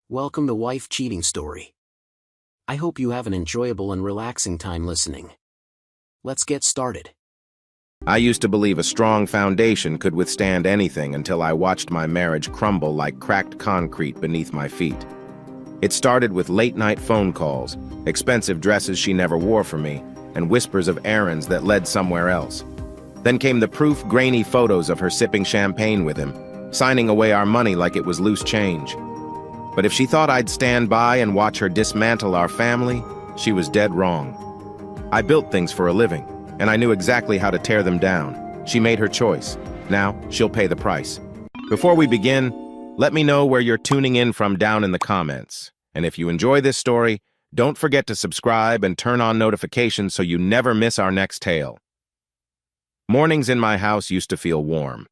Welcome to Wife Cheating Story. I hope you have an enjoyable and relaxing time listening. Let's get started. I used to believe a strong foundation could withstand anything until I watched my marriage crumble like cracked concrete beneath my feet. It started with late-night phone calls, expensive dresses she never wore for me, and whispers of errands that led somewhere else. Then came the proof, grainy photos of her sipping champagne with him, signing away our money like it was loose change. But if she thought I'd stand by and watch her dismantle our family, she was dead wrong. I built things for a living, and I knew exactly how to tear them down. She made her choice. Now, she'll pay the price. Before we begin, let me know where you're tuning in from down in the comments. And if you enjoy this story, don't forget to subscribe and turn on notifications so you never miss our next tale. Mornings in my house used to feel warm.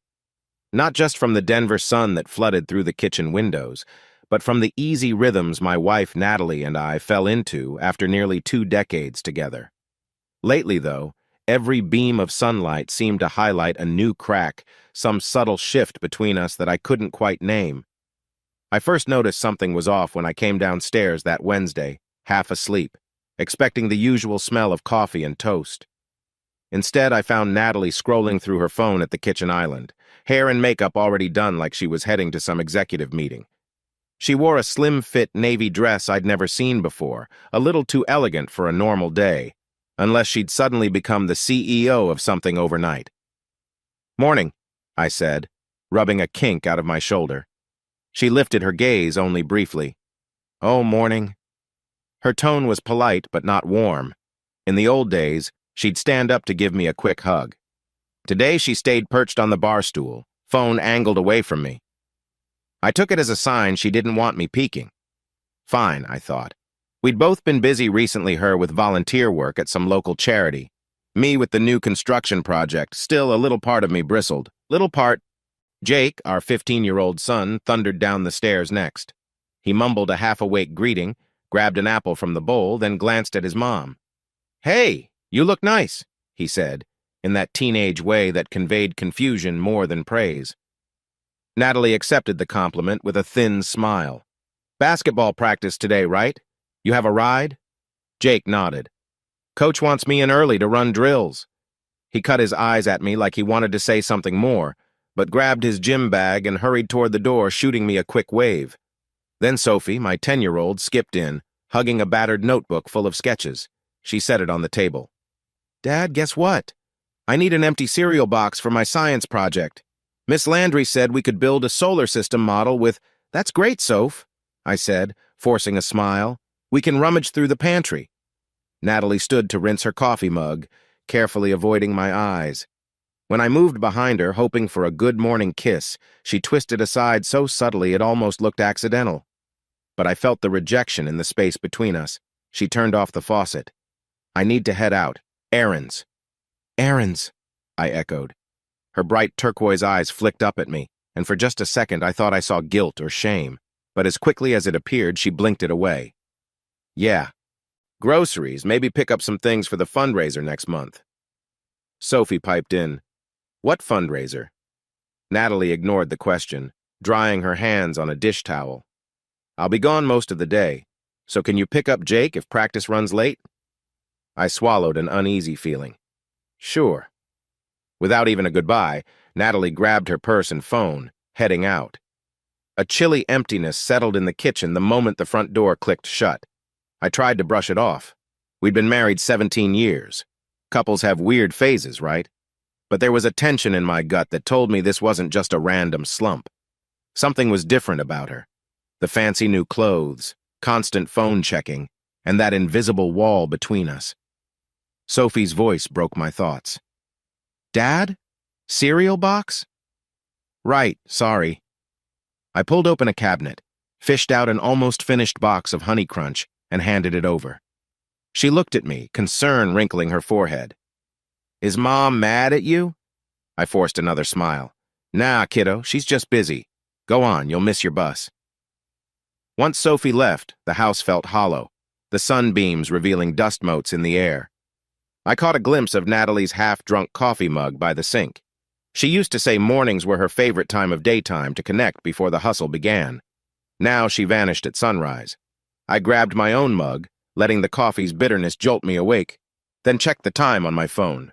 Not just from the Denver sun that flooded through the kitchen windows, but from the easy rhythms my wife Natalie and I fell into after nearly 2 decades together. Lately, though, every beam of sunlight seemed to highlight a new crack, some subtle shift between us that I couldn't quite name. I first noticed something was off when I came downstairs that Wednesday, half asleep, expecting the usual smell of coffee and toast. Instead, I found Natalie scrolling through her phone at the kitchen island, hair and makeup already done like she was heading to some executive meeting. She wore a slim-fit navy dress I'd never seen before, a little too elegant for a normal day, unless she'd suddenly become the CEO of something overnight. "Morning," I said, rubbing a kink out of my shoulder. She lifted her gaze only briefly. "Oh, morning." Her tone was polite but not warm. In the old days, she'd stand up to give me a quick hug. Today she stayed perched on the bar stool, phone angled away from me. I took it as a sign she didn't want me peeking. Fine, I thought. We'd both been busy recently, her with volunteer work at some local charity. Me with the new construction project. Still, a little part of me bristled. Jake, our 15-year-old son, thundered down the stairs next. He mumbled a half-awake greeting, grabbed an apple from the bowl, then glanced at his mom. "Hey, you look nice," he said, in that teenage way that conveyed confusion more than praise. Natalie accepted the compliment with a thin smile. "Basketball practice today, right? You have a ride?" Jake nodded. "Coach wants me in early to run drills." He cut his eyes at me like he wanted to say something more, but grabbed his gym bag and hurried toward the door, shooting me a quick wave. Then Sophie, my 10-year-old, skipped in, hugging a battered notebook full of sketches. She set it on the table. "Dad, guess what? I need an empty cereal box for my science project. Miss Landry said we could build a solar system model with—" "That's great, Soph," I said, forcing a smile. "We can rummage through the pantry." Natalie stood to rinse her coffee mug, carefully avoiding my eyes. When I moved behind her, hoping for a good morning kiss, she twisted aside so subtly it almost looked accidental. But I felt the rejection in the space between us. She turned off the faucet. "I need to head out. Errands." "Errands," I echoed. Her bright turquoise eyes flicked up at me, and for just a second I thought I saw guilt or shame, but as quickly as it appeared, she blinked it away. "Yeah. Groceries, maybe pick up some things for the fundraiser next month." Sophie piped in. "What fundraiser?" Natalie ignored the question, drying her hands on a dish towel. "I'll be gone most of the day, so can you pick up Jake if practice runs late?" I swallowed an uneasy feeling. "Sure." Without even a goodbye, Natalie grabbed her purse and phone, heading out. A chilly emptiness settled in the kitchen the moment the front door clicked shut. I tried to brush it off. We'd been married 17 years. Couples have weird phases, right? But there was a tension in my gut that told me this wasn't just a random slump. Something was different about her. The fancy new clothes, constant phone checking, and that invisible wall between us. Sophie's voice broke my thoughts. "Dad? Cereal box?" "Right, sorry." I pulled open a cabinet, fished out an almost finished box of Honey Crunch, and handed it over. She looked at me, concern wrinkling her forehead. "Is Mom mad at you?" I forced another smile. "Nah, kiddo, she's just busy. Go on, you'll miss your bus." Once Sophie left, the house felt hollow, the sunbeams revealing dust motes in the air. I caught a glimpse of Natalie's half-drunk coffee mug by the sink. She used to say mornings were her favorite time of daytime to connect before the hustle began. Now she vanished at sunrise. I grabbed my own mug, letting the coffee's bitterness jolt me awake, then checked the time on my phone.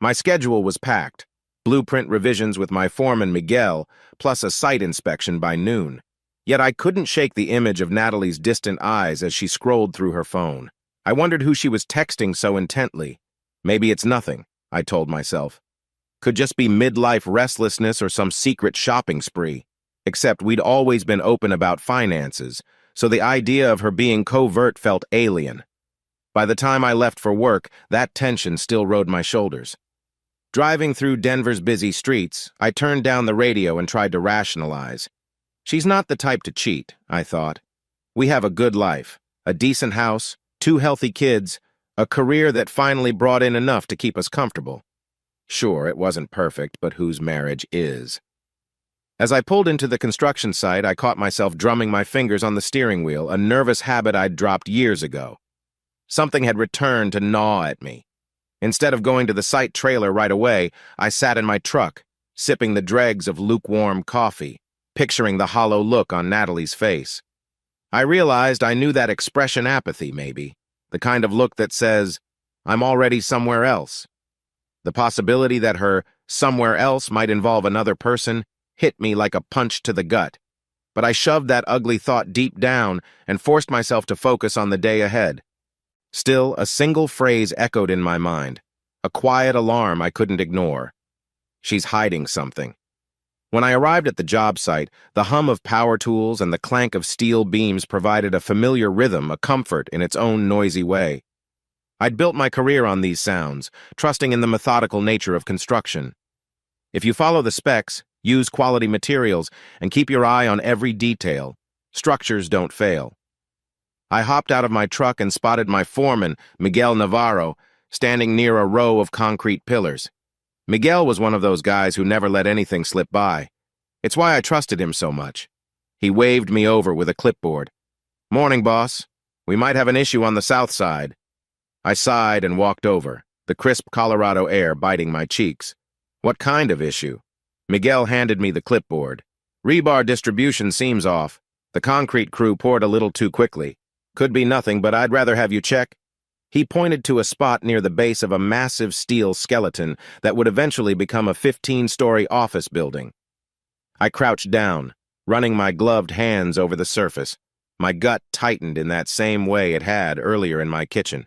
My schedule was packed, blueprint revisions with my foreman Miguel, plus a site inspection by noon. Yet I couldn't shake the image of Natalie's distant eyes as she scrolled through her phone. I wondered who she was texting so intently. Maybe it's nothing, I told myself. Could just be midlife restlessness or some secret shopping spree. Except we'd always been open about finances, so the idea of her being covert felt alien. By the time I left for work, that tension still rode my shoulders. Driving through Denver's busy streets, I turned down the radio and tried to rationalize. She's not the type to cheat, I thought. We have a good life, a decent house, 2 healthy kids, a career that finally brought in enough to keep us comfortable. Sure, it wasn't perfect, but whose marriage is? As I pulled into the construction site, I caught myself drumming my fingers on the steering wheel, a nervous habit I'd dropped years ago. Something had returned to gnaw at me. Instead of going to the site trailer right away, I sat in my truck, sipping the dregs of lukewarm coffee, picturing the hollow look on Natalie's face. I realized I knew that expression apathy, maybe, the kind of look that says, I'm already somewhere else. The possibility that her somewhere else might involve another person hit me like a punch to the gut, but I shoved that ugly thought deep down and forced myself to focus on the day ahead. Still, a single phrase echoed in my mind, a quiet alarm I couldn't ignore. She's hiding something. When I arrived at the job site, the hum of power tools and the clank of steel beams provided a familiar rhythm, a comfort in its own noisy way. I'd built my career on these sounds, trusting in the methodical nature of construction. If you follow the specs, use quality materials, and keep your eye on every detail, structures don't fail. I hopped out of my truck and spotted my foreman, Miguel Navarro, standing near a row of concrete pillars. Miguel was one of those guys who never let anything slip by. It's why I trusted him so much. He waved me over with a clipboard. Morning, boss. We might have an issue on the south side. I sighed and walked over, the crisp Colorado air biting my cheeks. What kind of issue? Miguel handed me the clipboard. Rebar distribution seems off. The concrete crew poured a little too quickly. Could be nothing, but I'd rather have you check. He pointed to a spot near the base of a massive steel skeleton that would eventually become a 15-story office building. I crouched down, running my gloved hands over the surface. My gut tightened in that same way it had earlier in my kitchen.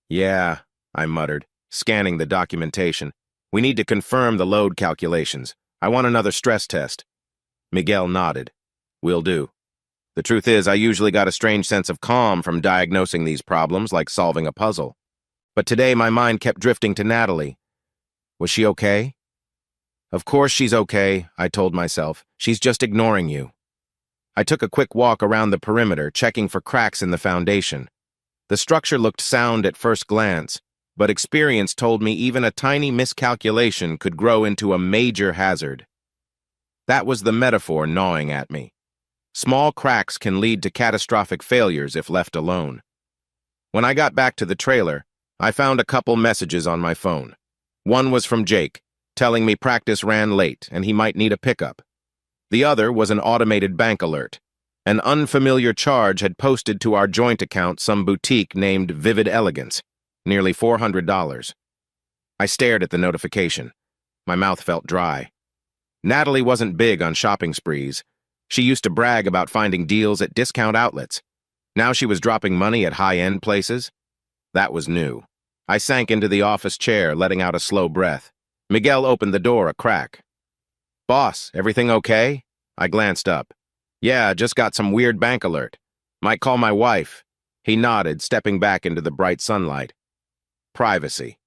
Yeah, I muttered, scanning the documentation. We need to confirm the load calculations. I want another stress test. Miguel nodded. Will do. The truth is, I usually got a strange sense of calm from diagnosing these problems like solving a puzzle. But today my mind kept drifting to Natalie. Was she okay? Of course she's okay, I told myself. She's just ignoring you. I took a quick walk around the perimeter, checking for cracks in the foundation. The structure looked sound at first glance, but experience told me even a tiny miscalculation could grow into a major hazard. That was the metaphor gnawing at me. Small cracks can lead to catastrophic failures if left alone. When I got back to the trailer, I found a couple messages on my phone. One was from Jake, telling me practice ran late and he might need a pickup. The other was an automated bank alert. An unfamiliar charge had posted to our joint account some boutique named Vivid Elegance, nearly $400. I stared at the notification. My mouth felt dry. Natalie wasn't big on shopping sprees. She used to brag about finding deals at discount outlets. Now she was dropping money at high-end places. That was new. I sank into the office chair, letting out a slow breath. Miguel opened the door a crack. Boss, everything okay? I glanced up. Yeah, just got some weird bank alert. Might call my wife. He nodded, stepping back into the bright sunlight. Privacy.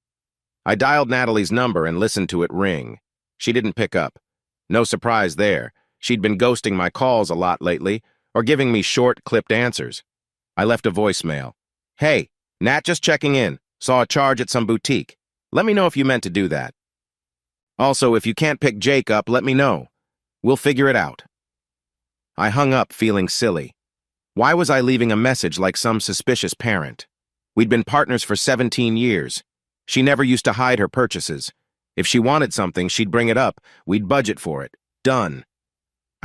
I dialed Natalie's number and listened to it ring. She didn't pick up. No surprise there. She'd been ghosting my calls a lot lately, or giving me short, clipped answers. I left a voicemail. Hey, Nat just checking in. Saw a charge at some boutique. Let me know if you meant to do that. Also, if you can't pick Jake up, let me know. We'll figure it out. I hung up feeling silly. Why was I leaving a message like some suspicious parent? We'd been partners for 17 years. She never used to hide her purchases. If she wanted something, she'd bring it up. We'd budget for it. Done.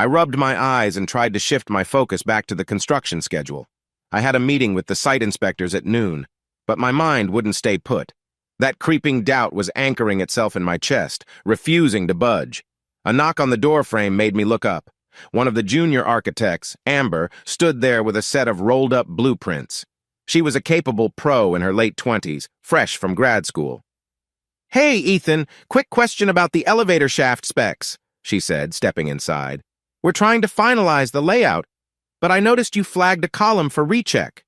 I rubbed my eyes and tried to shift my focus back to the construction schedule. I had a meeting with the site inspectors at noon, but my mind wouldn't stay put. That creeping doubt was anchoring itself in my chest, refusing to budge. A knock on the doorframe made me look up. One of the junior architects, Amber, stood there with a set of rolled-up blueprints. She was a capable pro in her late 20s, fresh from grad school. "Hey, Ethan, quick question about the elevator shaft specs," she said, stepping inside. "We're trying to finalize the layout, but I noticed you flagged a column for recheck."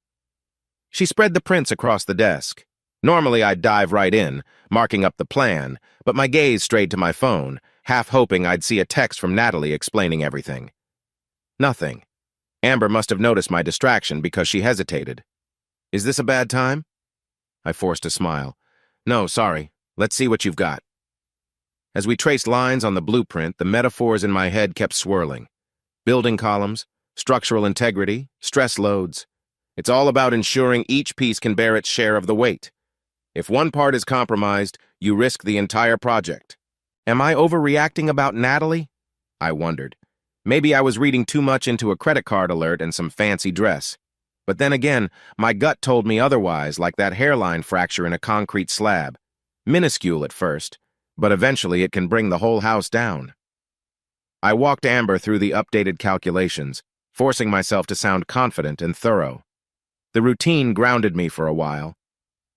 She spread the prints across the desk. Normally, I'd dive right in, marking up the plan, but my gaze strayed to my phone, half hoping I'd see a text from Natalie explaining everything. Nothing. Amber must have noticed my distraction because she hesitated. "Is this a bad time?" I forced a smile. "No, sorry. Let's see what you've got." As we traced lines on the blueprint, the metaphors in my head kept swirling. Building columns, structural integrity, stress loads. It's all about ensuring each piece can bear its share of the weight. If one part is compromised, you risk the entire project. Am I overreacting about Natalie? I wondered. Maybe I was reading too much into a credit card alert and some fancy dress. But then again, my gut told me otherwise, like that hairline fracture in a concrete slab. Minuscule at first, but eventually it can bring the whole house down. I walked Amber through the updated calculations, forcing myself to sound confident and thorough. The routine grounded me for a while.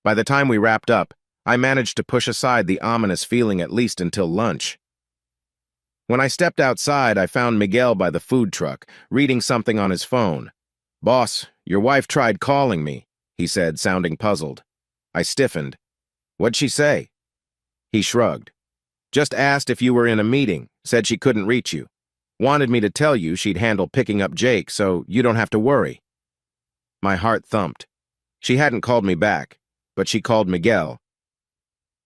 By the time we wrapped up, I managed to push aside the ominous feeling at least until lunch. When I stepped outside, I found Miguel by the food truck, reading something on his phone. "Boss, your wife tried calling me," he said, sounding puzzled. I stiffened. "What'd she say?" He shrugged. "Just asked if you were in a meeting, said she couldn't reach you. Wanted me to tell you she'd handle picking up Jake so you don't have to worry." My heart thumped. She hadn't called me back, but she called Miguel.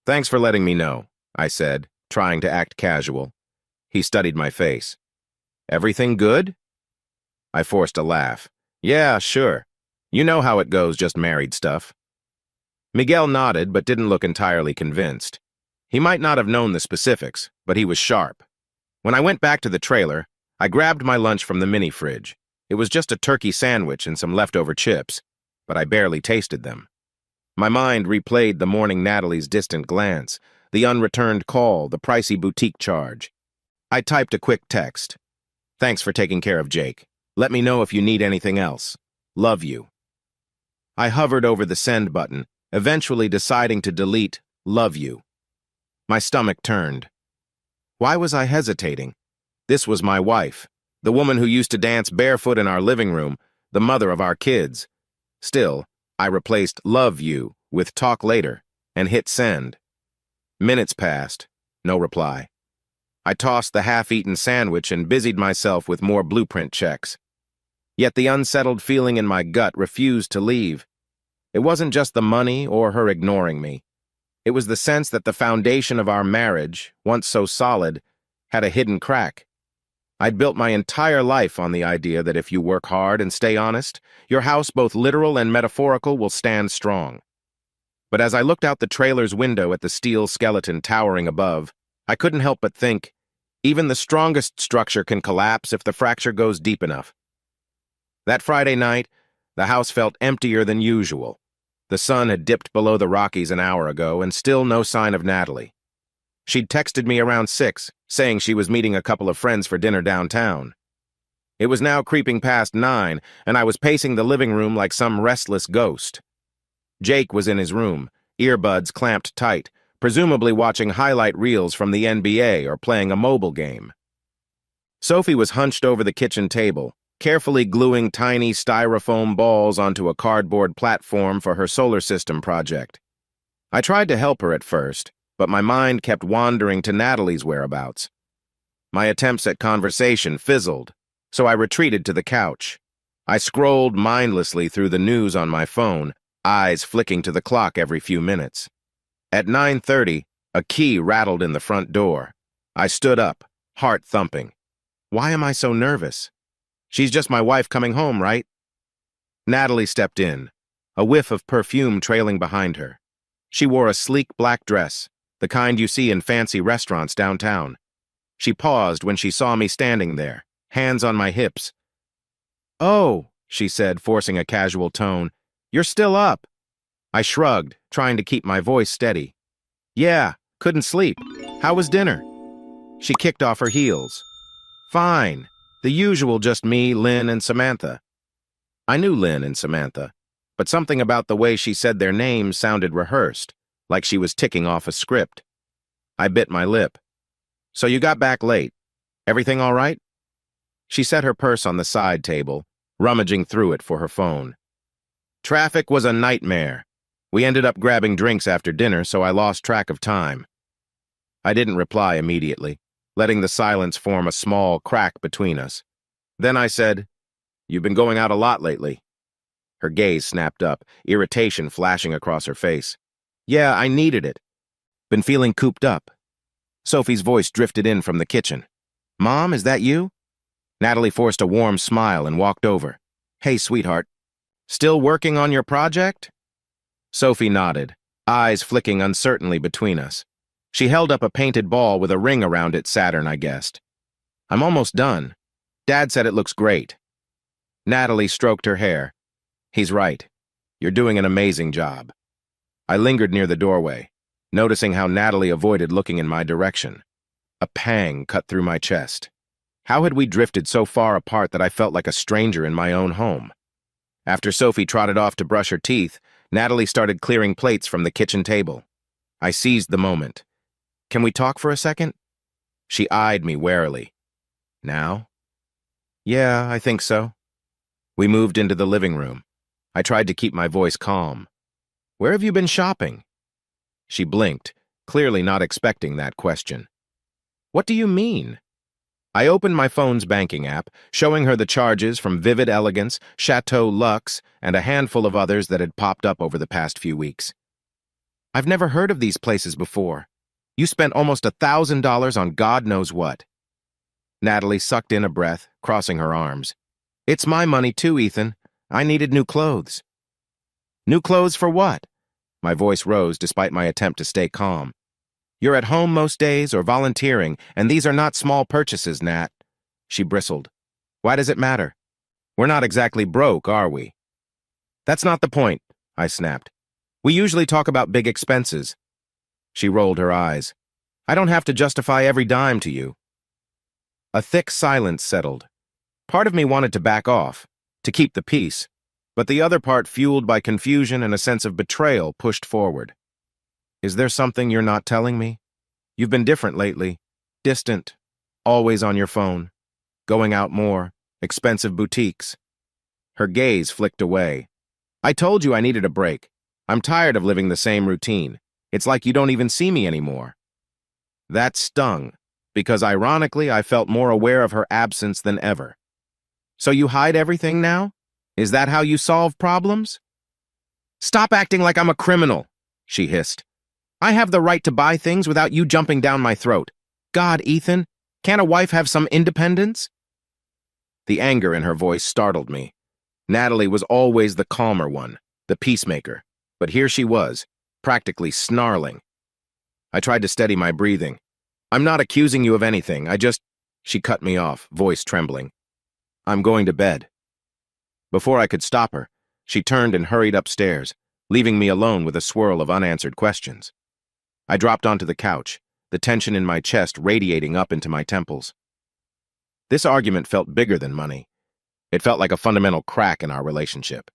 "Thanks for letting me know," I said, trying to act casual. He studied my face. "Everything good?" I forced a laugh. "Yeah, sure. You know how it goes, just married stuff." Miguel nodded but didn't look entirely convinced. He might not have known the specifics, but he was sharp. When I went back to the trailer, I grabbed my lunch from the mini-fridge. It was just a turkey sandwich and some leftover chips, but I barely tasted them. My mind replayed the morning Natalie's distant glance, the unreturned call, the pricey boutique charge. I typed a quick text. "Thanks for taking care of Jake. Let me know if you need anything else. Love you." I hovered over the send button, eventually deciding to delete "love you." My stomach turned. Why was I hesitating? This was my wife, the woman who used to dance barefoot in our living room, the mother of our kids. Still, I replaced "love you" with "talk later" and hit send. Minutes passed. No reply. I tossed the half-eaten sandwich and busied myself with more blueprint checks. Yet the unsettled feeling in my gut refused to leave. It wasn't just the money or her ignoring me. It was the sense that the foundation of our marriage, once so solid, had a hidden crack. I'd built my entire life on the idea that if you work hard and stay honest, your house, both literal and metaphorical, will stand strong. But as I looked out the trailer's window at the steel skeleton towering above, I couldn't help but think, even the strongest structure can collapse if the fracture goes deep enough. That Friday night, the house felt emptier than usual. The sun had dipped below the Rockies an hour ago, and still no sign of Natalie. She'd texted me around 6, saying she was meeting a couple of friends for dinner downtown. It was now creeping past 9, and I was pacing the living room like some restless ghost. Jake was in his room, earbuds clamped tight, presumably watching highlight reels from the NBA or playing a mobile game. Sophie was hunched over the kitchen table, carefully gluing tiny styrofoam balls onto a cardboard platform for her solar system project. I tried to help her at first, but my mind kept wandering to Natalie's whereabouts. My attempts at conversation fizzled, so I retreated to the couch. I scrolled mindlessly through the news on my phone, eyes flicking to the clock every few minutes. At 9:30, a key rattled in the front door. I stood up, heart thumping. Why am I so nervous? She's just my wife coming home, right? Natalie stepped in, a whiff of perfume trailing behind her. She wore a sleek black dress, the kind you see in fancy restaurants downtown. She paused when she saw me standing there, hands on my hips. "Oh," she said, forcing a casual tone. "You're still up." I shrugged, trying to keep my voice steady. "Yeah, couldn't sleep. How was dinner?" She kicked off her heels. "Fine. The usual, just me, Lynn, and Samantha." I knew Lynn and Samantha, but something about the way she said their names sounded rehearsed, like she was ticking off a script. I bit my lip. "So you got back late. Everything all right?" She set her purse on the side table, rummaging through it for her phone. "Traffic was a nightmare. We ended up grabbing drinks after dinner, so I lost track of time." I didn't reply immediately, letting the silence form a small crack between us. Then I said, "You've been going out a lot lately." Her gaze snapped up, irritation flashing across her face. "Yeah, I needed it. Been feeling cooped up." Sophie's voice drifted in from the kitchen. "Mom, is that you?" Natalie forced a warm smile and walked over. "Hey, sweetheart. Still working on your project?" Sophie nodded, eyes flicking uncertainly between us. She held up a painted ball with a ring around it Saturn, I guessed. "I'm almost done. Dad said it looks great." Natalie stroked her hair. "He's right. You're doing an amazing job." I lingered near the doorway, noticing how Natalie avoided looking in my direction. A pang cut through my chest. How had we drifted so far apart that I felt like a stranger in my own home? After Sophie trotted off to brush her teeth, Natalie started clearing plates from the kitchen table. I seized the moment. "Can we talk for a second?" She eyed me warily. "Now?" "Yeah, I think so." We moved into the living room. I tried to keep my voice calm. "Where have you been shopping?" She blinked, clearly not expecting that question. "What do you mean?" I opened my phone's banking app, showing her the charges from Vivid Elegance, Chateau Luxe, and a handful of others that had popped up over the past few weeks. "I've never heard of these places before. You spent almost $1,000 on God knows what." Natalie sucked in a breath, crossing her arms. "It's my money too, Ethan. I needed new clothes." "New clothes for what?" My voice rose despite my attempt to stay calm. "You're at home most days or volunteering, and these are not small purchases, Nat." She bristled. "Why does it matter? We're not exactly broke, are we?" "That's not the point," I snapped. "We usually talk about big expenses." She rolled her eyes. "I don't have to justify every dime to you." A thick silence settled. Part of me wanted to back off, to keep the peace, but the other part, fueled by confusion and a sense of betrayal, pushed forward. "Is there something you're not telling me? You've been different lately. Distant. Always on your phone. Going out more. Expensive boutiques." Her gaze flicked away. "I told you I needed a break. I'm tired of living the same routine. It's like you don't even see me anymore." That stung, because ironically I felt more aware of her absence than ever. "So you hide everything now? Is that how you solve problems?" "Stop acting like I'm a criminal," she hissed. "I have the right to buy things without you jumping down my throat. God, Ethan, can't a wife have some independence?" The anger in her voice startled me. Natalie was always the calmer one, the peacemaker, but here she was, practically snarling. I tried to steady my breathing. "I'm not accusing you of anything, I just—" She cut me off, voice trembling. "I'm going to bed." Before I could stop her, she turned and hurried upstairs, leaving me alone with a swirl of unanswered questions. I dropped onto the couch, the tension in my chest radiating up into my temples. This argument felt bigger than money. It felt like a fundamental crack in our relationship.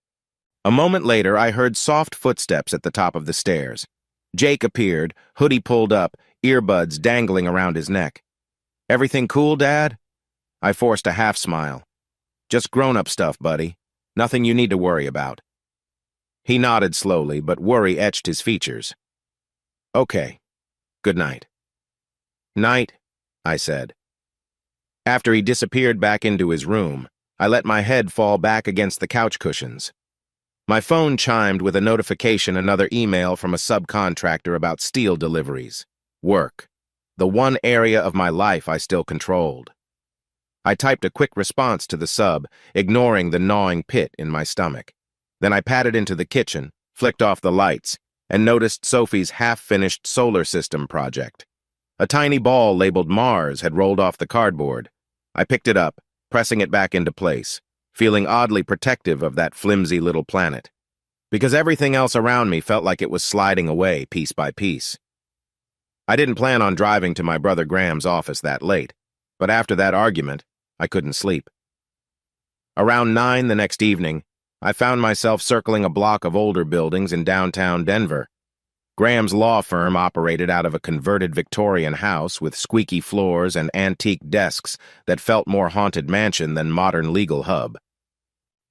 A moment later, I heard soft footsteps at the top of the stairs. Jake appeared, hoodie pulled up, earbuds dangling around his neck. "Everything cool, Dad?" I forced a half smile. "Just grown-up stuff, buddy. Nothing you need to worry about." He nodded slowly, but worry etched his features. "Okay. Good night." "Night," I said. After he disappeared back into his room, I let my head fall back against the couch cushions. My phone chimed with a notification, another email from a subcontractor about steel deliveries. Work. The one area of my life I still controlled. I typed a quick response to the sub, ignoring the gnawing pit in my stomach. Then I padded into the kitchen, flicked off the lights, and noticed Sophie's half-finished solar system project. A tiny ball labeled Mars had rolled off the cardboard. I picked it up, pressing it back into place, feeling oddly protective of that flimsy little planet. Because everything else around me felt like it was sliding away piece by piece. I didn't plan on driving to my brother Graham's office that late, but after that argument, I couldn't sleep. Around 9 the next evening, I found myself circling a block of older buildings in downtown Denver. Graham's law firm operated out of a converted Victorian house with squeaky floors and antique desks that felt more haunted mansion than modern legal hub.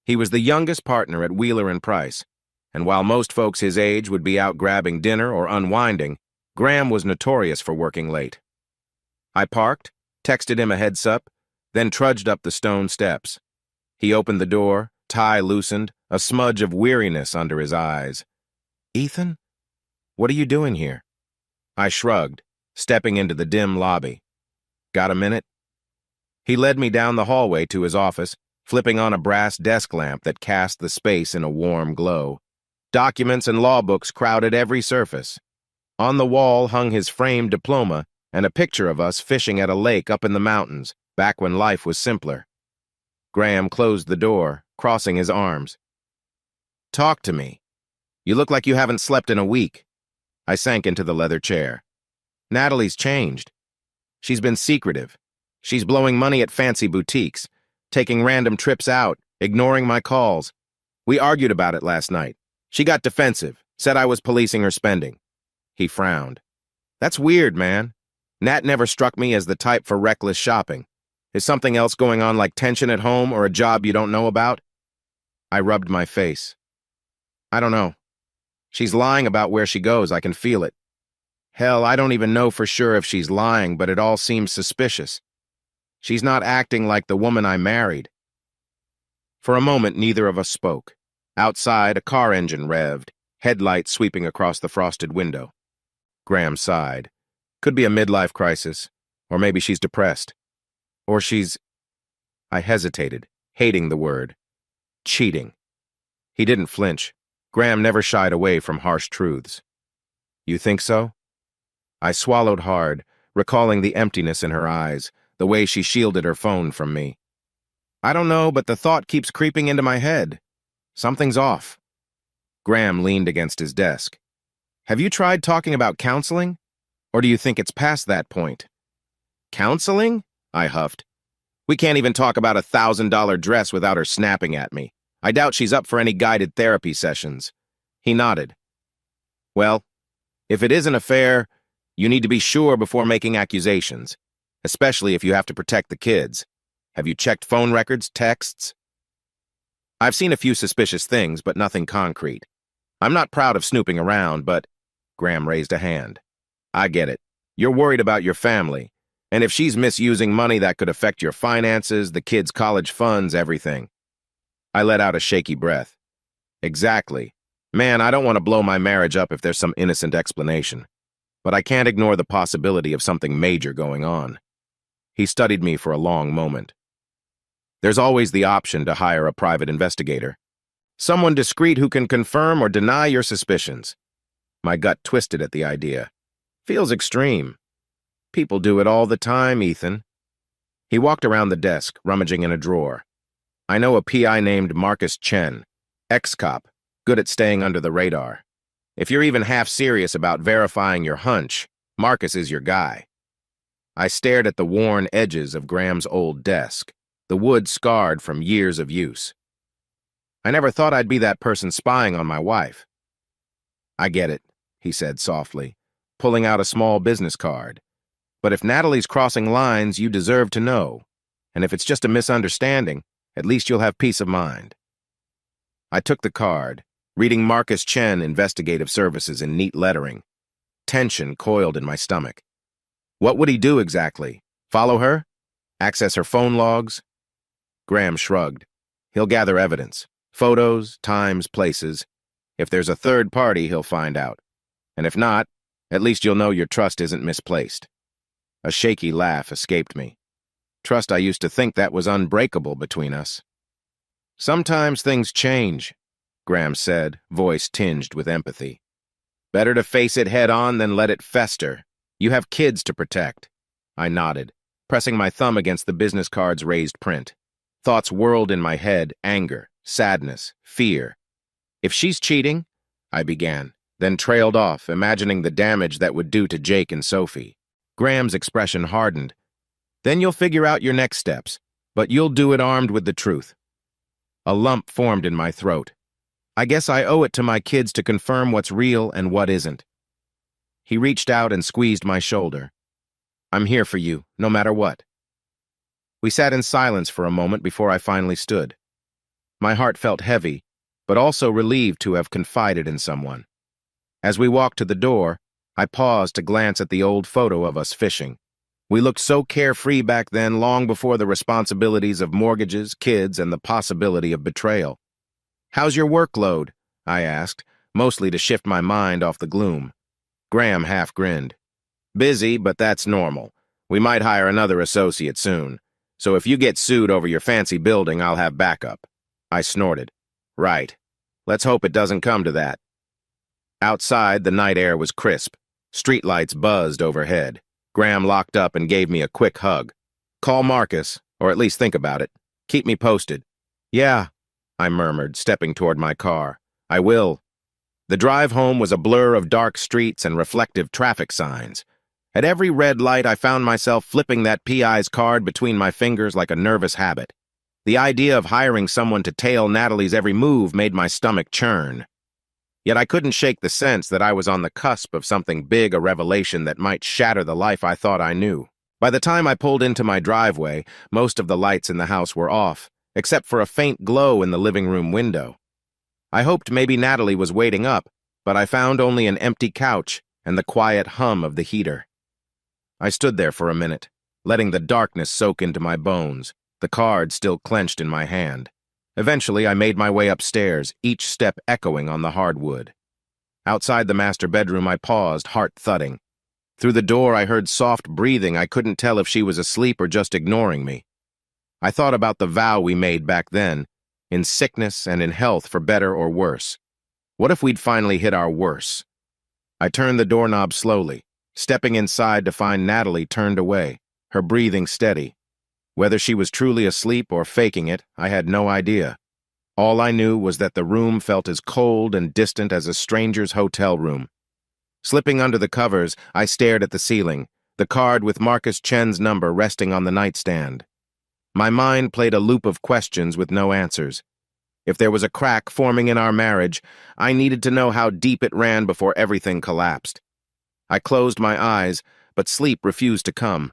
He was the youngest partner at Wheeler and Price, and while most folks his age would be out grabbing dinner or unwinding, Graham was notorious for working late. I parked, texted him a heads-up, then trudged up the stone steps. He opened the door, tie loosened, a smudge of weariness under his eyes. "Ethan? What are you doing here?" I shrugged, stepping into the dim lobby. "Got a minute?" He led me down the hallway to his office, flipping on a brass desk lamp that cast the space in a warm glow. Documents and law books crowded every surface. On the wall hung his framed diploma and a picture of us fishing at a lake up in the mountains, back when life was simpler. Graham closed the door, crossing his arms. "Talk to me. You look like you haven't slept in a week." I sank into the leather chair. "Natalie's changed. She's been secretive. She's blowing money at fancy boutiques, taking random trips out, ignoring my calls. We argued about it last night. She got defensive, said I was policing her spending." He frowned. "That's weird, man. Nat never struck me as the type for reckless shopping. Is something else going on, like tension at home or a job you don't know about?" I rubbed my face. "I don't know. She's lying about where she goes, I can feel it. Hell, I don't even know for sure if she's lying, but it all seems suspicious. She's not acting like the woman I married." For a moment, neither of us spoke. Outside, a car engine revved, headlights sweeping across the frosted window. Graham sighed. "Could be a midlife crisis, or maybe she's depressed. Or she's—" I hesitated, hating the word. "Cheating." He didn't flinch. Graham never shied away from harsh truths. "You think so?" I swallowed hard, recalling the emptiness in her eyes, the way she shielded her phone from me. "I don't know, but the thought keeps creeping into my head. Something's off." Graham leaned against his desk. "Have you tried talking about counseling? Or do you think it's past that point?" "Counseling?" I huffed. "We can't even talk about a $1,000 dress without her snapping at me. I doubt she's up for any guided therapy sessions." He nodded. "Well, if it is an affair, you need to be sure before making accusations, especially if you have to protect the kids. Have you checked phone records, texts?" "I've seen a few suspicious things, but nothing concrete. I'm not proud of snooping around, but—" Graham raised a hand. "I get it. You're worried about your family. And if she's misusing money, that could affect your finances, the kids' college funds, everything." I let out a shaky breath. "Exactly. Man, I don't want to blow my marriage up if there's some innocent explanation. But I can't ignore the possibility of something major going on." He studied me for a long moment. "There's always the option to hire a private investigator. Someone discreet who can confirm or deny your suspicions." My gut twisted at the idea. "Feels extreme." "People do it all the time, Ethan." He walked around the desk, rummaging in a drawer. "I know a PI named Marcus Chen, ex-cop, good at staying under the radar. If you're even half serious about verifying your hunch, Marcus is your guy." I stared at the worn edges of Graham's old desk, the wood scarred from years of use. "I never thought I'd be that person spying on my wife." "I get it," he said softly, pulling out a small business card. "But if Natalie's crossing lines, you deserve to know. And if it's just a misunderstanding, at least you'll have peace of mind." I took the card, reading Marcus Chen Investigative Services in neat lettering. Tension coiled in my stomach. What would he do exactly? Follow her? Access her phone logs? Graham shrugged. "He'll gather evidence. Photos, times, places. If there's a third party, he'll find out. And if not, at least you'll know your trust isn't misplaced." A shaky laugh escaped me. Trust, I used to think that was unbreakable between us. "Sometimes things change," Graham said, voice tinged with empathy. "Better to face it head on than let it fester. You have kids to protect." I nodded, pressing my thumb against the business card's raised print. Thoughts whirled in my head: anger, sadness, fear. If she's cheating, I began, then trailed off, imagining the damage that would do to Jake and Sophie. Graham's expression hardened. Then you'll figure out your next steps, but you'll do it armed with the truth. A lump formed in my throat. I guess I owe it to my kids to confirm what's real and what isn't. He reached out and squeezed my shoulder. I'm here for you, no matter what. We sat in silence for a moment before I finally stood. My heart felt heavy, but also relieved to have confided in someone. As we walked to the door, I paused to glance at the old photo of us fishing. We looked so carefree back then, long before the responsibilities of mortgages, kids, and the possibility of betrayal. How's your workload? I asked, mostly to shift my mind off the gloom. Graham half grinned. Busy, but that's normal. We might hire another associate soon. So if you get sued over your fancy building, I'll have backup. I snorted. Right. Let's hope it doesn't come to that. Outside, the night air was crisp. Streetlights buzzed overhead. Graham locked up and gave me a quick hug. Call Marcus, or at least think about it. Keep me posted. Yeah, I murmured, stepping toward my car. I will. The drive home was a blur of dark streets and reflective traffic signs. At every red light, I found myself flipping that PI's card between my fingers like a nervous habit. The idea of hiring someone to tail Natalie's every move made my stomach churn. Yet I couldn't shake the sense that I was on the cusp of something big, a revelation that might shatter the life I thought I knew. By the time I pulled into my driveway, most of the lights in the house were off, except for a faint glow in the living room window. I hoped maybe Natalie was waiting up, but I found only an empty couch and the quiet hum of the heater. I stood there for a minute, letting the darkness soak into my bones, the card still clenched in my hand. Eventually, I made my way upstairs, each step echoing on the hardwood. Outside the master bedroom, I paused, heart thudding. Through the door, I heard soft breathing. I couldn't tell if she was asleep or just ignoring me. I thought about the vow we made back then, in sickness and in health, for better or worse. What if we'd finally hit our worse? I turned the doorknob slowly, stepping inside to find Natalie turned away, her breathing steady. Whether she was truly asleep or faking it, I had no idea. All I knew was that the room felt as cold and distant as a stranger's hotel room. Slipping under the covers, I stared at the ceiling, the card with Marcus Chen's number resting on the nightstand. My mind played a loop of questions with no answers. If there was a crack forming in our marriage, I needed to know how deep it ran before everything collapsed. I closed my eyes, but sleep refused to come.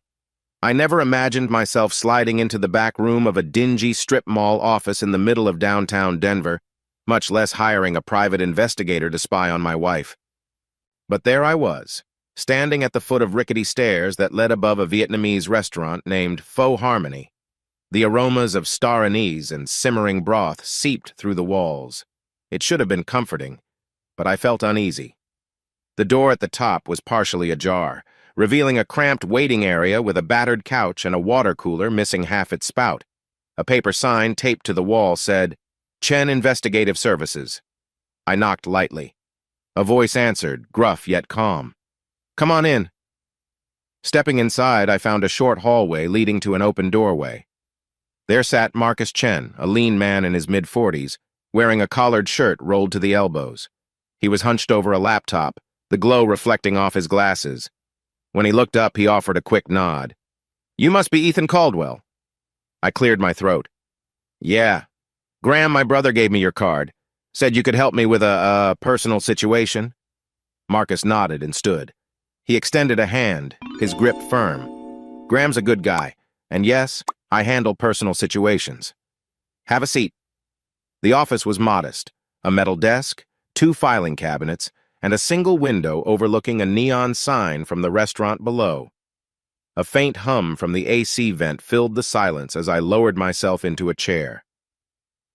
I never imagined myself sliding into the back room of a dingy strip mall office in the middle of downtown Denver, much less hiring a private investigator to spy on my wife. But there I was, standing at the foot of rickety stairs that led above a Vietnamese restaurant named Pho Harmony. The aromas of star anise and simmering broth seeped through the walls. It should have been comforting, but I felt uneasy. The door at the top was partially ajar, revealing a cramped waiting area with a battered couch and a water cooler missing half its spout. A paper sign taped to the wall said, Chen Investigative Services. I knocked lightly. A voice answered, gruff yet calm. Come on in. Stepping inside, I found a short hallway leading to an open doorway. There sat Marcus Chen, a lean man in his mid-40s, wearing a collared shirt rolled to the elbows. He was hunched over a laptop, the glow reflecting off his glasses. When he looked up, he offered a quick nod. You must be Ethan Caldwell. I cleared my throat. Yeah. Graham, my brother, gave me your card. Said you could help me with a personal situation. Marcus nodded and stood. He extended a hand, his grip firm. Graham's a good guy, and yes, I handle personal situations. Have a seat. The office was modest. A metal desk, 2 filing cabinets, and a single window overlooking a neon sign from the restaurant below. A faint hum from the AC vent filled the silence as I lowered myself into a chair.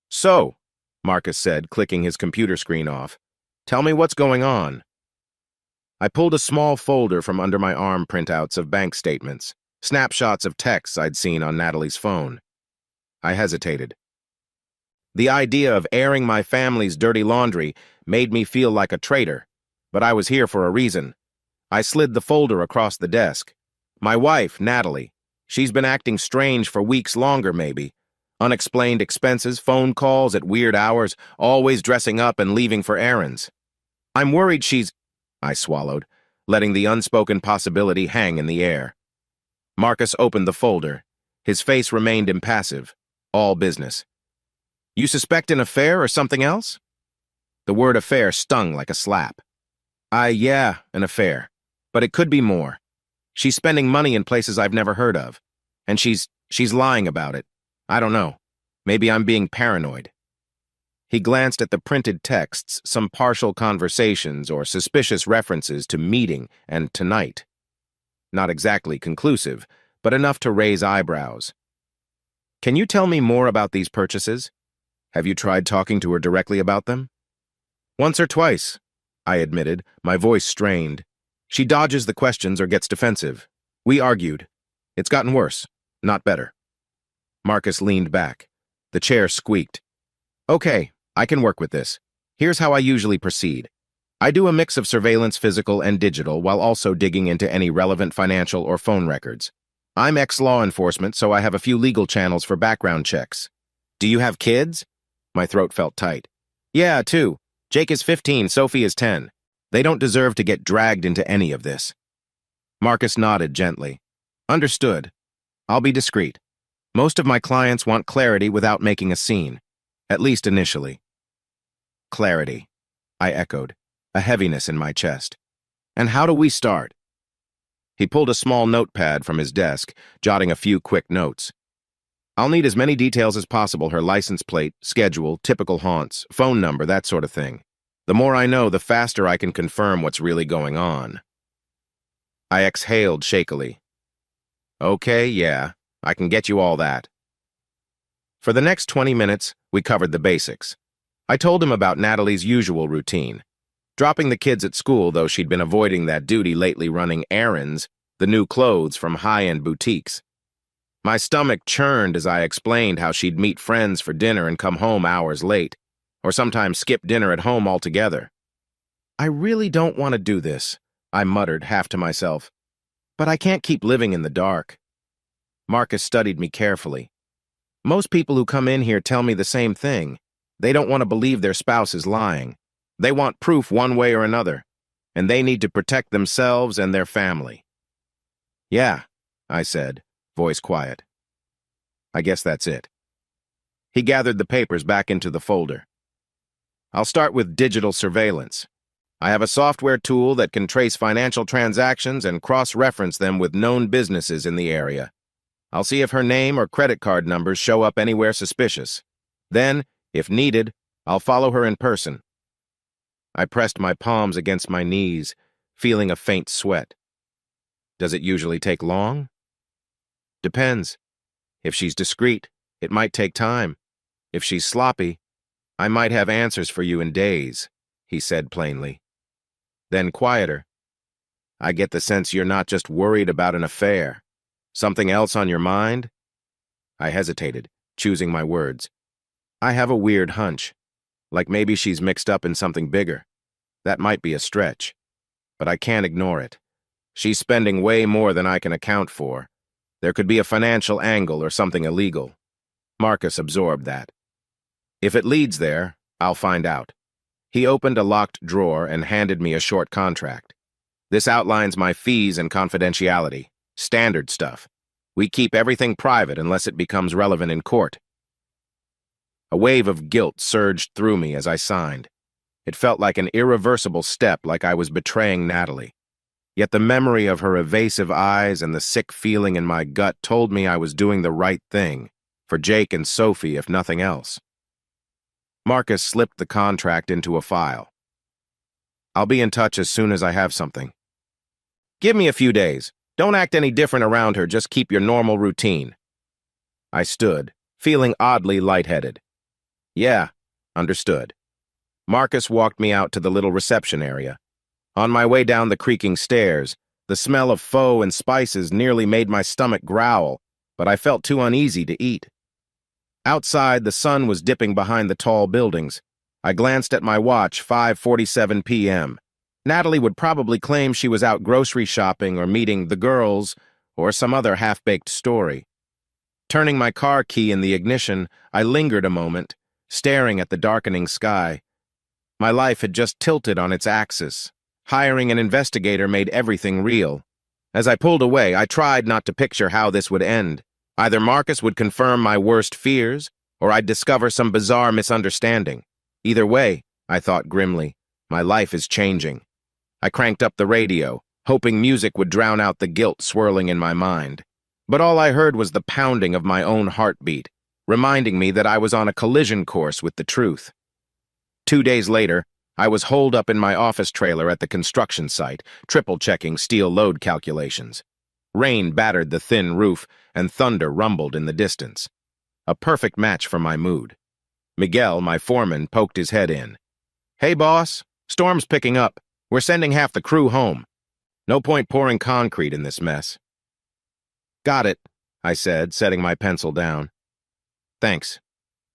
So, Marcus said, clicking his computer screen off, tell me what's going on. I pulled a small folder from under my arm, printouts of bank statements, snapshots of texts I'd seen on Natalie's phone. I hesitated. The idea of airing my family's dirty laundry made me feel like a traitor. But I was here for a reason. I slid the folder across the desk. My wife, Natalie. She's been acting strange for weeks longer, maybe. Unexplained expenses, phone calls at weird hours, always dressing up and leaving for errands. I'm worried she's... I swallowed, letting the unspoken possibility hang in the air. Marcus opened the folder. His face remained impassive. All business. You suspect an affair or something else? The word affair stung like a slap. Yeah, an affair. But it could be more. She's spending money in places I've never heard of. And she's lying about it. I don't know. Maybe I'm being paranoid. He glanced at the printed texts, some partial conversations or suspicious references to meeting and tonight. Not exactly conclusive, but enough to raise eyebrows. Can you tell me more about these purchases? Have you tried talking to her directly about them? Once or twice, I admitted, my voice strained. She dodges the questions or gets defensive. We argued. It's gotten worse, not better. Marcus leaned back. The chair squeaked. Okay, I can work with this. Here's how I usually proceed. I do a mix of surveillance, physical and digital, while also digging into any relevant financial or phone records. I'm ex-law enforcement, so I have a few legal channels for background checks. Do you have kids? My throat felt tight. Yeah, 2. Jake is 15, Sophie is 10. They don't deserve to get dragged into any of this. Marcus nodded gently. Understood. I'll be discreet. Most of my clients want clarity without making a scene, at least initially. Clarity, I echoed, a heaviness in my chest. And how do we start? He pulled a small notepad from his desk, jotting a few quick notes. I'll need as many details as possible, her license plate, schedule, typical haunts, phone number, that sort of thing. The more I know, the faster I can confirm what's really going on. I exhaled shakily. Okay, yeah, I can get you all that. For the next 20 minutes, we covered the basics. I told him about Natalie's usual routine. Dropping the kids at school, though she'd been avoiding that duty lately, running errands, the new clothes from high-end boutiques. My stomach churned as I explained how she'd meet friends for dinner and come home hours late, or sometimes skip dinner at home altogether. I really don't want to do this, I muttered, half to myself. But I can't keep living in the dark. Marcus studied me carefully. Most people who come in here tell me the same thing. They don't want to believe their spouse is lying. They want proof one way or another, and they need to protect themselves and their family. Yeah, I said, voice quiet. I guess that's it. He gathered the papers back into the folder. I'll start with digital surveillance. I have a software tool that can trace financial transactions and cross-reference them with known businesses in the area. I'll see if her name or credit card numbers show up anywhere suspicious. Then, if needed, I'll follow her in person. I pressed my palms against my knees, feeling a faint sweat. Does it usually take long? Depends. If she's discreet, it might take time. If she's sloppy, I might have answers for you in days, he said plainly. Then quieter. I get the sense you're not just worried about an affair. Something else on your mind? I hesitated, choosing my words. I have a weird hunch. Like maybe she's mixed up in something bigger. That might be a stretch. But I can't ignore it. She's spending way more than I can account for. There could be a financial angle or something illegal. Marcus absorbed that. If it leads there, I'll find out. He opened a locked drawer and handed me a short contract. This outlines my fees and confidentiality. Standard stuff. We keep everything private unless it becomes relevant in court. A wave of guilt surged through me as I signed. It felt like an irreversible step, like I was betraying Natalie. Yet the memory of her evasive eyes and the sick feeling in my gut told me I was doing the right thing, for Jake and Sophie if nothing else. Marcus slipped the contract into a file. I'll be in touch as soon as I have something. Give me a few days. Don't act any different around her, just keep your normal routine. I stood, feeling oddly lightheaded. Yeah, understood. Marcus walked me out to the little reception area. On my way down the creaking stairs, the smell of pho and spices nearly made my stomach growl, but I felt too uneasy to eat. Outside, the sun was dipping behind the tall buildings. I glanced at my watch, 5:47 p.m. Natalie would probably claim she was out grocery shopping or meeting the girls or some other half-baked story. Turning my car key in the ignition, I lingered a moment, staring at the darkening sky. My life had just tilted on its axis. Hiring an investigator made everything real. As I pulled away, I tried not to picture how this would end. Either Marcus would confirm my worst fears, or I'd discover some bizarre misunderstanding. Either way, I thought grimly, my life is changing. I cranked up the radio, hoping music would drown out the guilt swirling in my mind. But all I heard was the pounding of my own heartbeat, reminding me that I was on a collision course with the truth. 2 days later, I was holed up in my office trailer at the construction site, triple-checking steel load calculations. Rain battered the thin roof, and thunder rumbled in the distance. A perfect match for my mood. Miguel, my foreman, poked his head in. "Hey, boss, storm's picking up. We're sending half the crew home. No point pouring concrete in this mess." "Got it," I said, setting my pencil down. "Thanks."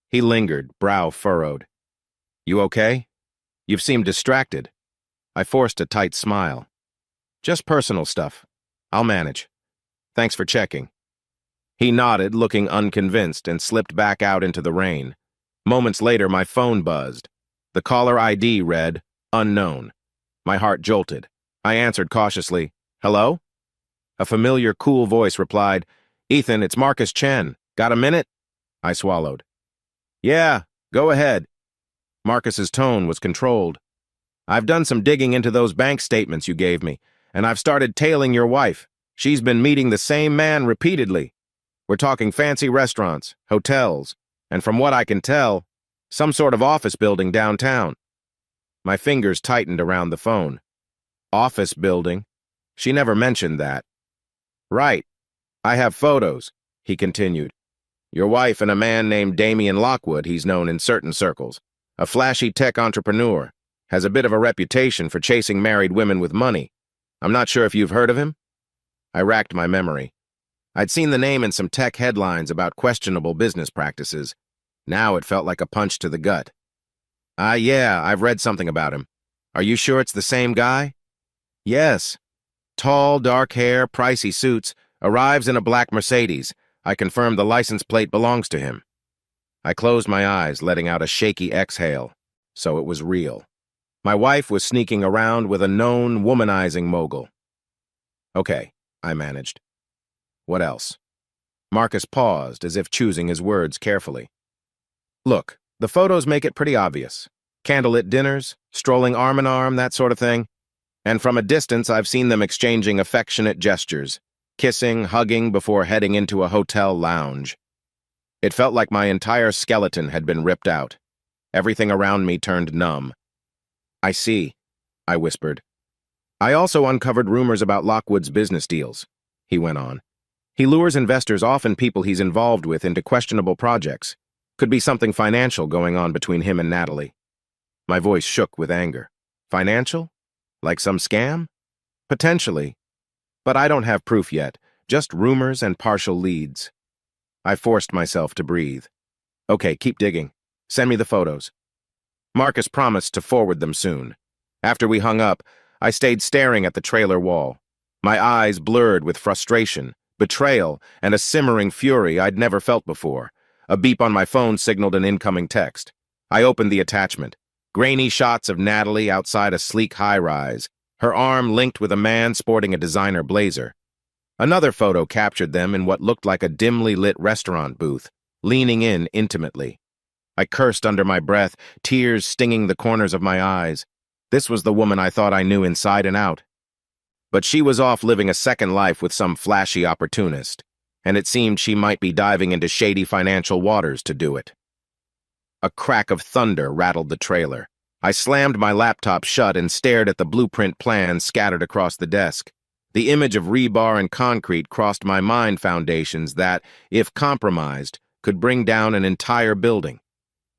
He lingered, brow furrowed. "You okay? You've seemed distracted." I forced a tight smile. "Just personal stuff. I'll manage. Thanks for checking." He nodded, looking unconvinced, and slipped back out into the rain. Moments later, my phone buzzed. The caller ID read, "Unknown." My heart jolted. I answered cautiously, "Hello?" A familiar, cool voice replied, "Ethan, it's Marcus Chen. Got a minute?" I swallowed. "Yeah, go ahead." Marcus's tone was controlled. "I've done some digging into those bank statements you gave me, and I've started tailing your wife. She's been meeting the same man repeatedly. We're talking fancy restaurants, hotels, and from what I can tell, some sort of office building downtown." My fingers tightened around the phone. Office building? She never mentioned that. "Right. I have photos," he continued. "Your wife and a man named Damian Lockwood, he's known in certain circles. A flashy tech entrepreneur. Has a bit of a reputation for chasing married women with money. I'm not sure if you've heard of him?" I racked my memory. I'd seen the name in some tech headlines about questionable business practices. Now it felt like a punch to the gut. Yeah, I've read something about him. Are you sure it's the same guy?" "Yes. Tall, dark hair, pricey suits, arrives in a black Mercedes. I confirmed the license plate belongs to him." I closed my eyes, letting out a shaky exhale. So it was real. My wife was sneaking around with a known womanizing mogul. "Okay," I managed. "What else?" Marcus paused, as if choosing his words carefully. "Look, the photos make it pretty obvious. Candlelit dinners, strolling arm in arm, that sort of thing. And from a distance, I've seen them exchanging affectionate gestures, kissing, hugging before heading into a hotel lounge. It felt like my entire skeleton had been ripped out. Everything around me turned numb. "I see," I whispered. "I also uncovered rumors about Lockwood's business deals," he went on. "He lures investors, often people he's involved with, into questionable projects. Could be something financial going on between him and Natalie." My voice shook with anger. "Financial? Like some scam?" "Potentially. But I don't have proof yet, just rumors and partial leads." I forced myself to breathe. "Okay, keep digging. Send me the photos." Marcus promised to forward them soon. After we hung up, I stayed staring at the trailer wall. My eyes blurred with frustration, betrayal, and a simmering fury I'd never felt before. A beep on my phone signaled an incoming text. I opened the attachment. Grainy shots of Natalie outside a sleek high-rise, her arm linked with a man sporting a designer blazer. Another photo captured them in what looked like a dimly lit restaurant booth, leaning in intimately. I cursed under my breath, tears stinging the corners of my eyes. This was the woman I thought I knew inside and out. But she was off living a second life with some flashy opportunist, and it seemed she might be diving into shady financial waters to do it. A crack of thunder rattled the trailer. I slammed my laptop shut and stared at the blueprint plans scattered across the desk. The image of rebar and concrete crossed my mind foundations that, if compromised, could bring down an entire building.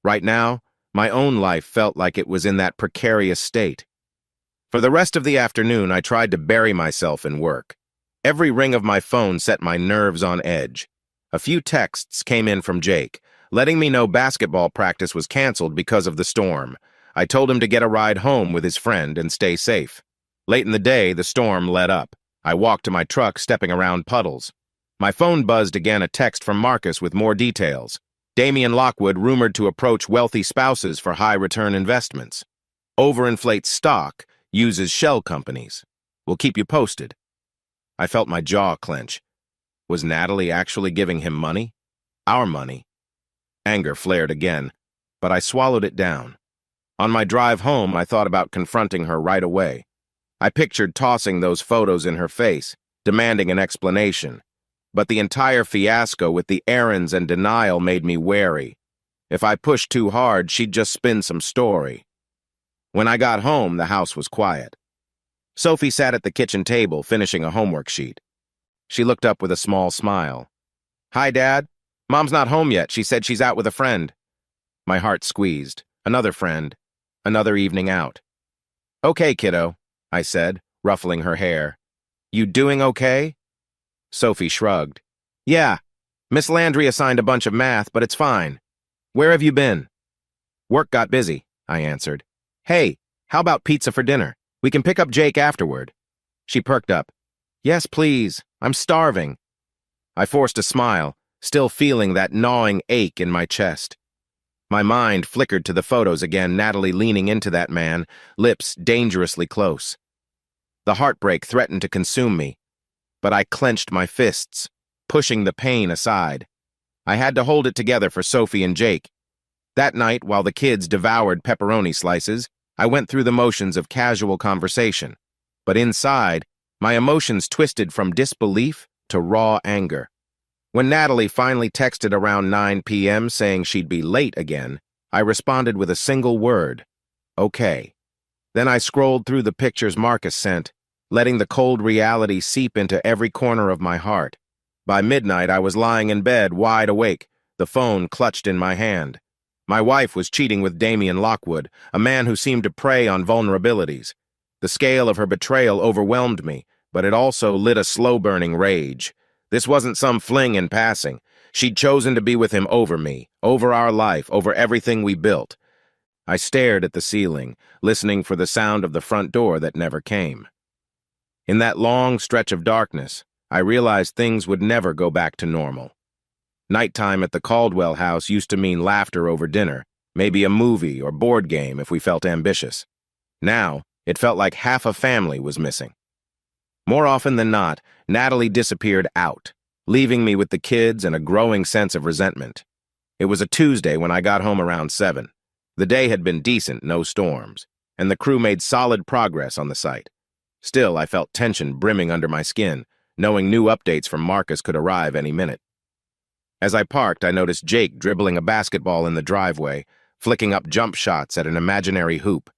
Right now, my own life felt like it was in that precarious state. For the rest of the afternoon, I tried to bury myself in work. Every ring of my phone set my nerves on edge. A few texts came in from Jake, letting me know basketball practice was canceled because of the storm. I told him to get a ride home with his friend and stay safe. Late in the day, the storm let up. I walked to my truck, stepping around puddles. My phone buzzed again, a text from Marcus with more details. Damian Lockwood rumored to approach wealthy spouses for high-return investments. Overinflates stock, uses shell companies. We'll keep you posted. I felt my jaw clench. Was Natalie actually giving him money? Our money? Anger flared again, but I swallowed it down. On my drive home, I thought about confronting her right away. I pictured tossing those photos in her face, demanding an explanation. But the entire fiasco with the errands and denial made me wary. If I pushed too hard, she'd just spin some story. When I got home, the house was quiet. Sophie sat at the kitchen table, finishing a homework sheet. She looked up with a small smile. "Hi, Dad. Mom's not home yet. She said she's out with a friend." My heart squeezed. Another friend. Another evening out. "Okay, kiddo," I said, ruffling her hair. "You doing okay?" Sophie shrugged. "Yeah. Miss Landry assigned a bunch of math, but it's fine. Where have you been?" "Work got busy," I answered. "Hey, how about pizza for dinner? We can pick up Jake afterward." She perked up. "Yes, please. I'm starving." I forced a smile, still feeling that gnawing ache in my chest. My mind flickered to the photos again, Natalie leaning into that man, lips dangerously close. The heartbreak threatened to consume me, but I clenched my fists, pushing the pain aside. I had to hold it together for Sophie and Jake. That night, while the kids devoured pepperoni slices, I went through the motions of casual conversation. But inside, my emotions twisted from disbelief to raw anger. When Natalie finally texted around 9 p.m. saying she'd be late again, I responded with a single word: "Okay." Then I scrolled through the pictures Marcus sent, letting the cold reality seep into every corner of my heart. By midnight, I was lying in bed, wide awake, the phone clutched in my hand. My wife was cheating with Damian Lockwood, a man who seemed to prey on vulnerabilities. The scale of her betrayal overwhelmed me, but it also lit a slow-burning rage. This wasn't some fling in passing. She'd chosen to be with him over me, over our life, over everything we built. I stared at the ceiling, listening for the sound of the front door that never came. In that long stretch of darkness, I realized things would never go back to normal. Nighttime at the Caldwell house used to mean laughter over dinner, maybe a movie or board game if we felt ambitious. Now, it felt like half a family was missing. More often than not, Natalie disappeared out, leaving me with the kids and a growing sense of resentment. It was a Tuesday when I got home around 7. The day had been decent, no storms, and the crew made solid progress on the site. Still, I felt tension brimming under my skin, knowing new updates from Marcus could arrive any minute. As I parked, I noticed Jake dribbling a basketball in the driveway, flicking up jump shots at an imaginary hoop.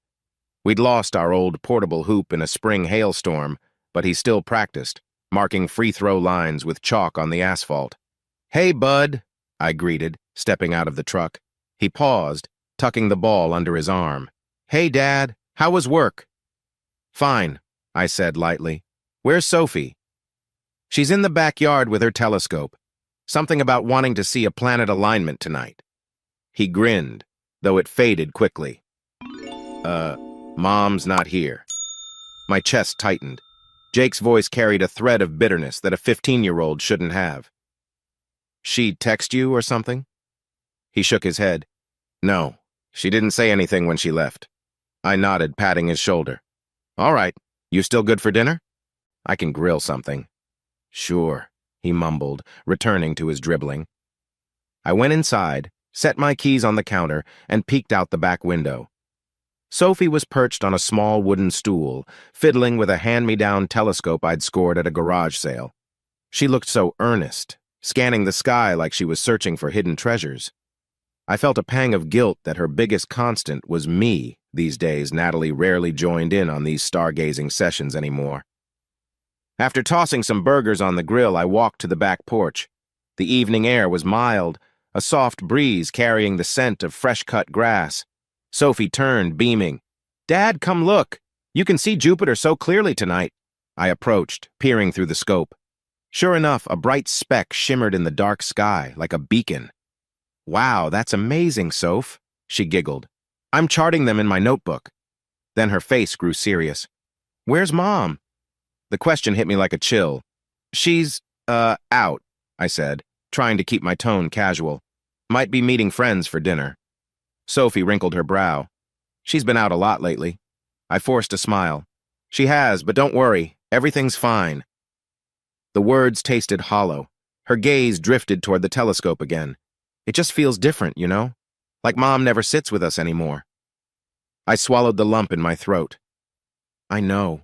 We'd lost our old portable hoop in a spring hailstorm, but he still practiced, marking free throw lines with chalk on the asphalt. "Hey, bud," I greeted, stepping out of the truck. He paused, tucking the ball under his arm. "Hey, Dad, how was work?" "Fine," I said lightly. "Where's Sophie?" "She's in the backyard with her telescope. Something about wanting to see a planet alignment tonight." He grinned, though it faded quickly. Mom's not here." My chest tightened. Jake's voice carried a thread of bitterness that a 15-year-old shouldn't have. "She text you or something?" He shook his head. "No, she didn't say anything when she left." I nodded, patting his shoulder. "All right, you still good for dinner? I can grill something." "Sure," he mumbled, returning to his dribbling. I went inside, set my keys on the counter, and peeked out the back window. Sophie was perched on a small wooden stool, fiddling with a hand-me-down telescope I'd scored at a garage sale. She looked so earnest, scanning the sky like she was searching for hidden treasures. I felt a pang of guilt that her biggest constant was me. These days, Natalie rarely joined in on these stargazing sessions anymore. After tossing some burgers on the grill, I walked to the back porch. The evening air was mild, a soft breeze carrying the scent of fresh-cut grass. Sophie turned, beaming. "Dad, come look! You can see Jupiter so clearly tonight." I approached, peering through the scope. Sure enough, a bright speck shimmered in the dark sky, like a beacon. "Wow, that's amazing, Soph," she giggled. "I'm charting them in my notebook." Then her face grew serious. "Where's Mom?" The question hit me like a chill. "She's, out. I said, trying to keep my tone casual. Might be meeting friends for dinner. Sophie wrinkled her brow. She's been out a lot lately. I forced a smile. She has, but don't worry, everything's fine. The words tasted hollow. Her gaze drifted toward the telescope again. It just feels different, you know? Like Mom never sits with us anymore. I swallowed the lump in my throat. I know,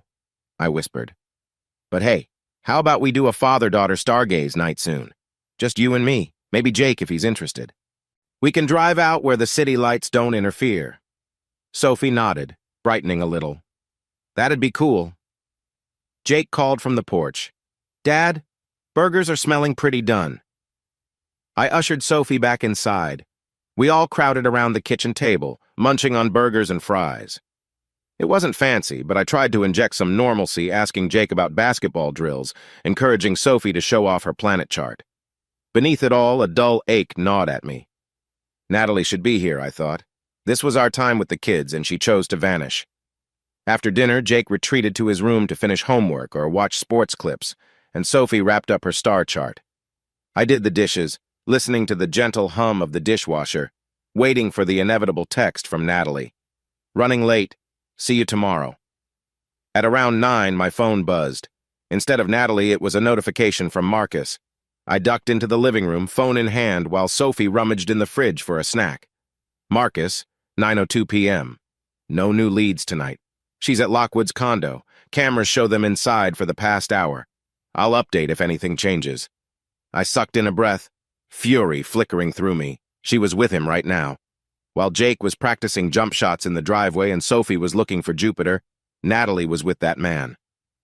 I whispered. But hey, how about we do a father-daughter stargaze night soon? Just you and me, maybe Jake if he's interested. We can drive out where the city lights don't interfere. Sophie nodded, brightening a little. That'd be cool. Jake called from the porch. Dad, burgers are smelling pretty done. I ushered Sophie back inside. We all crowded around the kitchen table, munching on burgers and fries. It wasn't fancy, but I tried to inject some normalcy, asking Jake about basketball drills, encouraging Sophie to show off her planet chart. Beneath it all, a dull ache gnawed at me. Natalie should be here, I thought. This was our time with the kids, and she chose to vanish. After dinner, Jake retreated to his room to finish homework or watch sports clips, and Sophie wrapped up her star chart. I did the dishes, listening to the gentle hum of the dishwasher, waiting for the inevitable text from Natalie. Running late. See you tomorrow. At around 9, my phone buzzed. Instead of Natalie, it was a notification from Marcus. I ducked into the living room, phone in hand, while Sophie rummaged in the fridge for a snack. Marcus, 9:02 p.m. No new leads tonight. She's at Lockwood's condo. Cameras show them inside for the past hour. I'll update if anything changes. I sucked in a breath, fury flickering through me. She was with him right now. While Jake was practicing jump shots in the driveway and Sophie was looking for Jupiter, Natalie was with that man.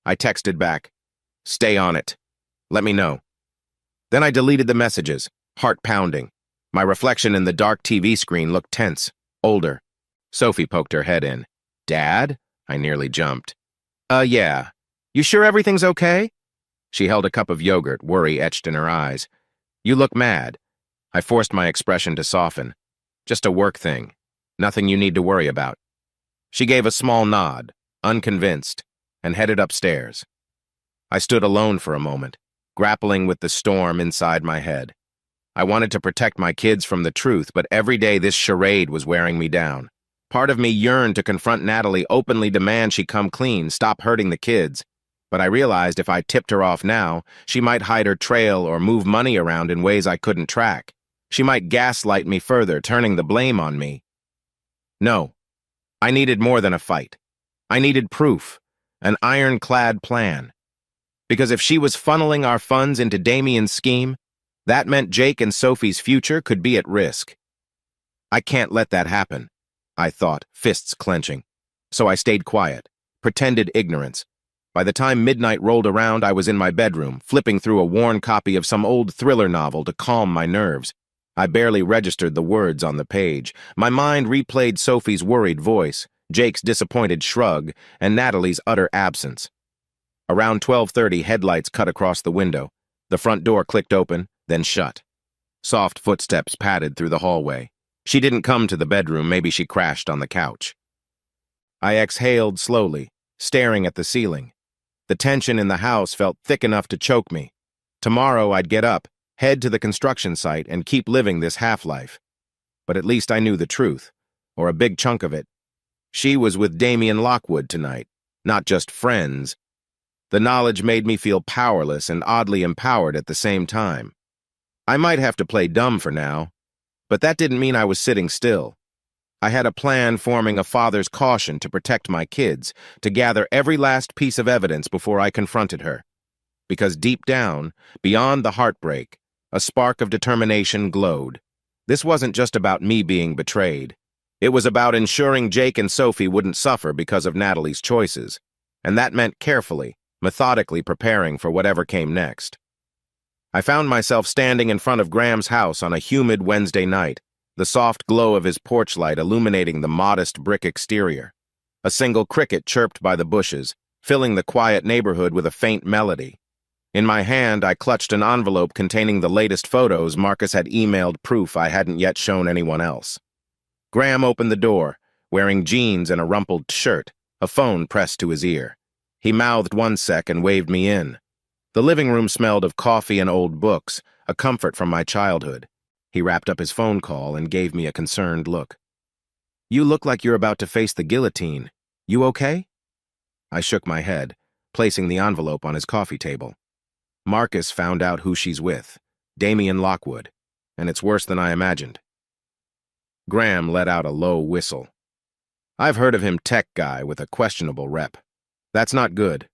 I texted back, "Stay on it. Let me know." Then I deleted the messages, heart pounding. My reflection in the dark TV screen looked tense, older. Sophie poked her head in. "Dad?" I nearly jumped. Yeah. You sure everything's okay?" She held a cup of yogurt, worry etched in her eyes. "You look mad." I forced my expression to soften. "Just a work thing. Nothing you need to worry about." She gave a small nod, unconvinced, and headed upstairs. I stood alone for a moment, grappling with the storm inside my head. I wanted to protect my kids from the truth, but every day this charade was wearing me down. Part of me yearned to confront Natalie, openly demand she come clean, stop hurting the kids. But I realized if I tipped her off now, she might hide her trail or move money around in ways I couldn't track. She might gaslight me further, turning the blame on me. No, I needed more than a fight. I needed proof, an ironclad plan. Because if she was funneling our funds into Damien's scheme, that meant Jake and Sophie's future could be at risk. I can't let that happen, I thought, fists clenching. So I stayed quiet, pretended ignorance. By the time midnight rolled around, I was in my bedroom, flipping through a worn copy of some old thriller novel to calm my nerves. I barely registered the words on the page. My mind replayed Sophie's worried voice, Jake's disappointed shrug, and Natalie's utter absence. Around 12:30, headlights cut across the window. The front door clicked open, then shut. Soft footsteps padded through the hallway. She didn't come to the bedroom, maybe she crashed on the couch. I exhaled slowly, staring at the ceiling. The tension in the house felt thick enough to choke me. Tomorrow I'd get up, head to the construction site, and keep living this half-life. But at least I knew the truth, or a big chunk of it. She was with Damien Lockwood tonight, not just friends. The knowledge made me feel powerless and oddly empowered at the same time. I might have to play dumb for now, but that didn't mean I was sitting still. I had a plan forming a father's caution to protect my kids, to gather every last piece of evidence before I confronted her. Because deep down, beyond the heartbreak, a spark of determination glowed. This wasn't just about me being betrayed. It was about ensuring Jake and Sophie wouldn't suffer because of Natalie's choices. And that meant carefully, methodically preparing for whatever came next. I found myself standing in front of Graham's house on a humid Wednesday night, the soft glow of his porch light illuminating the modest brick exterior. A single cricket chirped by the bushes, filling the quiet neighborhood with a faint melody. In my hand, I clutched an envelope containing the latest photos Marcus had emailed, proof I hadn't yet shown anyone else. Graham opened the door, wearing jeans and a rumpled shirt, a phone pressed to his ear. He mouthed one sec and waved me in. The living room smelled of coffee and old books, a comfort from my childhood. He wrapped up his phone call and gave me a concerned look. "You look like you're about to face the guillotine. You okay?" I shook my head, placing the envelope on his coffee table. "Marcus found out who she's with, Damien Lockwood, and it's worse than I imagined." Graham let out a low whistle. "I've heard of him, tech guy with a questionable rep. That's not good."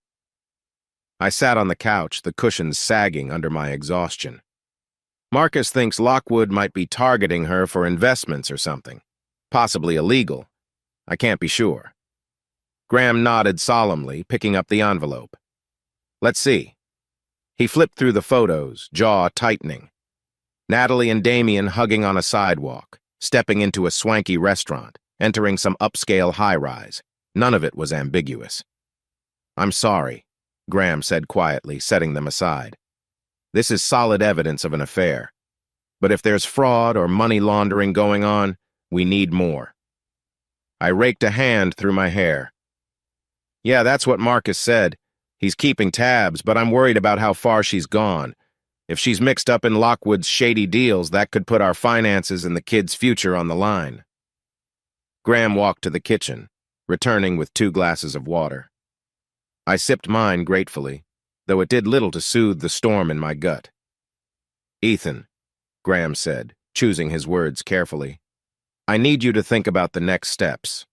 I sat on the couch, the cushions sagging under my exhaustion. "Marcus thinks Lockwood might be targeting her for investments or something. Possibly illegal. I can't be sure." Graham nodded solemnly, picking up the envelope. "Let's see." He flipped through the photos, jaw tightening. Natalie and Damien hugging on a sidewalk, stepping into a swanky restaurant, entering some upscale high-rise. None of it was ambiguous. "I'm sorry," Graham said quietly, setting them aside. "This is solid evidence of an affair. But if there's fraud or money laundering going on, we need more." I raked a hand through my hair. "Yeah, that's what Marcus said. He's keeping tabs, but I'm worried about how far she's gone. If she's mixed up in Lockwood's shady deals, that could put our finances and the kids' future on the line." Graham walked to the kitchen, returning with 2 glasses of water. I sipped mine gratefully, though it did little to soothe the storm in my gut. "Ethan," Graham said, choosing his words carefully, "I need you to think about the next steps.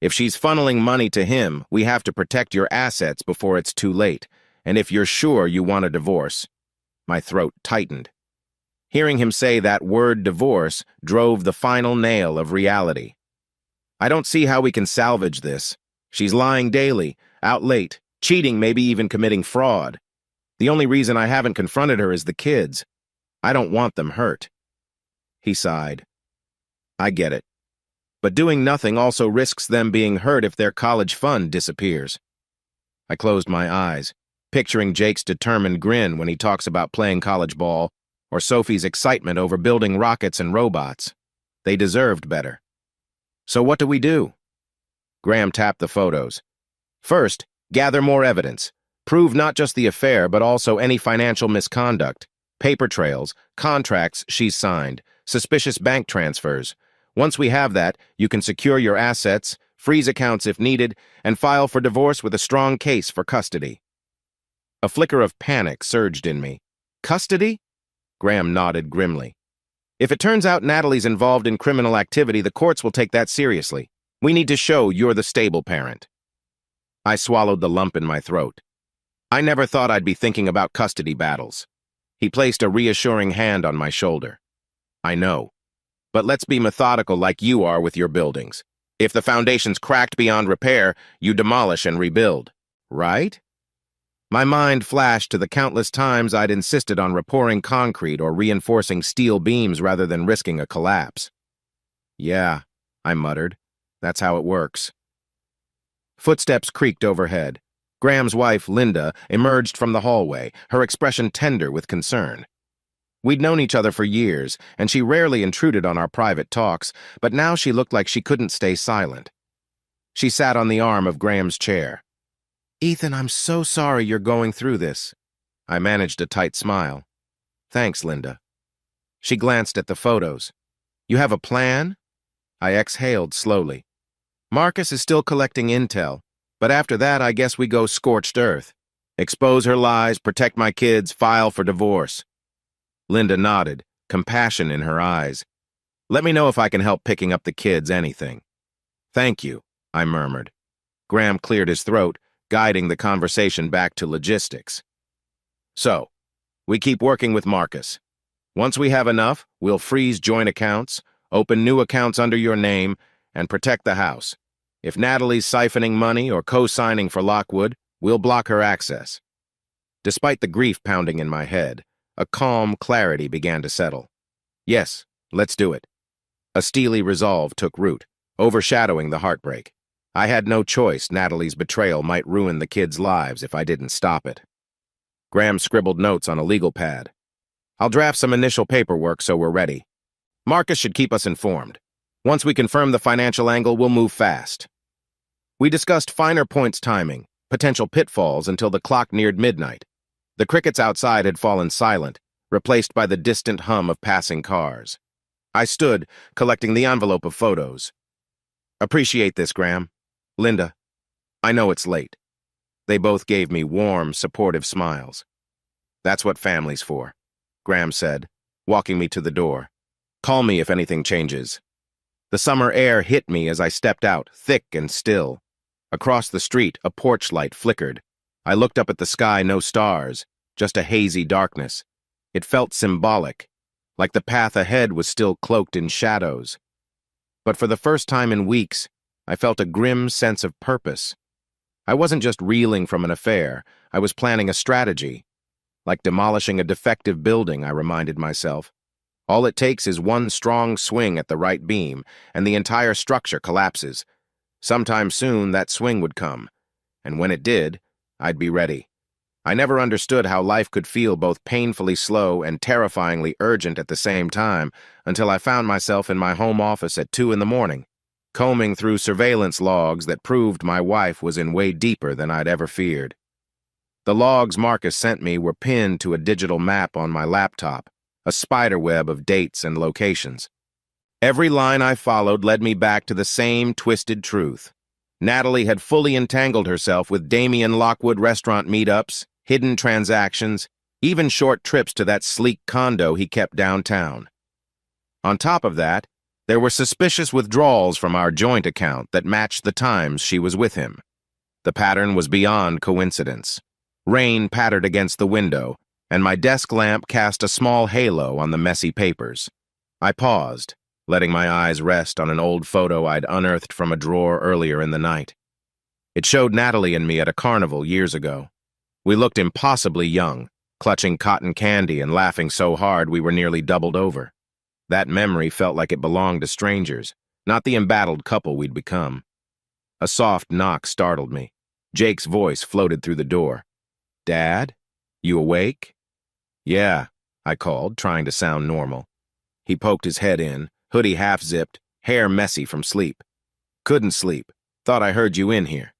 If she's funneling money to him, we have to protect your assets before it's too late, and if you're sure you want a divorce—" My throat tightened. Hearing him say that word divorce drove the final nail of reality. "I don't see how we can salvage this. She's lying daily, out late, cheating, maybe even committing fraud. The only reason I haven't confronted her is the kids. I don't want them hurt." He sighed. "I get it. But doing nothing also risks them being hurt if their college fund disappears." I closed my eyes, picturing Jake's determined grin when he talks about playing college ball, or Sophie's excitement over building rockets and robots. They deserved better. "So what do we do?" Graham tapped the photos. "First, gather more evidence. Prove not just the affair, but also any financial misconduct, paper trails, contracts she's signed, suspicious bank transfers. Once we have that, you can secure your assets, freeze accounts if needed, and file for divorce with a strong case for custody." A flicker of panic surged in me. "Custody?" Graham nodded grimly. "If it turns out Natalie's involved in criminal activity, the courts will take that seriously. We need to show you're the stable parent." I swallowed the lump in my throat. I never thought I'd be thinking about custody battles. He placed a reassuring hand on my shoulder. "I know. But let's be methodical like you are with your buildings. If the foundation's cracked beyond repair, you demolish and rebuild. Right?" My mind flashed to the countless times I'd insisted on repouring concrete or reinforcing steel beams rather than risking a collapse. "Yeah," I muttered. "That's how it works." Footsteps creaked overhead. Graham's wife, Linda, emerged from the hallway, her expression tender with concern. We'd known each other for years, and she rarely intruded on our private talks, but now she looked like she couldn't stay silent. She sat on the arm of Graham's chair. "Ethan, I'm so sorry you're going through this." I managed a tight smile. "Thanks, Linda." She glanced at the photos. "You have a plan?" I exhaled slowly. "Marcus is still collecting intel, but after that I guess we go scorched earth. Expose her lies, protect my kids, file for divorce." Linda nodded, compassion in her eyes. "Let me know if I can help picking up the kids, anything." "Thank you," I murmured. Graham cleared his throat, guiding the conversation back to logistics. "So, we keep working with Marcus. Once we have enough, we'll freeze joint accounts, open new accounts under your name, and protect the house. If Natalie's siphoning money or co-signing for Lockwood, we'll block her access." Despite the grief pounding in my head, a calm clarity began to settle. "Yes, let's do it." A steely resolve took root, overshadowing the heartbreak. I had no choice. Natalie's betrayal might ruin the kids' lives if I didn't stop it. Graham scribbled notes on a legal pad. "I'll draft some initial paperwork so we're ready. Marcus should keep us informed. Once we confirm the financial angle, we'll move fast." We discussed finer points timing, potential pitfalls until the clock neared midnight. The crickets outside had fallen silent, replaced by the distant hum of passing cars. I stood, collecting the envelope of photos. Appreciate this, Graham. Linda. I know it's late. They both gave me warm, supportive smiles. That's what family's for, Graham said, walking me to the door. Call me if anything changes. The summer air hit me as I stepped out, thick and still. Across the street, a porch light flickered. I looked up at the sky, no stars, just a hazy darkness. It felt symbolic, like the path ahead was still cloaked in shadows. But for the first time in weeks, I felt a grim sense of purpose. I wasn't just reeling from an affair, I was planning a strategy. Like demolishing a defective building, I reminded myself. All it takes is one strong swing at the right beam, and the entire structure collapses. Sometime soon, that swing would come, and when it did, I'd be ready. I never understood how life could feel both painfully slow and terrifyingly urgent at the same time until I found myself in my home office at 2 in the morning, combing through surveillance logs that proved my wife was in way deeper than I'd ever feared. The logs Marcus sent me were pinned to a digital map on my laptop, a spiderweb of dates and locations. Every line I followed led me back to the same twisted truth. Natalie had fully entangled herself with Damien Lockwood restaurant meetups, hidden transactions, even short trips to that sleek condo he kept downtown. On top of that, there were suspicious withdrawals from our joint account that matched the times she was with him. The pattern was beyond coincidence. Rain pattered against the window, and my desk lamp cast a small halo on the messy papers. I paused, letting my eyes rest on an old photo I'd unearthed from a drawer earlier in the night. It showed Natalie and me at a carnival years ago. We looked impossibly young, clutching cotton candy and laughing so hard we were nearly doubled over. That memory felt like it belonged to strangers, not the embattled couple we'd become. A soft knock startled me. Jake's voice floated through the door. "Dad? You awake?" "Yeah," I called, trying to sound normal. He poked his head in, hoodie half-zipped, hair messy from sleep. "Couldn't sleep. Thought I heard you in here."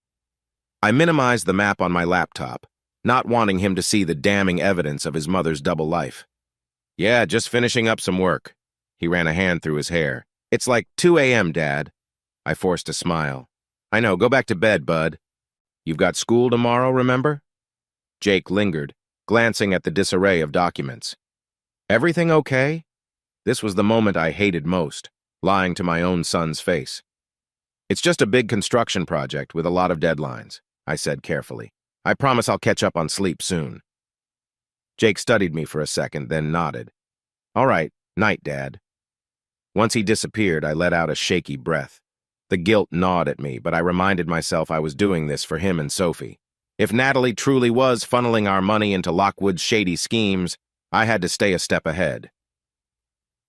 I minimized the map on my laptop, not wanting him to see the damning evidence of his mother's double life. "Yeah, just finishing up some work." He ran a hand through his hair. "It's like 2 a.m., Dad." I forced a smile. "I know, go back to bed, bud. You've got school tomorrow, remember?" Jake lingered, glancing at the disarray of documents. "Everything okay?" This was the moment I hated most, lying to my own son's face. "It's just a big construction project with a lot of deadlines," I said carefully. "I promise I'll catch up on sleep soon." Jake studied me for a second, then nodded. "All right, night, Dad." Once he disappeared, I let out a shaky breath. The guilt gnawed at me, but I reminded myself I was doing this for him and Sophie. If Natalie truly was funneling our money into Lockwood's shady schemes, I had to stay a step ahead.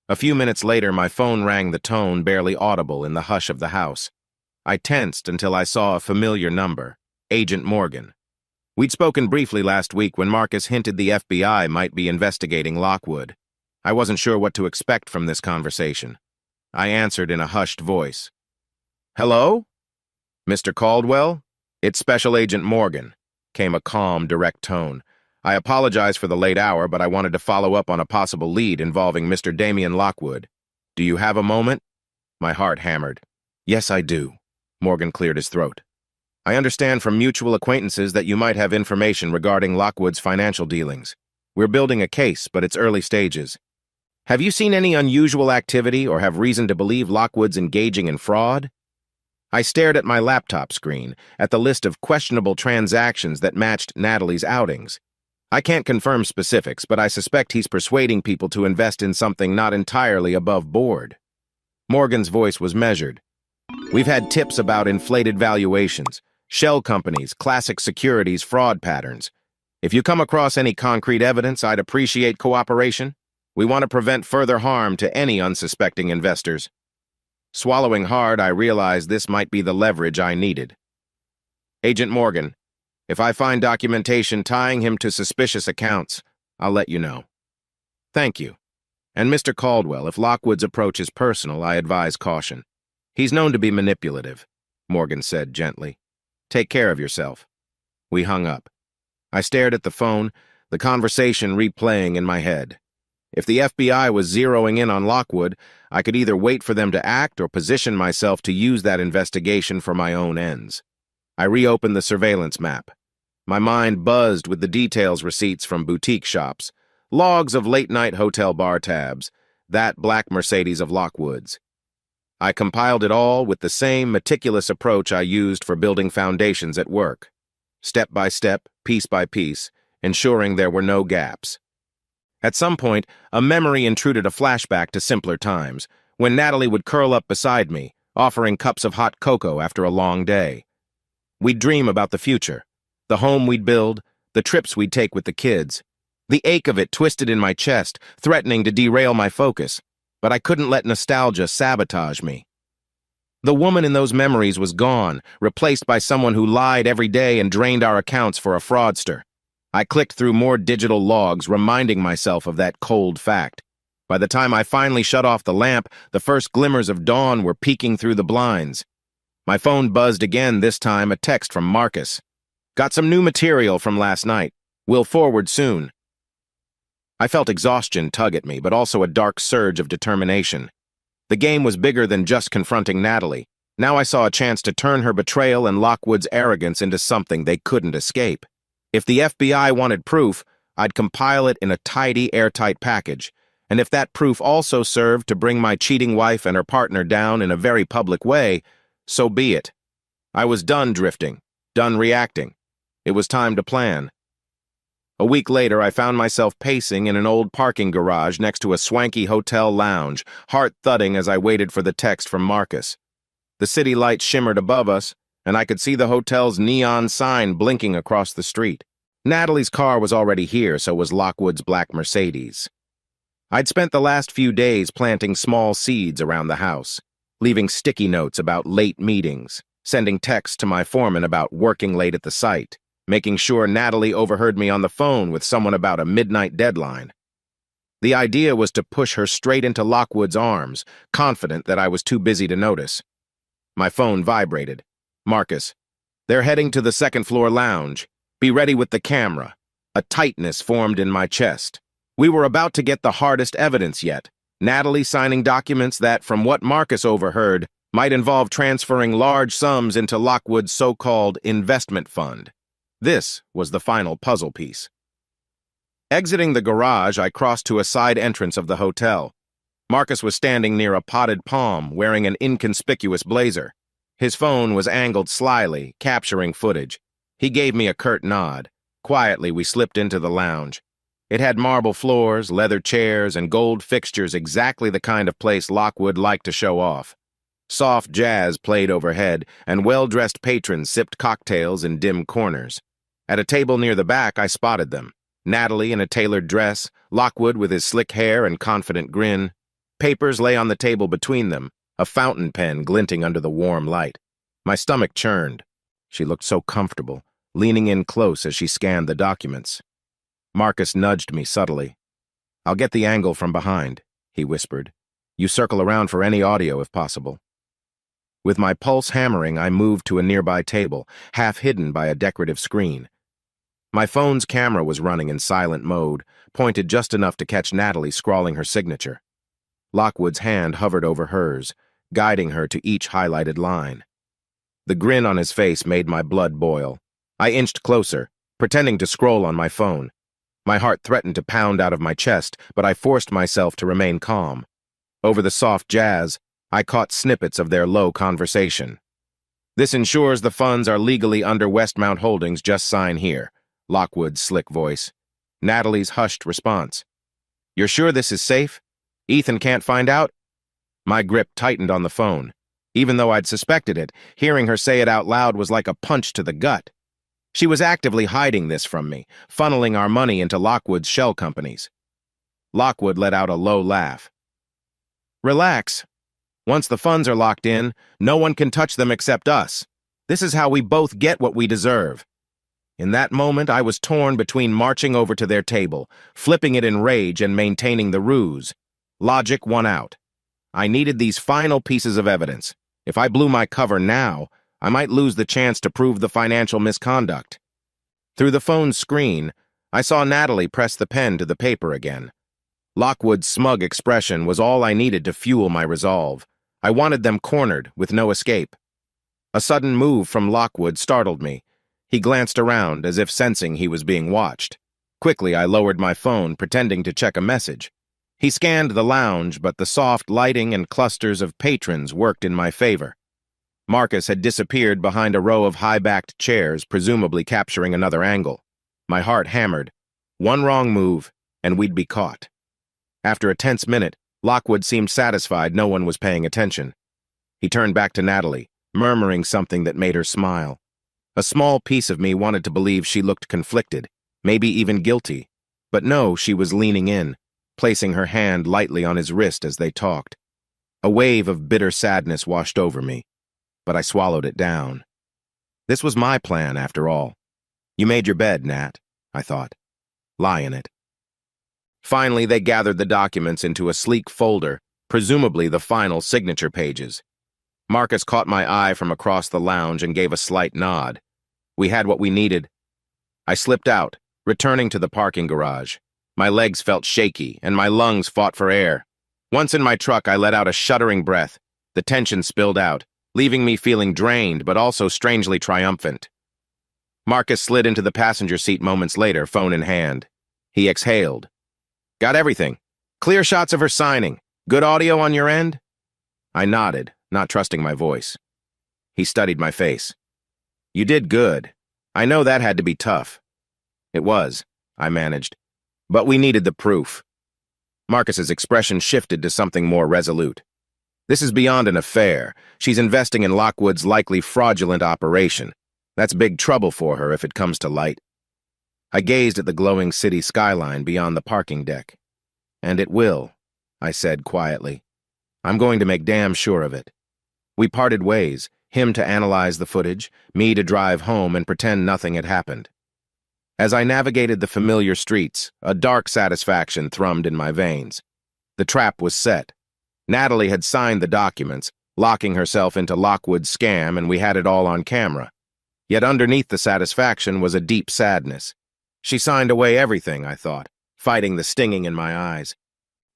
A few minutes later, my phone rang, the tone barely audible in the hush of the house. I tensed until I saw a familiar number, Agent Morgan. We'd spoken briefly last week when Marcus hinted the FBI might be investigating Lockwood. I wasn't sure what to expect from this conversation. I answered in a hushed voice. "Hello? Mr. Caldwell? It's Special Agent Morgan," came a calm, direct tone. "I apologize for the late hour, but I wanted to follow up on a possible lead involving Mr. Damien Lockwood. Do you have a moment?" My heart hammered. "Yes, I do." Morgan cleared his throat. "I understand from mutual acquaintances that you might have information regarding Lockwood's financial dealings. We're building a case, but it's early stages. Have you seen any unusual activity or have reason to believe Lockwood's engaging in fraud?" I stared at my laptop screen, at the list of questionable transactions that matched Natalie's outings. I can't confirm specifics, but I suspect he's persuading people to invest in something not entirely above board. Morgan's voice was measured. "We've had tips about inflated valuations, shell companies, classic securities fraud patterns. If you come across any concrete evidence, I'd appreciate cooperation. We want to prevent further harm to any unsuspecting investors." Swallowing hard, I realized this might be the leverage I needed. "Agent Morgan, if I find documentation tying him to suspicious accounts, I'll let you know." "Thank you. And Mr. Caldwell, if Lockwood's approach is personal, I advise caution. He's known to be manipulative," Morgan said gently. "Take care of yourself." We hung up. I stared at the phone, the conversation replaying in my head. If the FBI was zeroing in on Lockwood, I could either wait for them to act or position myself to use that investigation for my own ends. I reopened the surveillance map. My mind buzzed with the details receipts from boutique shops, logs of late-night hotel bar tabs, that black Mercedes of Lockwood's. I compiled it all with the same meticulous approach I used for building foundations at work, step by step, piece by piece, ensuring there were no gaps. At some point, a memory intruded, a flashback to simpler times, when Natalie would curl up beside me, offering cups of hot cocoa after a long day. We'd dream about the future, the home we'd build, the trips we'd take with the kids. The ache of it twisted in my chest, threatening to derail my focus, but I couldn't let nostalgia sabotage me. The woman in those memories was gone, replaced by someone who lied every day and drained our accounts for a fraudster. I clicked through more digital logs, reminding myself of that cold fact. By the time I finally shut off the lamp, the first glimmers of dawn were peeking through the blinds. My phone buzzed again, this time a text from Marcus. "Got some new material from last night. We'll forward soon." I felt exhaustion tug at me, but also a dark surge of determination. The game was bigger than just confronting Natalie. Now I saw a chance to turn her betrayal and Lockwood's arrogance into something they couldn't escape. If the FBI wanted proof, I'd compile it in a tidy, airtight package, and if that proof also served to bring my cheating wife and her partner down in a very public way, so be it. I was done drifting, done reacting. It was time to plan. A week later, I found myself pacing in an old parking garage next to a swanky hotel lounge, heart thudding as I waited for the text from Marcus. The city lights shimmered above us, and I could see the hotel's neon sign blinking across the street. Natalie's car was already here, so was Lockwood's black Mercedes. I'd spent the last few days planting small seeds around the house, leaving sticky notes about late meetings, sending texts to my foreman about working late at the site, making sure Natalie overheard me on the phone with someone about a midnight deadline. The idea was to push her straight into Lockwood's arms, confident that I was too busy to notice. My phone vibrated. "Marcus, they're heading to the second-floor lounge. Be ready with the camera." A tightness formed in my chest. We were about to get the hardest evidence yet, Natalie signing documents that, from what Marcus overheard, might involve transferring large sums into Lockwood's so-called investment fund. This was the final puzzle piece. Exiting the garage, I crossed to a side entrance of the hotel. Marcus was standing near a potted palm, wearing an inconspicuous blazer. His phone was angled slyly, capturing footage. He gave me a curt nod. Quietly, we slipped into the lounge. It had marble floors, leather chairs, and gold fixtures, exactly the kind of place Lockwood liked to show off. Soft jazz played overhead, and well-dressed patrons sipped cocktails in dim corners. At a table near the back, I spotted them. Natalie in a tailored dress, Lockwood with his slick hair and confident grin. Papers lay on the table between them, a fountain pen glinting under the warm light. My stomach churned. She looked so comfortable, leaning in close as she scanned the documents. Marcus nudged me subtly. "I'll get the angle from behind," he whispered. "You circle around for any audio if possible." With my pulse hammering, I moved to a nearby table, half hidden by a decorative screen. My phone's camera was running in silent mode, pointed just enough to catch Natalie scrawling her signature. Lockwood's hand hovered over hers, guiding her to each highlighted line. The grin on his face made my blood boil. I inched closer, pretending to scroll on my phone. My heart threatened to pound out of my chest, but I forced myself to remain calm. Over the soft jazz, I caught snippets of their low conversation. "This ensures the funds are legally under Westmount Holdings, just sign here," Lockwood's slick voice. Natalie's hushed response. "You're sure this is safe? Ethan can't find out?" My grip tightened on the phone. Even though I'd suspected it, hearing her say it out loud was like a punch to the gut. She was actively hiding this from me, funneling our money into Lockwood's shell companies. Lockwood let out a low laugh. "Relax. Once the funds are locked in, no one can touch them except us. This is how we both get what we deserve." In that moment, I was torn between marching over to their table, flipping it in rage, and maintaining the ruse. Logic won out. I needed these final pieces of evidence. If I blew my cover now, I might lose the chance to prove the financial misconduct. Through the phone's screen, I saw Natalie press the pen to the paper again. Lockwood's smug expression was all I needed to fuel my resolve. I wanted them cornered, with no escape. A sudden move from Lockwood startled me. He glanced around, as if sensing he was being watched. Quickly, I lowered my phone, pretending to check a message. He scanned the lounge, but the soft lighting and clusters of patrons worked in my favor. Marcus had disappeared behind a row of high-backed chairs, presumably capturing another angle. My heart hammered. One wrong move, and we'd be caught. After a tense minute, Lockwood seemed satisfied no one was paying attention. He turned back to Natalie, murmuring something that made her smile. A small piece of me wanted to believe she looked conflicted, maybe even guilty. But no, she was leaning in, placing her hand lightly on his wrist as they talked. A wave of bitter sadness washed over me, but I swallowed it down. This was my plan, after all. You made your bed, Nat, I thought. Lie in it. Finally, they gathered the documents into a sleek folder, presumably the final signature pages. Marcus caught my eye from across the lounge and gave a slight nod. We had what we needed. I slipped out, returning to the parking garage. My legs felt shaky, and my lungs fought for air. Once in my truck, I let out a shuddering breath. The tension spilled out, leaving me feeling drained but also strangely triumphant. Marcus slid into the passenger seat moments later, phone in hand. He exhaled. Got everything. Clear shots of her signing. Good audio on your end? I nodded, not trusting my voice. He studied my face. You did good. I know that had to be tough. It was, I managed. But we needed the proof. Marcus's expression shifted to something more resolute. This is beyond an affair. She's investing in Lockwood's likely fraudulent operation. That's big trouble for her if it comes to light. I gazed at the glowing city skyline beyond the parking deck. And it will, I said quietly. I'm going to make damn sure of it. We parted ways, him to analyze the footage, me to drive home and pretend nothing had happened. As I navigated the familiar streets, a dark satisfaction thrummed in my veins. The trap was set. Natalie had signed the documents, locking herself into Lockwood's scam, and we had it all on camera. Yet underneath the satisfaction was a deep sadness. She signed away everything, I thought, fighting the stinging in my eyes.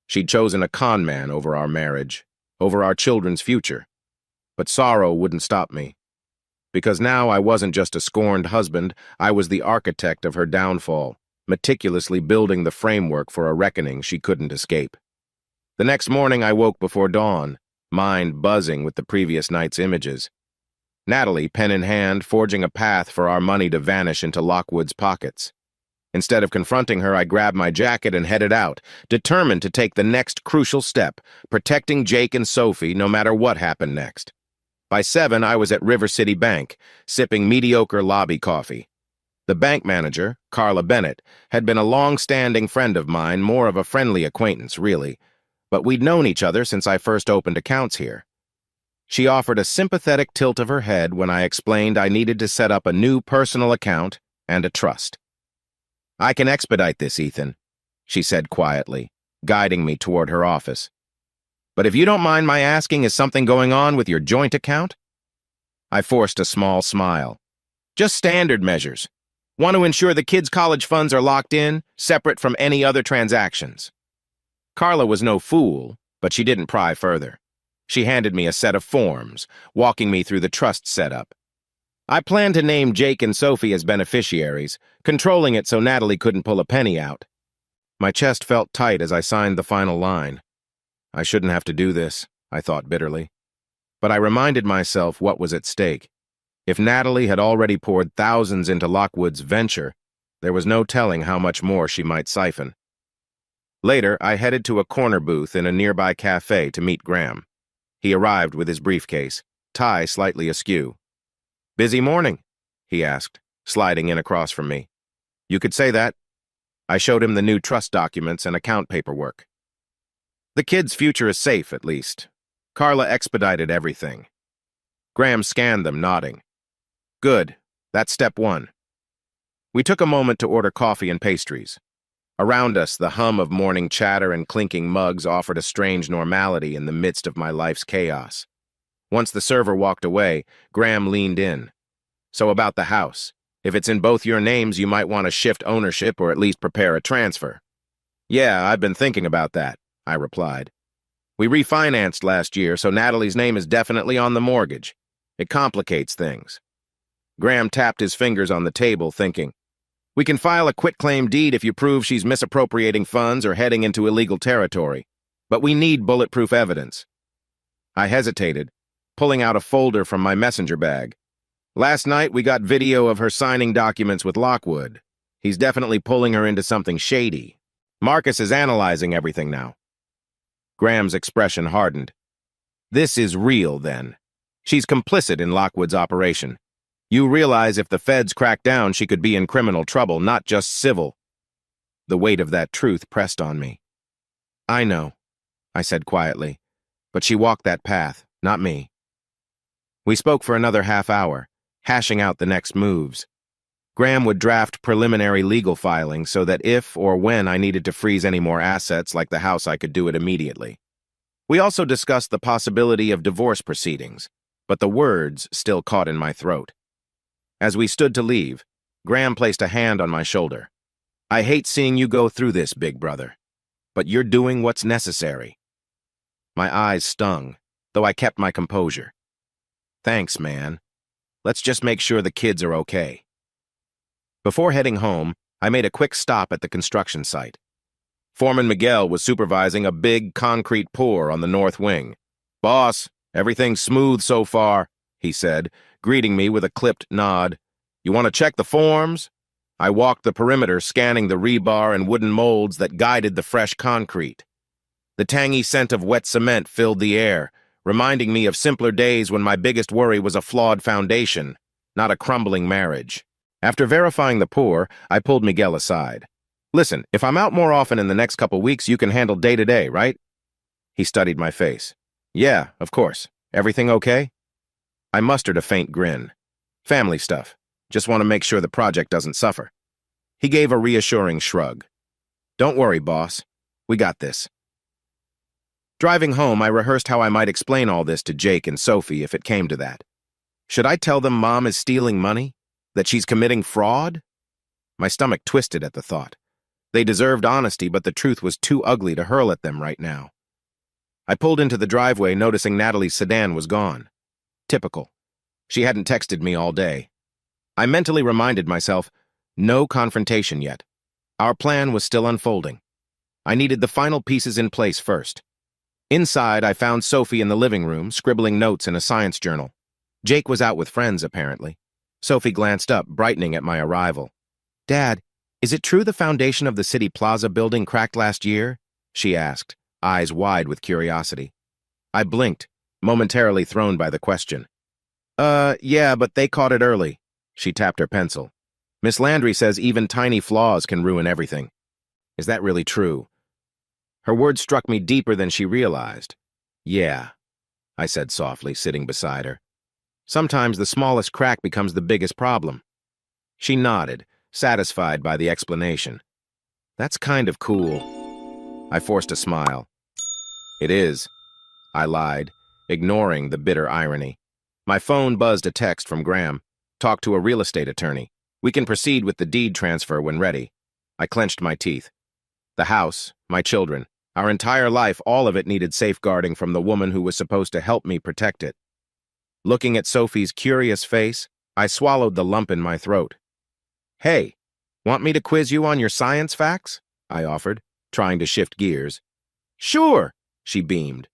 She'd chosen a con man over our marriage, over our children's future. But sorrow wouldn't stop me. Because now I wasn't just a scorned husband, I was the architect of her downfall, meticulously building the framework for a reckoning she couldn't escape. The next morning I woke before dawn, mind buzzing with the previous night's images. Natalie, pen in hand, forging a path for our money to vanish into Lockwood's pockets. Instead of confronting her, I grabbed my jacket and headed out, determined to take the next crucial step, protecting Jake and Sophie no matter what happened next. By 7, I was at River City Bank, sipping mediocre lobby coffee. The bank manager, Carla Bennett, had been a long-standing friend of mine, more of a friendly acquaintance, really, but we'd known each other since I first opened accounts here. She offered a sympathetic tilt of her head when I explained I needed to set up a new personal account and a trust. I can expedite this, Ethan, she said quietly, guiding me toward her office. But if you don't mind my asking, is something going on with your joint account? I forced a small smile. Just standard measures. Want to ensure the kids' college funds are locked in, separate from any other transactions. Carla was no fool, but she didn't pry further. She handed me a set of forms, walking me through the trust setup. I planned to name Jake and Sophie as beneficiaries, controlling it so Natalie couldn't pull a penny out. My chest felt tight as I signed the final line. I shouldn't have to do this, I thought bitterly. But I reminded myself what was at stake. If Natalie had already poured thousands into Lockwood's venture, there was no telling how much more she might siphon. Later, I headed to a corner booth in a nearby cafe to meet Graham. He arrived with his briefcase, tie slightly askew. Busy morning? He asked, sliding in across from me. You could say that. I showed him the new trust documents and account paperwork. The kid's future is safe, at least. Carla expedited everything. Graham scanned them, nodding. Good. That's step 1. We took a moment to order coffee and pastries. Around us, the hum of morning chatter and clinking mugs offered a strange normality in the midst of my life's chaos. Once the server walked away, Graham leaned in. So about the house. If it's in both your names, you might want to shift ownership or at least prepare a transfer. Yeah, I've been thinking about that, I replied. We refinanced last year, so Natalie's name is definitely on the mortgage. It complicates things. Graham tapped his fingers on the table, thinking, we can file a quitclaim deed if you prove she's misappropriating funds or heading into illegal territory, but we need bulletproof evidence. I hesitated, pulling out a folder from my messenger bag. Last night, we got video of her signing documents with Lockwood. He's definitely pulling her into something shady. Marcus is analyzing everything now. Graham's expression hardened. This is real, then. She's complicit in Lockwood's operation. You realize if the feds crack down, she could be in criminal trouble, not just civil. The weight of that truth pressed on me. I know, I said quietly, but she walked that path, not me. We spoke for another half hour, hashing out the next moves. Graham would draft preliminary legal filings so that if or when I needed to freeze any more assets like the house, I could do it immediately. We also discussed the possibility of divorce proceedings, but the words still caught in my throat. As we stood to leave, Graham placed a hand on my shoulder. I hate seeing you go through this, big brother, but you're doing what's necessary. My eyes stung, though I kept my composure. Thanks, man. Let's just make sure the kids are okay. Before heading home, I made a quick stop at the construction site. Foreman Miguel was supervising a big concrete pour on the north wing. Boss, everything's smooth so far, he said, greeting me with a clipped nod. You want to check the forms? I walked the perimeter, scanning the rebar and wooden molds that guided the fresh concrete. The tangy scent of wet cement filled the air, reminding me of simpler days when my biggest worry was a flawed foundation, not a crumbling marriage. After verifying the pour, I pulled Miguel aside. Listen, if I'm out more often in the next couple weeks, you can handle day-to-day, right? He studied my face. Yeah, of course. Everything okay? I mustered a faint grin. Family stuff. Just want to make sure the project doesn't suffer. He gave a reassuring shrug. Don't worry, boss. We got this. Driving home, I rehearsed how I might explain all this to Jake and Sophie if it came to that. Should I tell them Mom is stealing money? That she's committing fraud? My stomach twisted at the thought. They deserved honesty, but the truth was too ugly to hurl at them right now. I pulled into the driveway, noticing Natalie's sedan was gone. Typical. She hadn't texted me all day. I mentally reminded myself, no confrontation yet. Our plan was still unfolding. I needed the final pieces in place first. Inside, I found Sophie in the living room, scribbling notes in a science journal. Jake was out with friends, apparently. Sophie glanced up, brightening at my arrival. Dad, is it true the foundation of the City Plaza building cracked last year? She asked, eyes wide with curiosity. I blinked, momentarily thrown by the question. Yeah, but they caught it early. She tapped her pencil. Miss Landry says even tiny flaws can ruin everything. Is that really true? Her words struck me deeper than she realized. Yeah, I said softly, sitting beside her. Sometimes the smallest crack becomes the biggest problem. She nodded, satisfied by the explanation. That's kind of cool. I forced a smile. It is, I lied, ignoring the bitter irony. My phone buzzed a text from Graham. Talk to a real estate attorney. We can proceed with the deed transfer when ready. I clenched my teeth. The house, my children, our entire life, all of it needed safeguarding from the woman who was supposed to help me protect it. Looking at Sophie's curious face, I swallowed the lump in my throat. Hey, want me to quiz you on your science facts? I offered, trying to shift gears. Sure, she beamed.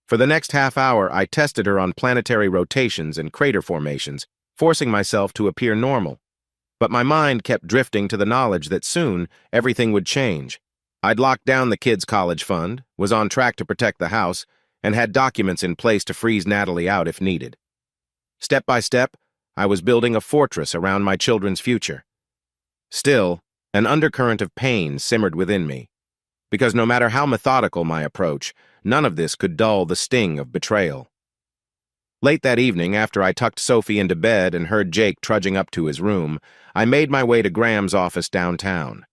For the next half hour, I tested her on planetary rotations and crater formations, forcing myself to appear normal. But my mind kept drifting to the knowledge that soon everything would change. I'd locked down the kids' college fund, was on track to protect the house, and had documents in place to freeze Natalie out if needed. Step by step, I was building a fortress around my children's future. Still, an undercurrent of pain simmered within me, because no matter how methodical my approach, none of this could dull the sting of betrayal. Late that evening, after I tucked Sophie into bed and heard Jake trudging up to his room, I made my way to Graham's office downtown.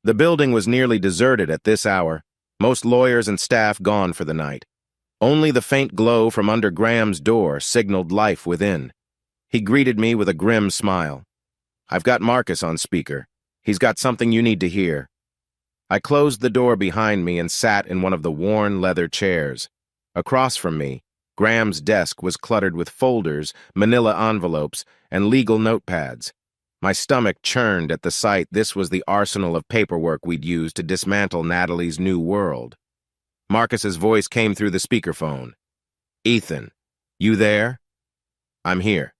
The building was nearly deserted at this hour, most lawyers and staff gone for the night. Only the faint glow from under Graham's door signaled life within. He greeted me with a grim smile. I've got Marcus on speaker. He's got something you need to hear. I closed the door behind me and sat in one of the worn leather chairs. Across from me, Graham's desk was cluttered with folders, manila envelopes, and legal notepads. My stomach churned at the sight this was the arsenal of paperwork we'd use to dismantle Natalie's new world. Marcus's voice came through the speakerphone. "Ethan, you there?" "I'm here."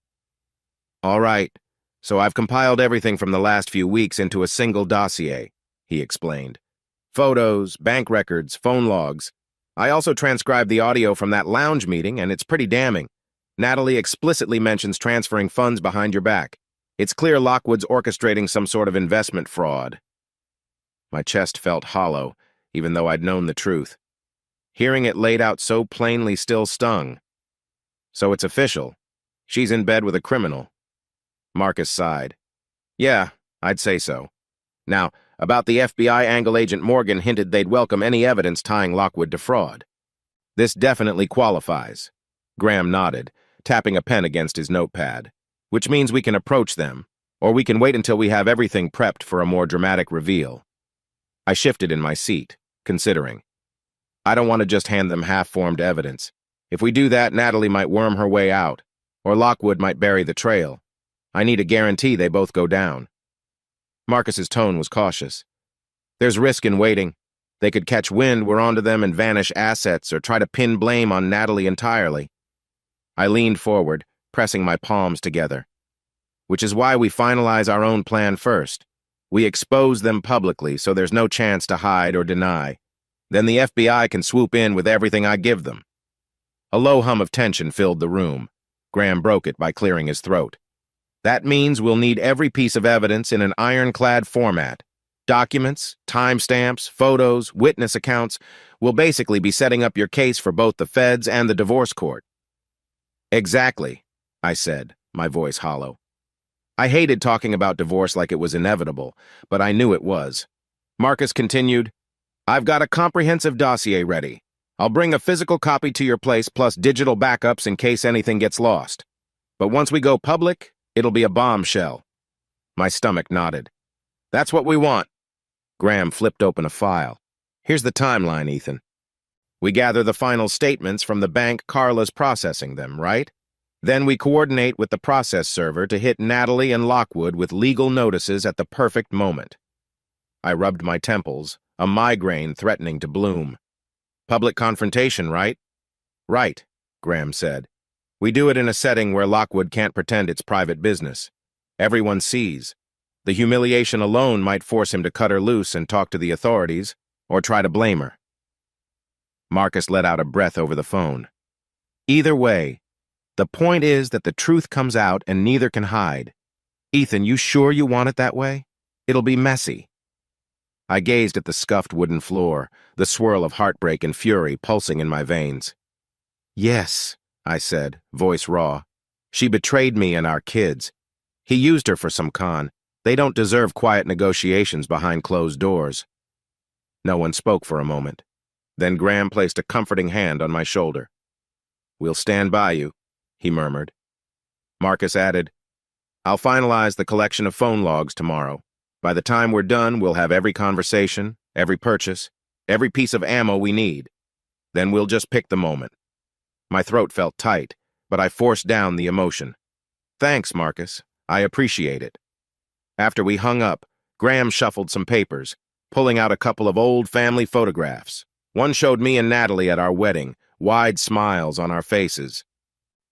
"All right, so I've compiled everything from the last few weeks into a single dossier," he explained. "Photos, bank records, phone logs. I also transcribed the audio from that lounge meeting, and it's pretty damning. Natalie explicitly mentions transferring funds behind your back. It's clear Lockwood's orchestrating some sort of investment fraud." My chest felt hollow, even though I'd known the truth. Hearing it laid out so plainly still stung. "So it's official. She's in bed with a criminal." Marcus sighed. "Yeah, I'd say so. Now, about the FBI angle, Agent Morgan hinted they'd welcome any evidence tying Lockwood to fraud. This definitely qualifies." Graham nodded, tapping a pen against his notepad. "Which means we can approach them, or we can wait until we have everything prepped for a more dramatic reveal." I shifted in my seat, considering. I don't want to just hand them half-formed evidence. If we do that, Natalie might worm her way out, or Lockwood might bury the trail. I need a guarantee they both go down. Marcus's tone was cautious. "There's risk in waiting. They could catch wind we're onto them and vanish assets or try to pin blame on Natalie entirely." I leaned forward, pressing my palms together. "Which is why we finalize our own plan first. We expose them publicly so there's no chance to hide or deny. Then the FBI can swoop in with everything I give them." A low hum of tension filled the room. Graham broke it by clearing his throat. "That means we'll need every piece of evidence in an ironclad format. Documents, timestamps, photos, witness accounts. We'll basically be setting up your case for both the feds and the divorce court." "Exactly," I said, my voice hollow. I hated talking about divorce like it was inevitable, but I knew it was. Marcus continued, "I've got a comprehensive dossier ready. I'll bring a physical copy to your place plus digital backups in case anything gets lost. But once we go public, it'll be a bombshell." My stomach nodded. "That's what we want." Graham flipped open a file. "Here's the timeline, Ethan. We gather the final statements from the bank Carla's processing them, right? Then we coordinate with the process server to hit Natalie and Lockwood with legal notices at the perfect moment." I rubbed my temples, a migraine threatening to bloom. "Public confrontation, right?" "Right," Graham said. "We do it in a setting where Lockwood can't pretend it's private business. Everyone sees. The humiliation alone might force him to cut her loose and talk to the authorities, or try to blame her." Marcus let out a breath over the phone. "Either way, the point is that the truth comes out and neither can hide. Ethan, you sure you want it that way? It'll be messy." I gazed at the scuffed wooden floor, the swirl of heartbreak and fury pulsing in my veins. "Yes," I said, voice raw. "She betrayed me and our kids. He used her for some con. They don't deserve quiet negotiations behind closed doors." No one spoke for a moment. Then Graham placed a comforting hand on my shoulder. "We'll stand by you," he murmured. Marcus added, "I'll finalize the collection of phone logs tomorrow. By the time we're done, we'll have every conversation, every purchase, every piece of ammo we need. Then we'll just pick the moment." My throat felt tight, but I forced down the emotion. "Thanks, Marcus. I appreciate it." After we hung up, Graham shuffled some papers, pulling out a couple of old family photographs. One showed me and Natalie at our wedding, wide smiles on our faces.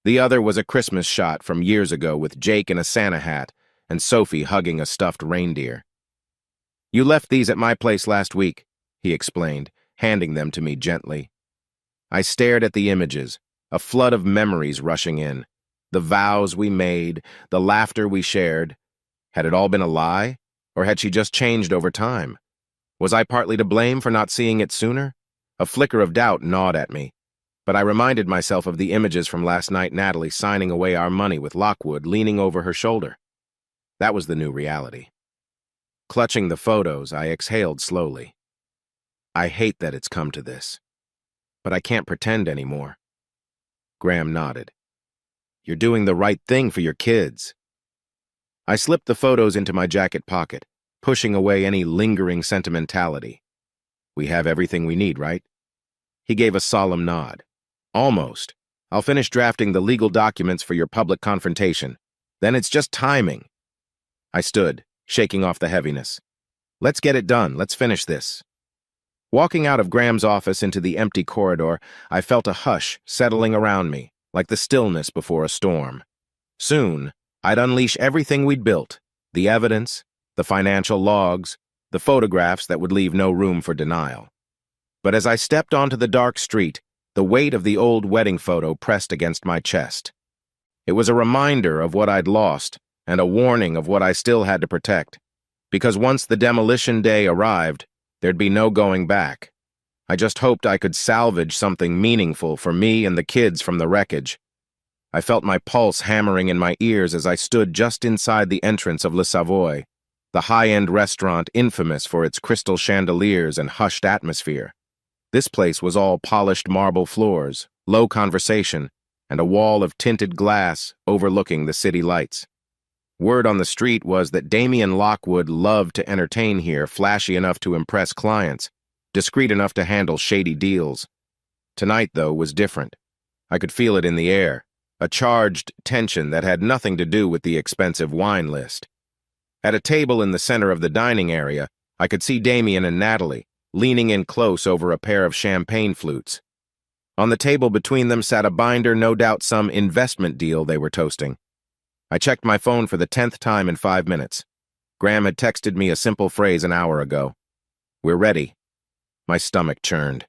The other was a Christmas shot from years ago with Jake in a Santa hat and Sophie hugging a stuffed reindeer. "You left these at my place last week," he explained, handing them to me gently. I stared at the images, a flood of memories rushing in. The vows we made, the laughter we shared. Had it all been a lie, or had she just changed over time? Was I partly to blame for not seeing it sooner? A flicker of doubt gnawed at me, but I reminded myself of the images from last night, Natalie signing away our money with Lockwood leaning over her shoulder. That was the new reality. Clutching the photos, I exhaled slowly. I hate that it's come to this, but I can't pretend anymore. Graham nodded. "You're doing the right thing for your kids." I slipped the photos into my jacket pocket, pushing away any lingering sentimentality. We have everything we need, right? He gave a solemn nod. Almost. I'll finish drafting the legal documents for your public confrontation. Then it's just timing. I stood, shaking off the heaviness. Let's get it done. Let's finish this. Walking out of Graham's office into the empty corridor, I felt a hush settling around me, like the stillness before a storm. Soon, I'd unleash everything we'd built, the evidence, the financial logs, the photographs that would leave no room for denial. But as I stepped onto the dark street, the weight of the old wedding photo pressed against my chest. It was a reminder of what I'd lost and a warning of what I still had to protect, because once the demolition day arrived, there'd be no going back. I just hoped I could salvage something meaningful for me and the kids from the wreckage. I felt my pulse hammering in my ears as I stood just inside the entrance of Le Savoy, the high-end restaurant infamous for its crystal chandeliers and hushed atmosphere. This place was all polished marble floors, low conversation, and a wall of tinted glass overlooking the city lights. Word on the street was that Damien Lockwood loved to entertain here, flashy enough to impress clients, discreet enough to handle shady deals. Tonight, though, was different. I could feel it in the air, a charged tension that had nothing to do with the expensive wine list. At a table in the center of the dining area, I could see Damien and Natalie, leaning in close over a pair of champagne flutes. On the table between them sat a binder, no doubt some investment deal they were toasting. I checked my phone for the 10th time in 5 minutes. Graham had texted me a simple phrase an hour ago. "We're ready." My stomach churned.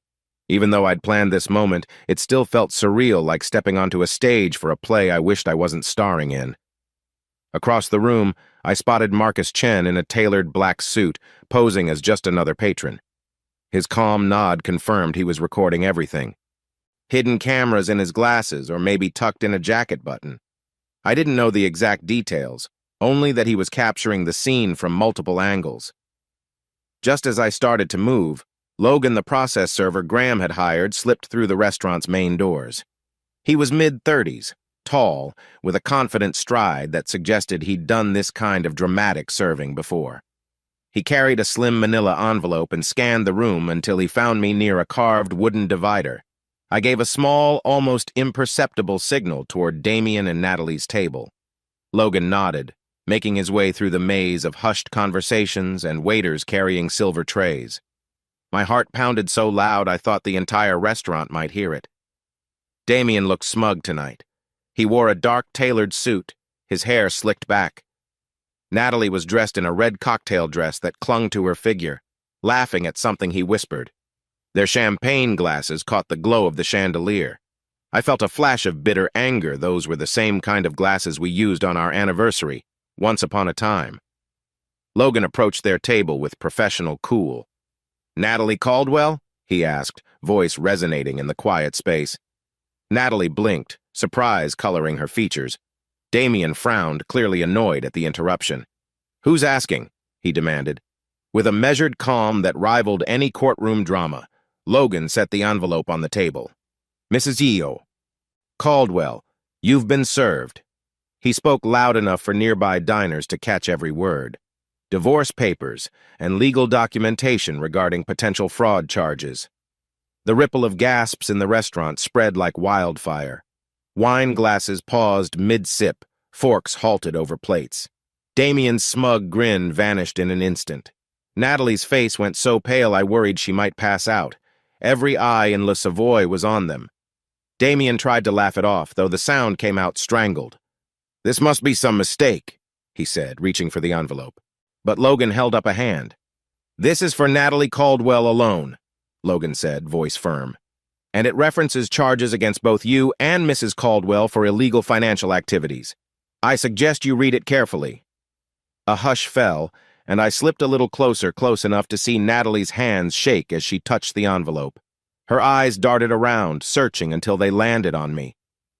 Even though I'd planned this moment, it still felt surreal, like stepping onto a stage for a play I wished I wasn't starring in. Across the room, I spotted Marcus Chen in a tailored black suit, posing as just another patron. His calm nod confirmed he was recording everything. Hidden cameras in his glasses, or maybe tucked in a jacket button. I didn't know the exact details, only that he was capturing the scene from multiple angles. Just as I started to move, Logan, the process server Graham had hired, slipped through the restaurant's main doors. He was mid-30s, tall, with a confident stride that suggested he'd done this kind of dramatic serving before. He carried a slim manila envelope and scanned the room until he found me near a carved wooden divider. I gave a small, almost imperceptible signal toward Damien and Natalie's table. Logan nodded, making his way through the maze of hushed conversations and waiters carrying silver trays. My heart pounded so loud I thought the entire restaurant might hear it. Damien looked smug tonight. He wore a dark tailored suit, his hair slicked back. Natalie was dressed in a red cocktail dress that clung to her figure, laughing at something he whispered. Their champagne glasses caught the glow of the chandelier. I felt a flash of bitter anger. Those were the same kind of glasses we used on our anniversary, once upon a time. Logan approached their table with professional cool. "Natalie Caldwell?" he asked, voice resonating in the quiet space. Natalie blinked, surprise coloring her features. Damien frowned, clearly annoyed at the interruption. "Who's asking?" he demanded. With a measured calm that rivaled any courtroom drama, Logan set the envelope on the table. "Mrs. Eo." "Caldwell, you've been served." He spoke loud enough for nearby diners to catch every word. "Divorce papers and legal documentation regarding potential fraud charges." The ripple of gasps in the restaurant spread like wildfire. Wine glasses paused mid-sip, forks halted over plates. Damien's smug grin vanished in an instant. Natalie's face went so pale I worried she might pass out. Every eye in Le Savoy was on them. Damien tried to laugh it off, though the sound came out strangled. "This must be some mistake," he said, reaching for the envelope. But Logan held up a hand. "This is for Natalie Caldwell alone," Logan said, voice firm. "And it references charges against both you and Mrs. Caldwell for illegal financial activities. I suggest you read it carefully." A hush fell, and I slipped a little closer, close enough to see Natalie's hands shake as she touched the envelope. Her eyes darted around, searching until they landed on me.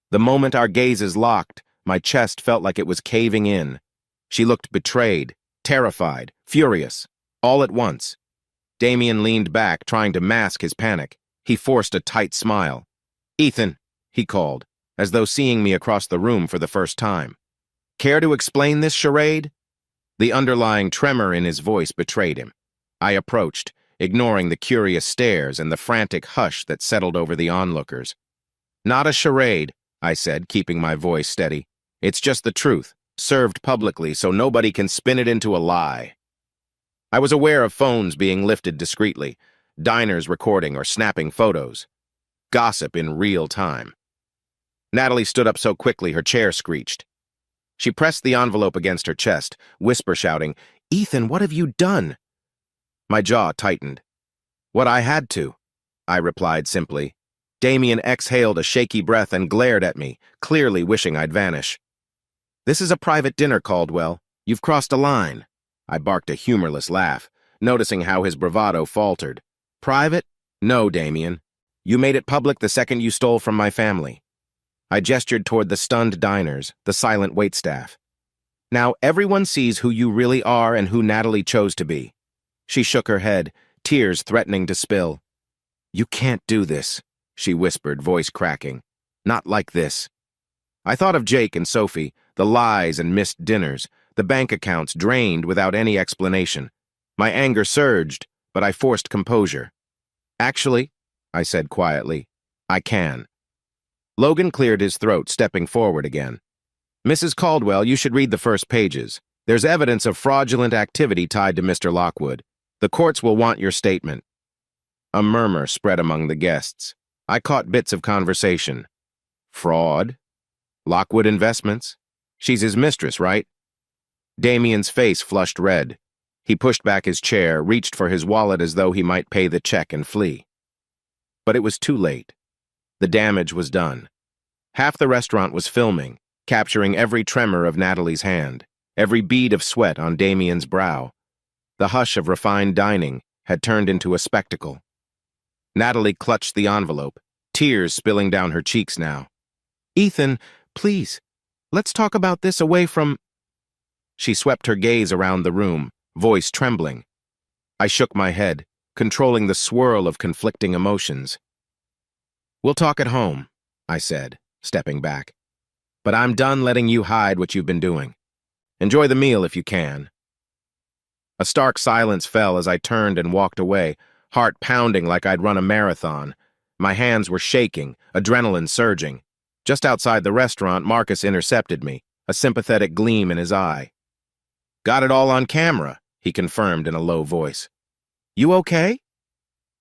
The moment our gazes locked, my chest felt like it was caving in. She looked betrayed, terrified, furious, all at once. Damien leaned back, trying to mask his panic. He forced a tight smile. "Ethan," he called, as though seeing me across the room for the first time. "Care to explain this charade?" The underlying tremor in his voice betrayed him. I approached, ignoring the curious stares and the frantic hush that settled over the onlookers. "Not a charade," I said, keeping my voice steady. "It's just the truth, served publicly so nobody can spin it into a lie." I was aware of phones being lifted discreetly, diners recording or snapping photos. Gossip in real time. Natalie stood up so quickly her chair screeched. She pressed the envelope against her chest, whisper shouting, "Ethan, what have you done?" My jaw tightened. "What I had to," I replied simply. Damien exhaled a shaky breath and glared at me, clearly wishing I'd vanish. "This is a private dinner, Caldwell. You've crossed a line." I barked a humorless laugh, noticing how his bravado faltered. "Private? No, Damien. You made it public the second you stole from my family." I gestured toward the stunned diners, the silent waitstaff. "Now everyone sees who you really are and who Natalie chose to be." She shook her head, tears threatening to spill. "You can't do this," she whispered, voice cracking. "Not like this." I thought of Jake and Sophie, the lies and missed dinners, the bank accounts drained without any explanation. My anger surged, but I forced composure. "Actually," I said quietly, "I can." Logan cleared his throat, stepping forward again. "Mrs. Caldwell, you should read the first pages. There's evidence of fraudulent activity tied to Mr. Lockwood. The courts will want your statement." A murmur spread among the guests. I caught bits of conversation. "Fraud? Lockwood Investments? She's his mistress, right?" Damien's face flushed red. He pushed back his chair, reached for his wallet as though he might pay the check and flee. But it was too late. The damage was done. Half the restaurant was filming, capturing every tremor of Natalie's hand, every bead of sweat on Damien's brow. The hush of refined dining had turned into a spectacle. Natalie clutched the envelope, tears spilling down her cheeks now. "Ethan, please, let's talk about this away from—" She swept her gaze around the room, voice trembling. I shook my head, controlling the swirl of conflicting emotions. "We'll talk at home," I said, stepping back. "But I'm done letting you hide what you've been doing. Enjoy the meal if you can." A stark silence fell as I turned and walked away, heart pounding like I'd run a marathon. My hands were shaking, adrenaline surging. Just outside the restaurant, Marcus intercepted me, a sympathetic gleam in his eye. "Got it all on camera," he confirmed in a low voice. "You okay?"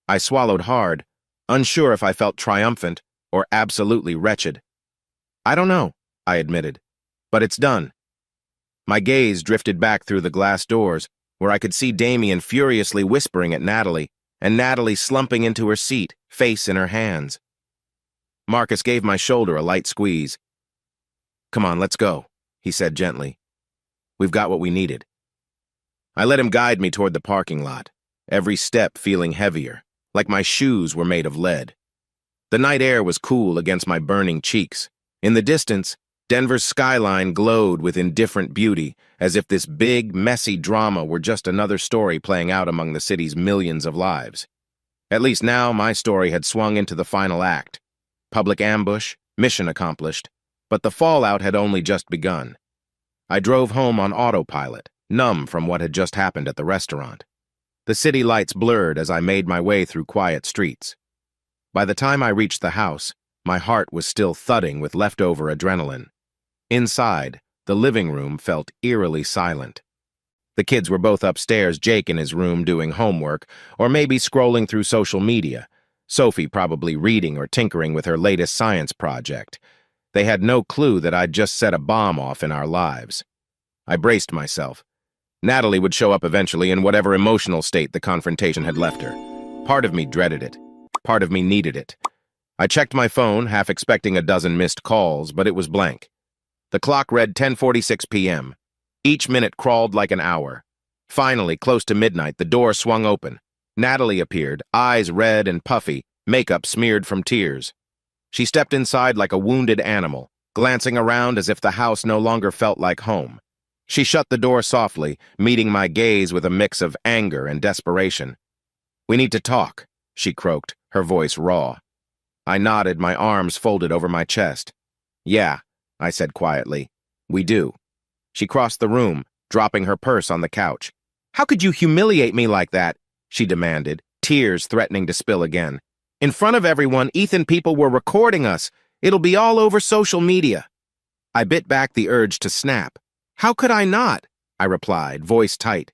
I swallowed hard, unsure if I felt triumphant or absolutely wretched. "I don't know," I admitted, "but it's done." My gaze drifted back through the glass doors, where I could see Damien furiously whispering at Natalie, and Natalie slumping into her seat, face in her hands. Marcus gave my shoulder a light squeeze. "Come on, let's go," he said gently. "We've got what we needed." I let him guide me toward the parking lot, every step feeling heavier, like my shoes were made of lead. The night air was cool against my burning cheeks. In the distance, Denver's skyline glowed with indifferent beauty, as if this big, messy drama were just another story playing out among the city's millions of lives. At least now my story had swung into the final act. Public ambush, mission accomplished, but the fallout had only just begun. I drove home on autopilot, numb from what had just happened at the restaurant. The city lights blurred as I made my way through quiet streets. By the time I reached the house, my heart was still thudding with leftover adrenaline. Inside, the living room felt eerily silent. The kids were both upstairs, Jake in his room doing homework, or maybe scrolling through social media, Sophie probably reading or tinkering with her latest science project. They had no clue that I'd just set a bomb off in our lives. I braced myself. Natalie would show up eventually in whatever emotional state the confrontation had left her. Part of me dreaded it. Part of me needed it. I checked my phone, half expecting a dozen missed calls, but it was blank. The clock read 10:46 p.m. Each minute crawled like an hour. Finally, close to midnight, the door swung open. Natalie appeared, eyes red and puffy, makeup smeared from tears. She stepped inside like a wounded animal, glancing around as if the house no longer felt like home. She shut the door softly, meeting my gaze with a mix of anger and desperation. "We need to talk," she croaked, her voice raw. I nodded, my arms folded over my chest. "Yeah," I said quietly. "We do." She crossed the room, dropping her purse on the couch. "How could you humiliate me like that?" she demanded, tears threatening to spill again. In front of everyone, Ethan, people were recording us. It'll be all over social media. I bit back the urge to snap. How could I not? I replied, voice tight.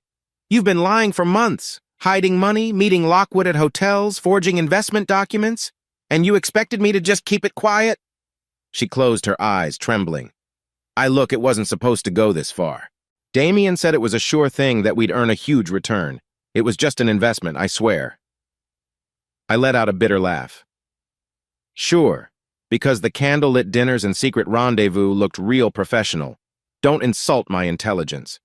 You've been lying for months, hiding money, meeting Lockwood at hotels, forging investment documents, and you expected me to just keep it quiet? She closed her eyes, trembling. Look, it wasn't supposed to go this far. Damien said it was a sure thing that we'd earn a huge return. It was just an investment, I swear. I let out a bitter laugh. Sure, because the candlelit dinners and secret rendezvous looked real professional. Don't insult my intelligence.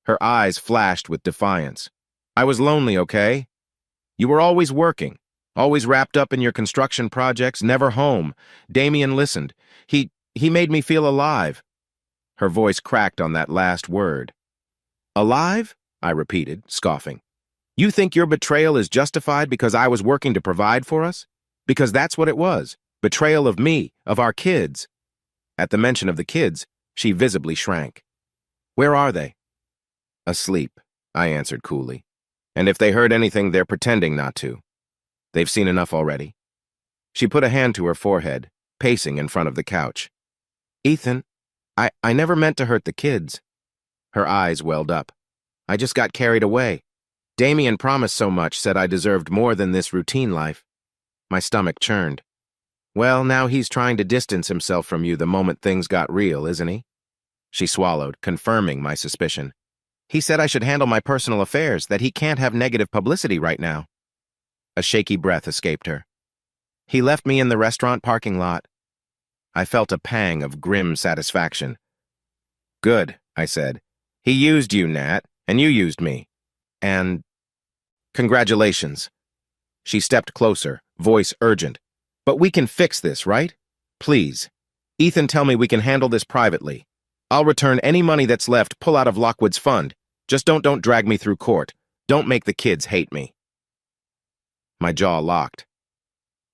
Her eyes flashed with defiance. I was lonely, okay? You were always working, always wrapped up in your construction projects, never home. Damien listened. He made me feel alive. Her voice cracked on that last word. Alive? I repeated, scoffing. You think your betrayal is justified because I was working to provide for us? Because that's what it was. Betrayal of me, of our kids. At the mention of the kids, she visibly shrank. Where are they? Asleep, I answered coolly. And if they heard anything, they're pretending not to. They've seen enough already. She put a hand to her forehead, pacing in front of the couch. Ethan, I never meant to hurt the kids. Her eyes welled up. I just got carried away. Damien promised so much, said I deserved more than this routine life. My stomach churned. Well, now he's trying to distance himself from you the moment things got real, isn't he? She swallowed, confirming my suspicion. He said I should handle my personal affairs, that he can't have negative publicity right now. A shaky breath escaped her. He left me in the restaurant parking lot. I felt a pang of grim satisfaction. Good, I said. He used you, Nat, and you used me. And congratulations. She stepped closer, voice urgent. But we can fix this, right? Please. Ethan, tell me we can handle this privately. I'll return any money that's left, pull out of Lockwood's fund. Just don't drag me through court. Don't make the kids hate me. My jaw locked.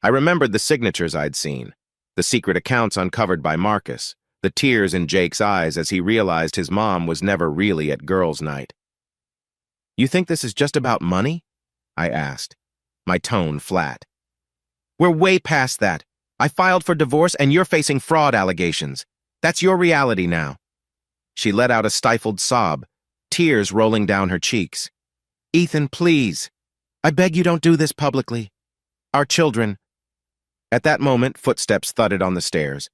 I remembered the signatures I'd seen, the secret accounts uncovered by Marcus, the tears in Jake's eyes as he realized his mom was never really at girls' night. You think this is just about money? I asked, my tone flat. We're way past that. I filed for divorce and you're facing fraud allegations. That's your reality now. She let out a stifled sob, tears rolling down her cheeks. Ethan, please. I beg you don't do this publicly. Our children. At that moment, footsteps thudded on the stairs.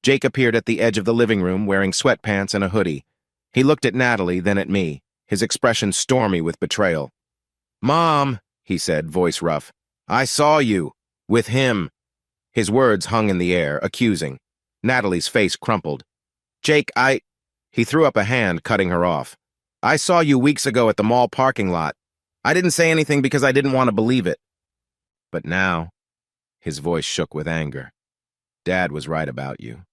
Jake appeared at the edge of the living room wearing sweatpants and a hoodie. He looked at Natalie, then at me, his expression stormy with betrayal. Mom, he said, voice rough. I saw you. With him. His words hung in the air, accusing. Natalie's face crumpled. Jake, He threw up a hand, cutting her off. I saw you weeks ago at the mall parking lot. I didn't say anything because I didn't want to believe it. But now, his voice shook with anger. Dad was right about you.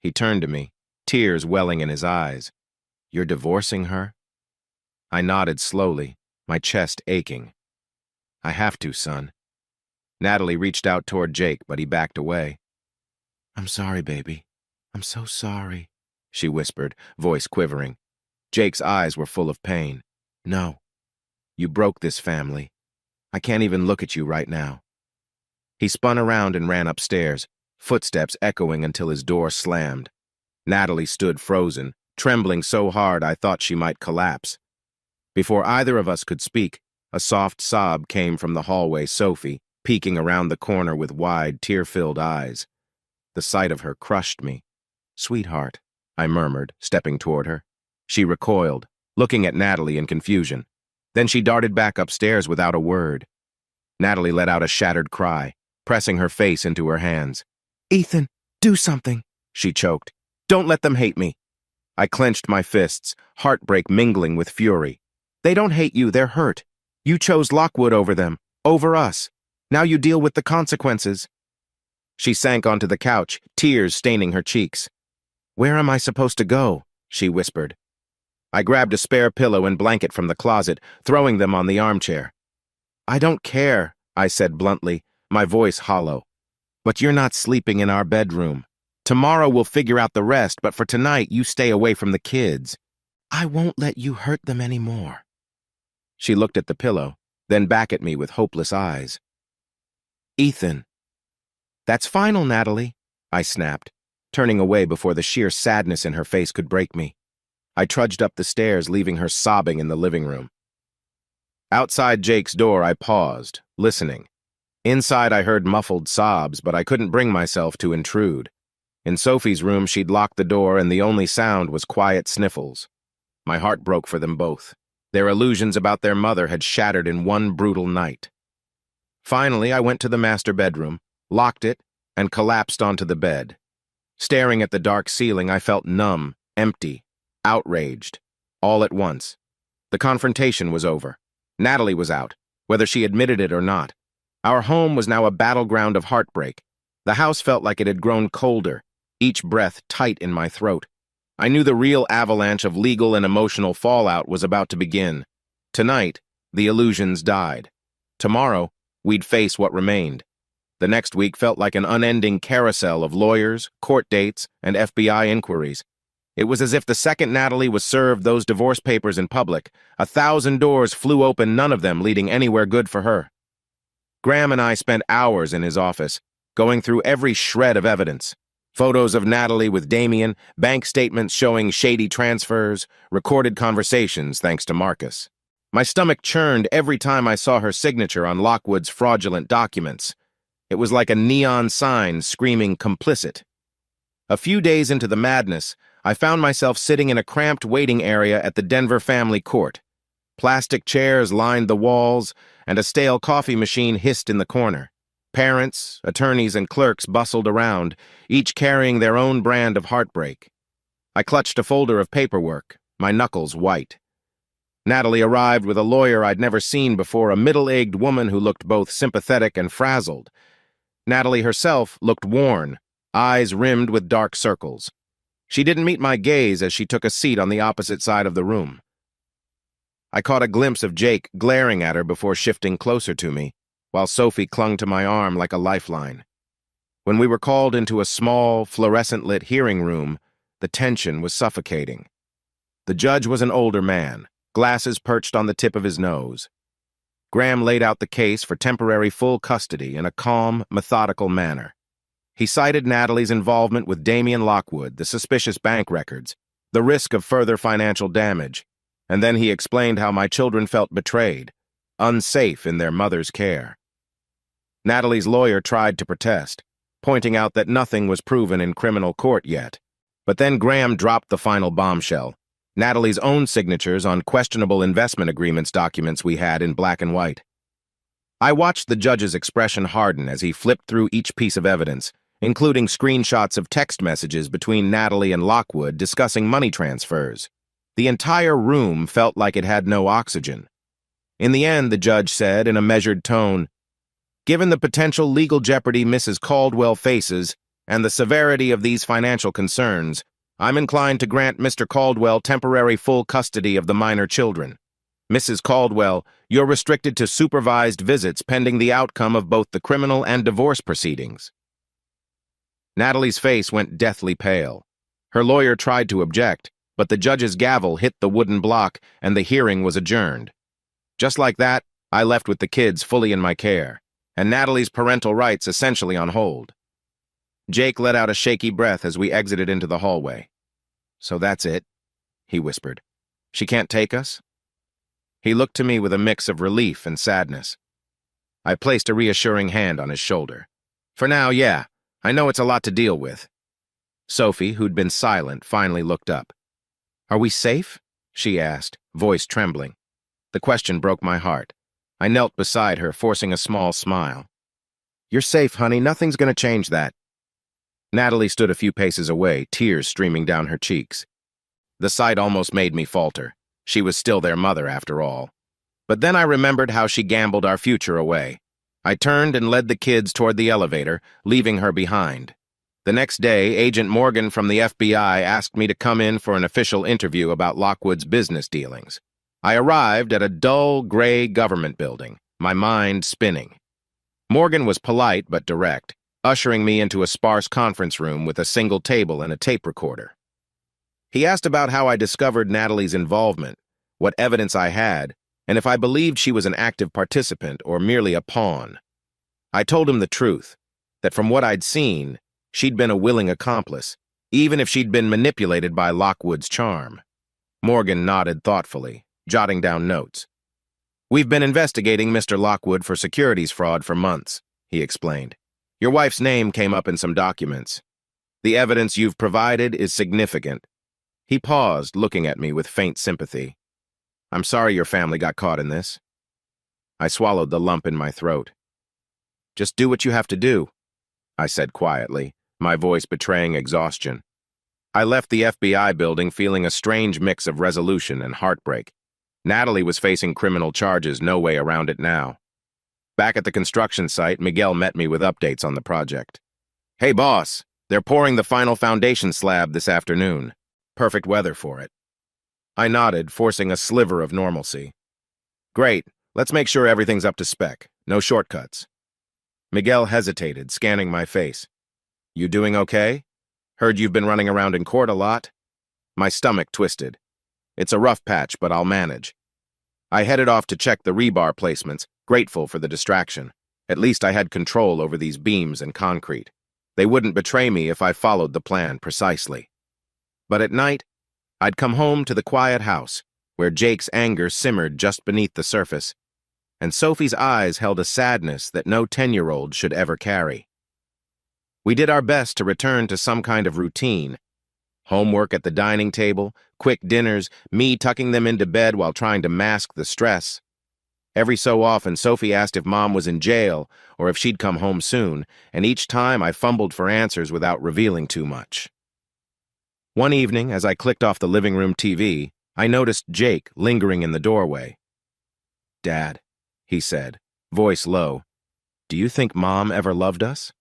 He turned to me, tears welling in his eyes. You're divorcing her? I nodded slowly, my chest aching. I have to, son. Natalie reached out toward Jake, but he backed away. I'm sorry, baby. I'm so sorry, she whispered, voice quivering. Jake's eyes were full of pain. No. You broke this family. I can't even look at you right now. He spun around and ran upstairs, footsteps echoing until his door slammed. Natalie stood frozen, trembling so hard I thought she might collapse. Before either of us could speak, a soft sob came from the hallway Sophie, peeking around the corner with wide, tear-filled eyes. The sight of her crushed me. Sweetheart, I murmured, stepping toward her. She recoiled, looking at Natalie in confusion. Then she darted back upstairs without a word. Natalie let out a shattered cry, pressing her face into her hands. Ethan, do something, she choked. Don't let them hate me. I clenched my fists, heartbreak mingling with fury. They don't hate you, they're hurt. You chose Lockwood over them, over us. Now you deal with the consequences. She sank onto the couch, tears staining her cheeks. Where am I supposed to go? She whispered. I grabbed a spare pillow and blanket from the closet, throwing them on the armchair. I don't care, I said bluntly, my voice hollow. But you're not sleeping in our bedroom. Tomorrow we'll figure out the rest, but for tonight you stay away from the kids. I won't let you hurt them anymore. She looked at the pillow, then back at me with hopeless eyes. "Ethan." "That's final, Natalie," I snapped, turning away before the sheer sadness in her face could break me. I trudged up the stairs, leaving her sobbing in the living room. Outside Jake's door, I paused, listening. Inside, I heard muffled sobs, but I couldn't bring myself to intrude. In Sophie's room, she'd locked the door, and the only sound was quiet sniffles. My heart broke for them both. Their illusions about their mother had shattered in one brutal night. Finally, I went to the master bedroom, locked it, and collapsed onto the bed. Staring at the dark ceiling, I felt numb, empty, outraged, all at once. The confrontation was over. Natalie was out, whether she admitted it or not. Our home was now a battleground of heartbreak. The house felt like it had grown colder, each breath tight in my throat. I knew the real avalanche of legal and emotional fallout was about to begin. Tonight, the illusions died. Tomorrow, we'd face what remained. The next week felt like an unending carousel of lawyers, court dates, and FBI inquiries. It was as if the second Natalie was served those divorce papers in public, 1,000 doors flew open, none of them leading anywhere good for her. Graham and I spent hours in his office, going through every shred of evidence. Photos of Natalie with Damien, bank statements showing shady transfers, recorded conversations thanks to Marcus. My stomach churned every time I saw her signature on Lockwood's fraudulent documents. It was like a neon sign screaming complicit. A few days into the madness, I found myself sitting in a cramped waiting area at the Denver family court. Plastic chairs lined the walls, and a stale coffee machine hissed in the corner. Parents, attorneys, and clerks bustled around, each carrying their own brand of heartbreak. I clutched a folder of paperwork, my knuckles white. Natalie arrived with a lawyer I'd never seen before, a middle-aged woman who looked both sympathetic and frazzled. Natalie herself looked worn, eyes rimmed with dark circles. She didn't meet my gaze as she took a seat on the opposite side of the room. I caught a glimpse of Jake glaring at her before shifting closer to me, while Sophie clung to my arm like a lifeline. When we were called into a small, fluorescent-lit hearing room, the tension was suffocating. The judge was an older man, glasses perched on the tip of his nose. Graham laid out the case for temporary full custody in a calm, methodical manner. He cited Natalie's involvement with Damien Lockwood, the suspicious bank records, the risk of further financial damage, and then he explained how my children felt betrayed, unsafe in their mother's care. Natalie's lawyer tried to protest, pointing out that nothing was proven in criminal court yet. But then Graham dropped the final bombshell, Natalie's own signatures on questionable investment agreements documents we had in black and white. I watched the judge's expression harden as he flipped through each piece of evidence, including screenshots of text messages between Natalie and Lockwood discussing money transfers. The entire room felt like it had no oxygen. In the end, the judge said in a measured tone, "Given the potential legal jeopardy Mrs. Caldwell faces and the severity of these financial concerns, I'm inclined to grant Mr. Caldwell temporary full custody of the minor children. Mrs. Caldwell, you're restricted to supervised visits pending the outcome of both the criminal and divorce proceedings." Natalie's face went deathly pale. Her lawyer tried to object, but the judge's gavel hit the wooden block and the hearing was adjourned. Just like that, I left with the kids fully in my care, and Natalie's parental rights essentially on hold. Jake let out a shaky breath as we exited into the hallway. "So that's it," he whispered. "She can't take us?" He looked to me with a mix of relief and sadness. I placed a reassuring hand on his shoulder. "For now, yeah. I know it's a lot to deal with." Sophie, who'd been silent, finally looked up. "Are we safe?" she asked, voice trembling. The question broke my heart. I knelt beside her, forcing a small smile. "You're safe, honey. Nothing's going to change that." Natalie stood a few paces away, tears streaming down her cheeks. The sight almost made me falter. She was still their mother, after all. But then I remembered how she gambled our future away. I turned and led the kids toward the elevator, leaving her behind. The next day, Agent Morgan from the FBI asked me to come in for an official interview about Lockwood's business dealings. I arrived at a dull, gray government building, my mind spinning. Morgan was polite but direct, ushering me into a sparse conference room with a single table and a tape recorder. He asked about how I discovered Natalie's involvement, what evidence I had, and if I believed she was an active participant or merely a pawn. I told him the truth, that from what I'd seen, she'd been a willing accomplice, even if she'd been manipulated by Lockwood's charm. Morgan nodded thoughtfully, jotting down notes. "We've been investigating Mr. Lockwood for securities fraud for months," he explained. "Your wife's name came up in some documents. The evidence you've provided is significant." He paused, looking at me with faint sympathy. "I'm sorry your family got caught in this." I swallowed the lump in my throat. "Just do what you have to do," I said quietly, my voice betraying exhaustion. I left the FBI building feeling a strange mix of resolution and heartbreak. Natalie was facing criminal charges, no way around it now. Back at the construction site, Miguel met me with updates on the project. "Hey boss, they're pouring the final foundation slab this afternoon. Perfect weather for it." I nodded, forcing a sliver of normalcy. "Great, let's make sure everything's up to spec. No shortcuts." Miguel hesitated, scanning my face. "You doing okay? Heard you've been running around in court a lot." My stomach twisted. "It's a rough patch, but I'll manage." I headed off to check the rebar placements, grateful for the distraction. At least I had control over these beams and concrete. They wouldn't betray me if I followed the plan precisely. But at night, I'd come home to the quiet house, where Jake's anger simmered just beneath the surface, and Sophie's eyes held a sadness that no 10-year-old should ever carry. We did our best to return to some kind of routine. Homework at the dining table, quick dinners, me tucking them into bed while trying to mask the stress. Every so often, Sophie asked if Mom was in jail or if she'd come home soon, and each time I fumbled for answers without revealing too much. One evening, as I clicked off the living room TV, I noticed Jake lingering in the doorway. "Dad," he said, voice low, "do you think Mom ever loved us?"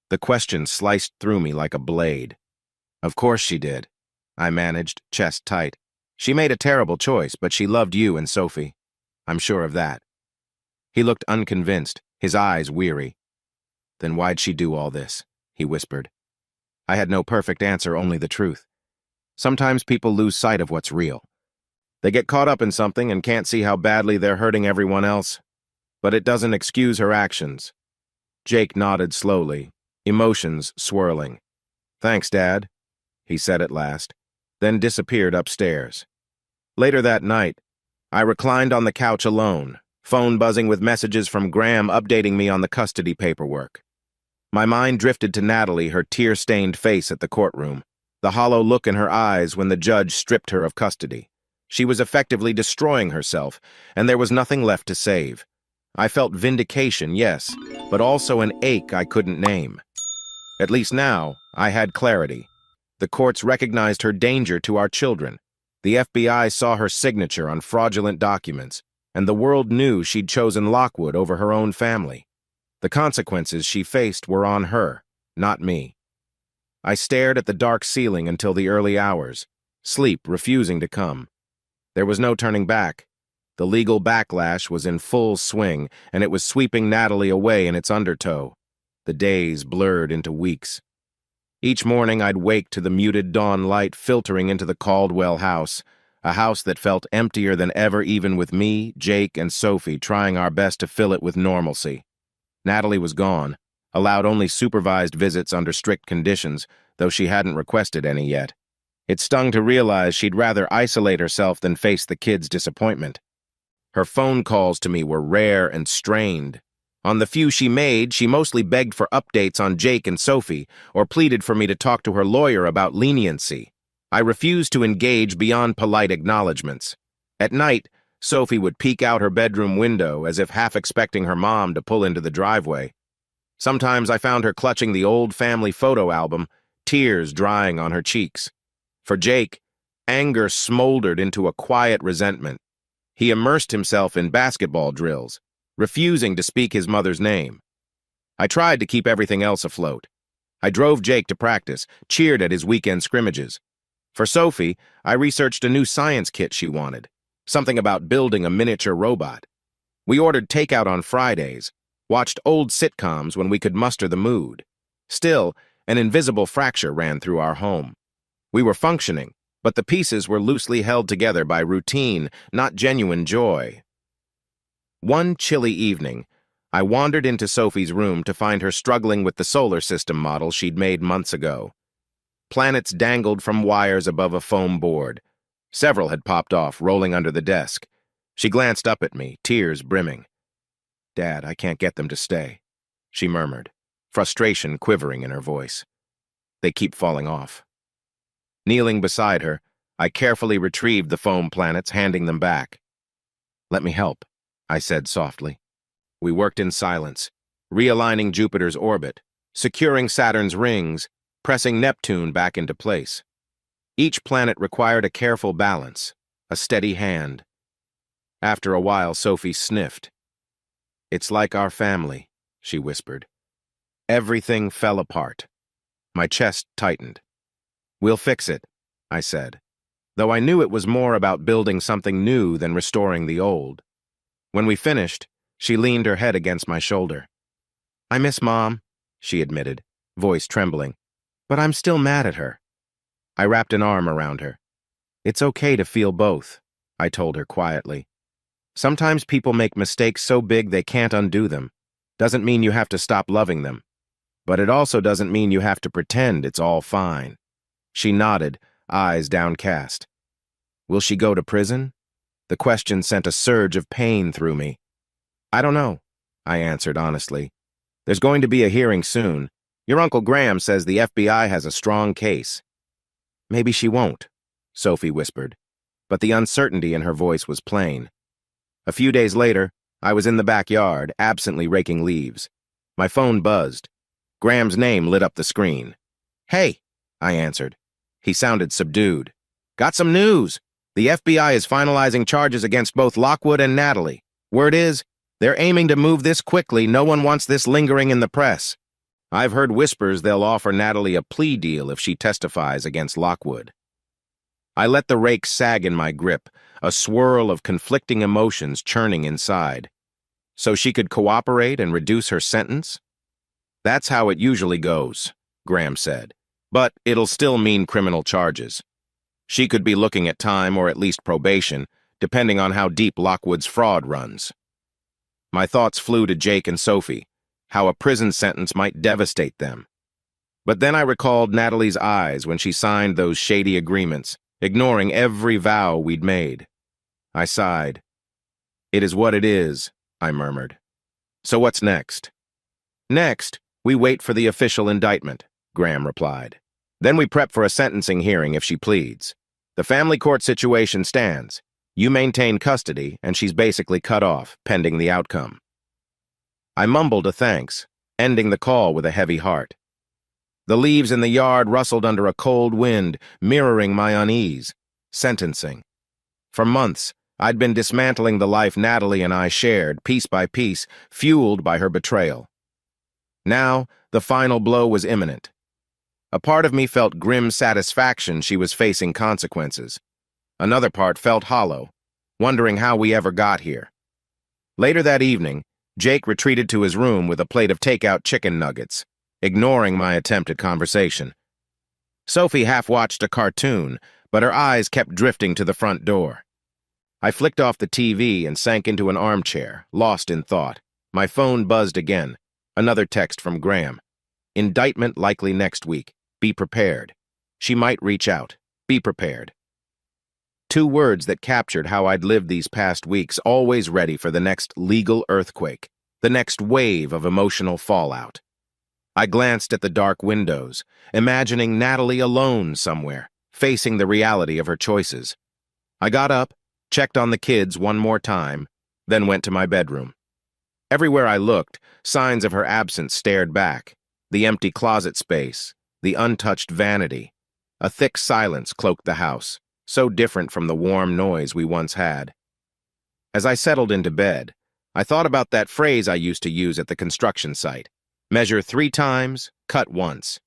The question sliced through me like a blade. "Of course she did," I managed, chest tight. "She made a terrible choice, but she loved you and Sophie. I'm sure of that." He looked unconvinced, his eyes weary. "Then why'd she do all this?" he whispered. I had no perfect answer, only the truth. Sometimes people lose sight of what's real. They get caught up in something and can't see how badly they're hurting everyone else. But it doesn't excuse her actions. Jake nodded slowly, emotions swirling. "Thanks, Dad," he said at last, then disappeared upstairs. Later that night, I reclined on the couch alone, phone buzzing with messages from Graham updating me on the custody paperwork. My mind drifted to Natalie, her tear-stained face at the courtroom, the hollow look in her eyes when the judge stripped her of custody. She was effectively destroying herself, and there was nothing left to save. I felt vindication, yes, but also an ache I couldn't name. At least now, I had clarity. The courts recognized her danger to our children. The FBI saw her signature on fraudulent documents, and the world knew she'd chosen Lockwood over her own family. The consequences she faced were on her, not me. I stared at the dark ceiling until the early hours, sleep refusing to come. There was no turning back. The legal backlash was in full swing, and it was sweeping Natalie away in its undertow. The days blurred into weeks. Each morning I'd wake to the muted dawn light filtering into the Caldwell house, a house that felt emptier than ever, even with me, Jake, and Sophie trying our best to fill it with normalcy. Natalie was gone, allowed only supervised visits under strict conditions, though she hadn't requested any yet. It stung to realize she'd rather isolate herself than face the kids' disappointment. Her phone calls to me were rare and strained. On the few she made, she mostly begged for updates on Jake and Sophie, or pleaded for me to talk to her lawyer about leniency. I refused to engage beyond polite acknowledgments. At night, Sophie would peek out her bedroom window as if half expecting her mom to pull into the driveway. Sometimes I found her clutching the old family photo album, tears drying on her cheeks. For Jake, anger smoldered into a quiet resentment. He immersed himself in basketball drills, refusing to speak his mother's name. I tried to keep everything else afloat. I drove Jake to practice, cheered at his weekend scrimmages. For Sophie, I researched a new science kit she wanted, something about building a miniature robot. We ordered takeout on Fridays, watched old sitcoms when we could muster the mood. Still, an invisible fracture ran through our home. We were functioning, but the pieces were loosely held together by routine, not genuine joy. One chilly evening, I wandered into Sophie's room to find her struggling with the solar system model she'd made months ago. Planets dangled from wires above a foam board. Several had popped off, rolling under the desk. She glanced up at me, tears brimming. "Dad, I can't get them to stay," she murmured, frustration quivering in her voice. "They keep falling off." Kneeling beside her, I carefully retrieved the foam planets, handing them back. "Let me help," I said softly. We worked in silence, realigning Jupiter's orbit, securing Saturn's rings, pressing Neptune back into place. Each planet required a careful balance, a steady hand. After a while, Sophie sniffed. "It's like our family," she whispered. Everything fell apart. My chest tightened. "We'll fix it," I said, though I knew it was more about building something new than restoring the old. When we finished, she leaned her head against my shoulder. "I miss Mom," she admitted, voice trembling, "but I'm still mad at her." I wrapped an arm around her. "It's okay to feel both," I told her quietly. "Sometimes people make mistakes so big they can't undo them. Doesn't mean you have to stop loving them. But it also doesn't mean you have to pretend it's all fine." She nodded, eyes downcast. "Will she go to prison?" The question sent a surge of pain through me. "I don't know," I answered honestly. "There's going to be a hearing soon. Your Uncle Graham says the FBI has a strong case." "Maybe she won't," Sophie whispered, but the uncertainty in her voice was plain. A few days later, I was in the backyard, absently raking leaves. My phone buzzed. Graham's name lit up the screen. "Hey," I answered. He sounded subdued. "Got some news. The FBI is finalizing charges against both Lockwood and Natalie. Word is, they're aiming to move this quickly. No one wants this lingering in the press. I've heard whispers they'll offer Natalie a plea deal if she testifies against Lockwood." I let the rake sag in my grip, a swirl of conflicting emotions churning inside. So she could cooperate and reduce her sentence? "That's how it usually goes," Graham said. "But it'll still mean criminal charges. She could be looking at time or at least probation, depending on how deep Lockwood's fraud runs." My thoughts flew to Jake and Sophie, how a prison sentence might devastate them. But then I recalled Natalie's eyes when she signed those shady agreements, ignoring every vow we'd made. I sighed. "It is what it is," I murmured. "So what's next?" "Next, we wait for the official indictment," Graham replied. "Then we prep for a sentencing hearing if she pleads. The family court situation stands. You maintain custody, and she's basically cut off, pending the outcome." I mumbled a thanks, ending the call with a heavy heart. The leaves in the yard rustled under a cold wind, mirroring my unease. Sentencing. For months, I'd been dismantling the life Natalie and I shared, piece by piece, fueled by her betrayal. Now, the final blow was imminent. A part of me felt grim satisfaction she was facing consequences. Another part felt hollow, wondering how we ever got here. Later that evening, Jake retreated to his room with a plate of takeout chicken nuggets, ignoring my attempt at conversation. Sophie half-watched a cartoon, but her eyes kept drifting to the front door. I flicked off the TV and sank into an armchair, lost in thought. My phone buzzed again. Another text from Graham. "Indictment likely next week. Be prepared. She might reach out. Be prepared." 2 words that captured how I'd lived these past weeks, always ready for the next legal earthquake, the next wave of emotional fallout. I glanced at the dark windows, imagining Natalie alone somewhere, facing the reality of her choices. I got up, checked on the kids one more time, then went to my bedroom. Everywhere I looked, signs of her absence stared back. The empty closet space, the untouched vanity. A thick silence cloaked the house, so different from the warm noise we once had. As I settled into bed, I thought about that phrase I used to use at the construction site. Measure 3 times, cut once.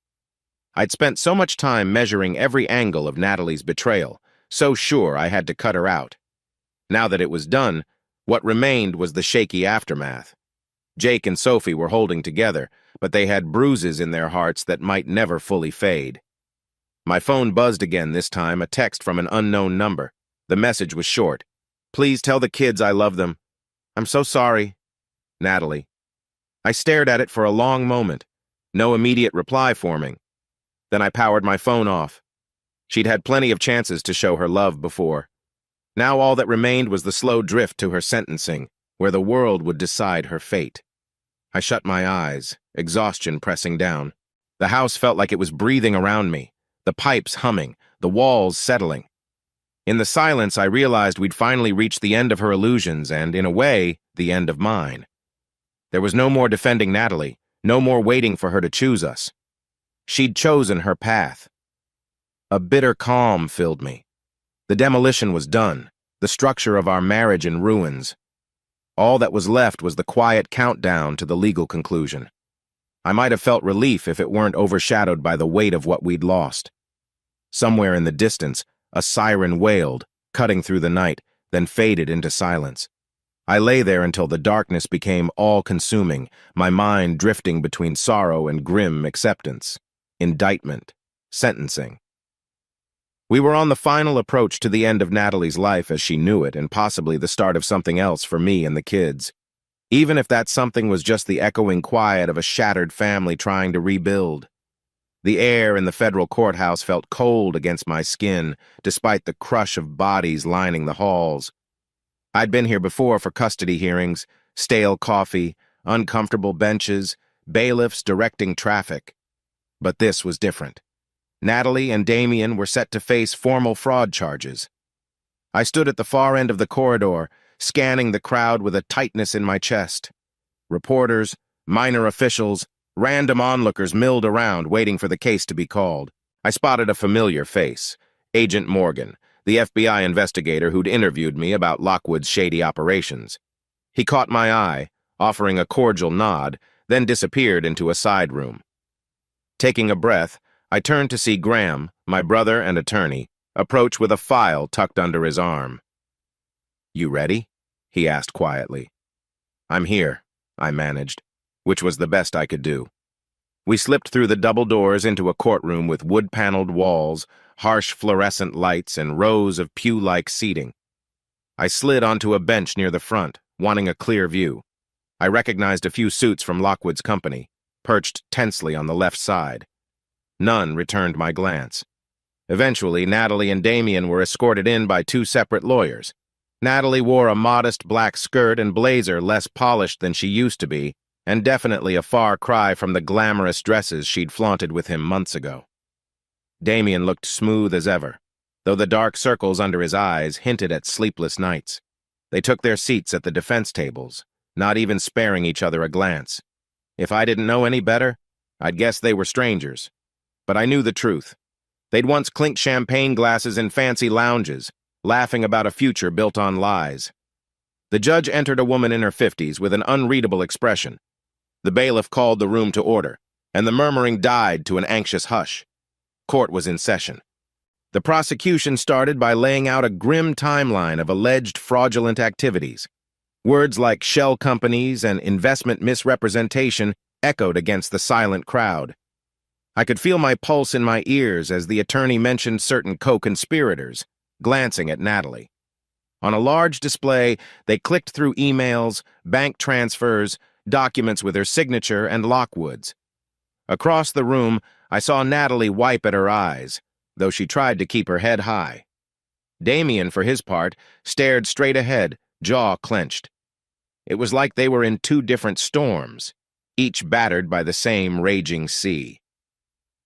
I'd spent so much time measuring every angle of Natalie's betrayal, so sure I had to cut her out. Now that it was done, what remained was the shaky aftermath. Jake and Sophie were holding together, but they had bruises in their hearts that might never fully fade. My phone buzzed again this time, a text from an unknown number. The message was short. "Please tell the kids I love them. I'm so sorry. Natalie." I stared at it for a long moment, no immediate reply forming. Then I powered my phone off. She'd had plenty of chances to show her love before. Now all that remained was the slow drift to her sentencing, where the world would decide her fate. I shut my eyes, exhaustion pressing down. The house felt like it was breathing around me, the pipes humming, the walls settling. In the silence, I realized we'd finally reached the end of her illusions and, in a way, the end of mine. There was no more defending Natalie, no more waiting for her to choose us. She'd chosen her path. A bitter calm filled me. The demolition was done, the structure of our marriage in ruins. All that was left was the quiet countdown to the legal conclusion. I might have felt relief if it weren't overshadowed by the weight of what we'd lost. Somewhere in the distance, a siren wailed, cutting through the night, then faded into silence. I lay there until the darkness became all-consuming, my mind drifting between sorrow and grim acceptance, indictment, sentencing. We were on the final approach to the end of Natalie's life as she knew it, and possibly the start of something else for me and the kids. Even if that something was just the echoing quiet of a shattered family trying to rebuild. The air in the federal courthouse felt cold against my skin, despite the crush of bodies lining the halls. I'd been here before for custody hearings, stale coffee, uncomfortable benches, bailiffs directing traffic. But this was different. Natalie and Damien were set to face formal fraud charges. I stood at the far end of the corridor, scanning the crowd with a tightness in my chest. Reporters, minor officials, random onlookers milled around, waiting for the case to be called. I spotted a familiar face, Agent Morgan, the FBI investigator who'd interviewed me about Lockwood's shady operations. He caught my eye, offering a cordial nod, then disappeared into a side room. Taking a breath, I turned to see Graham, my brother and attorney, approach with a file tucked under his arm. "You ready?" he asked quietly. "I'm here," I managed, which was the best I could do. We slipped through the double doors into a courtroom with wood-paneled walls, harsh fluorescent lights, and rows of pew-like seating. I slid onto a bench near the front, wanting a clear view. I recognized a few suits from Lockwood's company, perched tensely on the left side. None returned my glance. Eventually, Natalie and Damien were escorted in by two separate lawyers. Natalie wore a modest black skirt and blazer less polished than she used to be, and definitely a far cry from the glamorous dresses she'd flaunted with him months ago. Damien looked smooth as ever, though the dark circles under his eyes hinted at sleepless nights. They took their seats at the defense tables, not even sparing each other a glance. If I didn't know any better, I'd guess they were strangers. But I knew the truth. They'd once clinked champagne glasses in fancy lounges, laughing about a future built on lies. The judge entered a woman in her 50s with an unreadable expression. The bailiff called the room to order, and the murmuring died to an anxious hush. Court was in session. The prosecution started by laying out a grim timeline of alleged fraudulent activities. Words like shell companies and investment misrepresentation echoed against the silent crowd. I could feel my pulse in my ears as the attorney mentioned certain co-conspirators, glancing at Natalie. On a large display, they clicked through emails, bank transfers, documents with her signature, and Lockwood's. Across the room, I saw Natalie wipe at her eyes, though she tried to keep her head high. Damien, for his part, stared straight ahead, jaw clenched. It was like they were in two different storms, each battered by the same raging sea.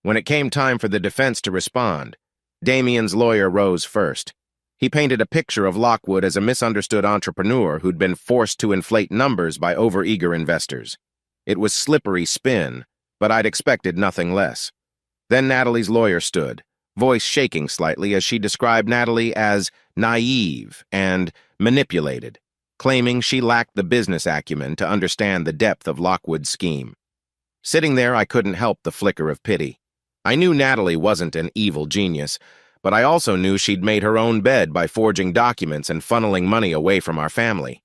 When it came time for the defense to respond, Damien's lawyer rose first. He painted a picture of Lockwood as a misunderstood entrepreneur who'd been forced to inflate numbers by overeager investors. It was slippery spin, but I'd expected nothing less. Then Natalie's lawyer stood, voice shaking slightly as she described Natalie as naive and manipulated, claiming she lacked the business acumen to understand the depth of Lockwood's scheme. Sitting there, I couldn't help the flicker of pity. I knew Natalie wasn't an evil genius, but I also knew she'd made her own bed by forging documents and funneling money away from our family.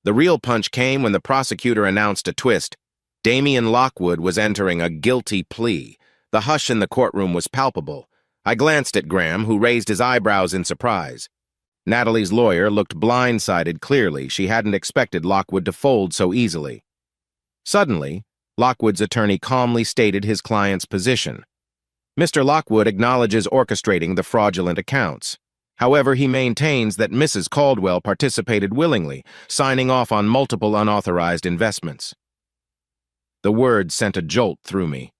The real punch came when the prosecutor announced a twist. Damien Lockwood was entering a guilty plea. The hush in the courtroom was palpable. I glanced at Graham, who raised his eyebrows in surprise. Natalie's lawyer looked blindsided clearly. She hadn't expected Lockwood to fold so easily. Suddenly, Lockwood's attorney calmly stated his client's position. Mr. Lockwood acknowledges orchestrating the fraudulent accounts. However, he maintains that Mrs. Caldwell participated willingly, signing off on multiple unauthorized investments. The words sent a jolt through me.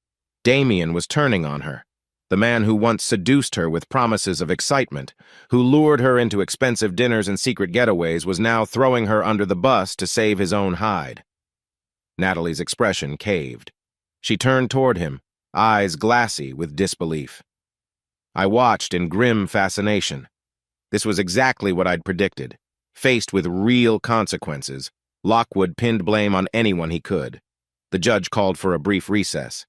Damien was turning on her. The man who once seduced her with promises of excitement, who lured her into expensive dinners and secret getaways, was now throwing her under the bus to save his own hide. Natalie's expression caved. She turned toward him, eyes glassy with disbelief. I watched in grim fascination. This was exactly what I'd predicted. Faced with real consequences, Lockwood pinned blame on anyone he could. The judge called for a brief recess.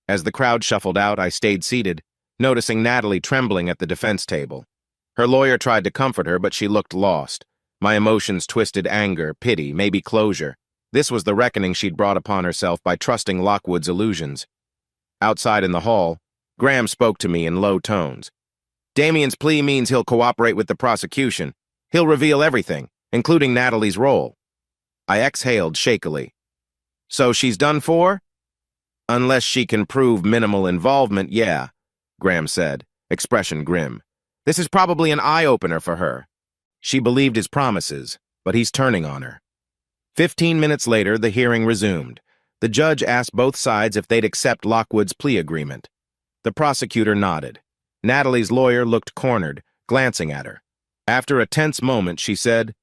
As the crowd shuffled out, I stayed seated, noticing Natalie trembling at the defense table. Her lawyer tried to comfort her, but she looked lost. My emotions twisted anger, pity, maybe closure. This was the reckoning she'd brought upon herself by trusting Lockwood's illusions. Outside in the hall, Graham spoke to me in low tones. Damien's plea means he'll cooperate with the prosecution. He'll reveal everything, including Natalie's role. I exhaled shakily. So she's done for? Unless she can prove minimal involvement, yeah, Graham said, expression grim. This is probably an eye-opener for her. She believed his promises, but he's turning on her. 15 minutes later, the hearing resumed. The judge asked both sides if they'd accept Lockwood's plea agreement. The prosecutor nodded. Natalie's lawyer looked cornered, glancing at her. After a tense moment, she said,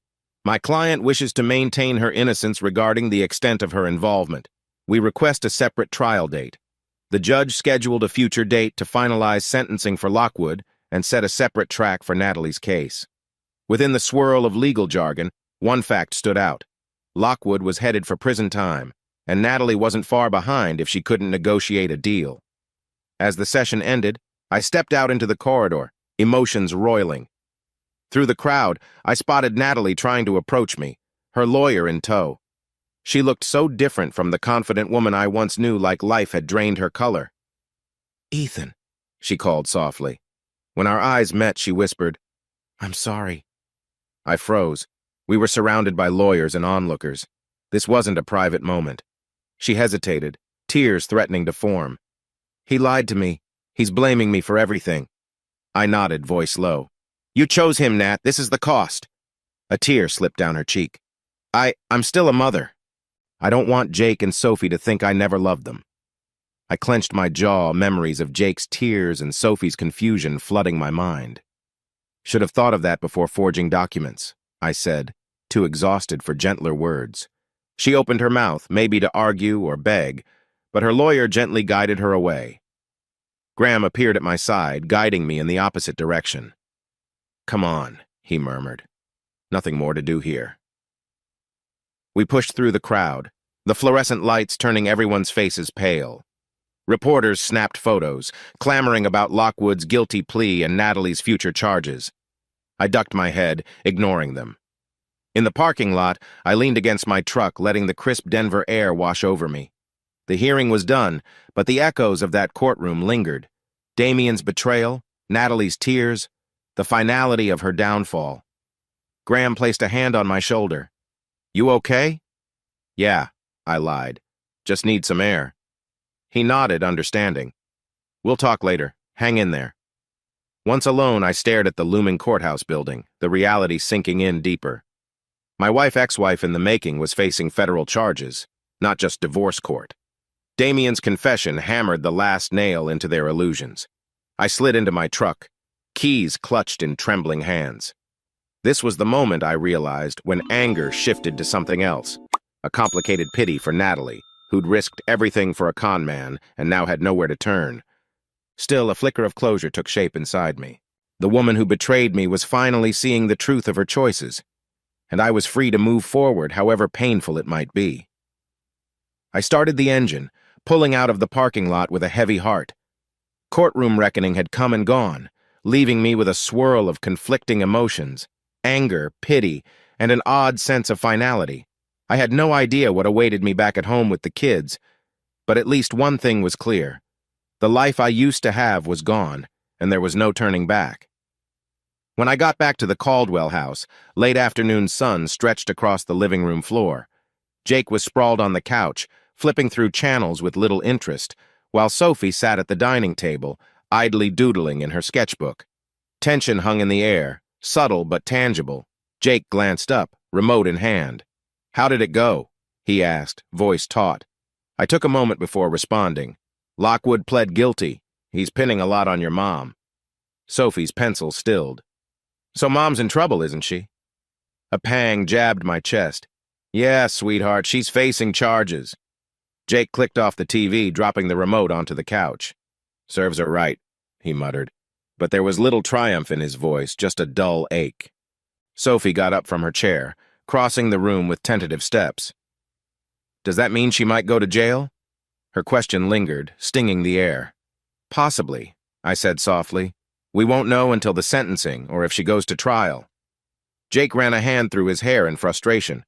My client wishes to maintain her innocence regarding the extent of her involvement. We request a separate trial date. The judge scheduled a future date to finalize sentencing for Lockwood and set a separate track for Natalie's case. Within the swirl of legal jargon, one fact stood out. Lockwood was headed for prison time, and Natalie wasn't far behind if she couldn't negotiate a deal. As the session ended, I stepped out into the corridor, emotions roiling. Through the crowd, I spotted Natalie trying to approach me, her lawyer in tow. She looked so different from the confident woman I once knew, like life had drained her color. Ethan, she called softly. When our eyes met, she whispered, I'm sorry. I froze. We were surrounded by lawyers and onlookers. This wasn't a private moment. She hesitated, tears threatening to form. He lied to me. He's blaming me for everything. I nodded, voice low. You chose him, Nat. This is the cost. A tear slipped down her cheek. I'm still a mother. I don't want Jake and Sophie to think I never loved them. I clenched my jaw, memories of Jake's tears and Sophie's confusion flooding my mind. Should have thought of that before forging documents, I said, too exhausted for gentler words. She opened her mouth, maybe to argue or beg, but her lawyer gently guided her away. Graham appeared at my side, guiding me in the opposite direction. Come on, he murmured. Nothing more to do here. We pushed through the crowd, the fluorescent lights turning everyone's faces pale. Reporters snapped photos, clamoring about Lockwood's guilty plea and Natalie's future charges. I ducked my head, ignoring them. In the parking lot, I leaned against my truck, letting the crisp Denver air wash over me. The hearing was done, but the echoes of that courtroom lingered. Damien's betrayal, Natalie's tears, the finality of her downfall. Graham placed a hand on my shoulder. You okay? Yeah, I lied. Just need some air. He nodded, understanding. We'll talk later. Hang in there. Once alone, I stared at the looming courthouse building, the reality sinking in deeper. My ex-wife in the making was facing federal charges, not just divorce court. Damien's confession hammered the last nail into their illusions. I slid into my truck, keys clutched in trembling hands. This was the moment, I realized, when anger shifted to something else, a complicated pity for Natalie, who'd risked everything for a con man and now had nowhere to turn. Still, a flicker of closure took shape inside me. The woman who betrayed me was finally seeing the truth of her choices, and I was free to move forward, however painful it might be. I started the engine, pulling out of the parking lot with a heavy heart. Courtroom reckoning had come and gone, leaving me with a swirl of conflicting emotions, anger, pity, and an odd sense of finality. I had no idea what awaited me back at home with the kids, but at least one thing was clear. The life I used to have was gone, and there was no turning back. When I got back to the Caldwell house, late afternoon sun stretched across the living room floor. Jake was sprawled on the couch, flipping through channels with little interest, while Sophie sat at the dining table, idly doodling in her sketchbook. Tension hung in the air, subtle but tangible. Jake glanced up, remote in hand. "How did it go?" he asked, voice taut. I took a moment before responding. "Lockwood pled guilty. He's pinning a lot on your mom." Sophie's pencil stilled. "So Mom's in trouble, isn't she?" A pang jabbed my chest. "Yeah, sweetheart, she's facing charges." Jake clicked off the TV, dropping the remote onto the couch. "Serves her right," he muttered. But there was little triumph in his voice, just a dull ache. Sophie got up from her chair, crossing the room with tentative steps. "Does that mean she might go to jail?" Her question lingered, stinging the air. "Possibly," I said softly. "We won't know until the sentencing, or if she goes to trial." Jake ran a hand through his hair in frustration.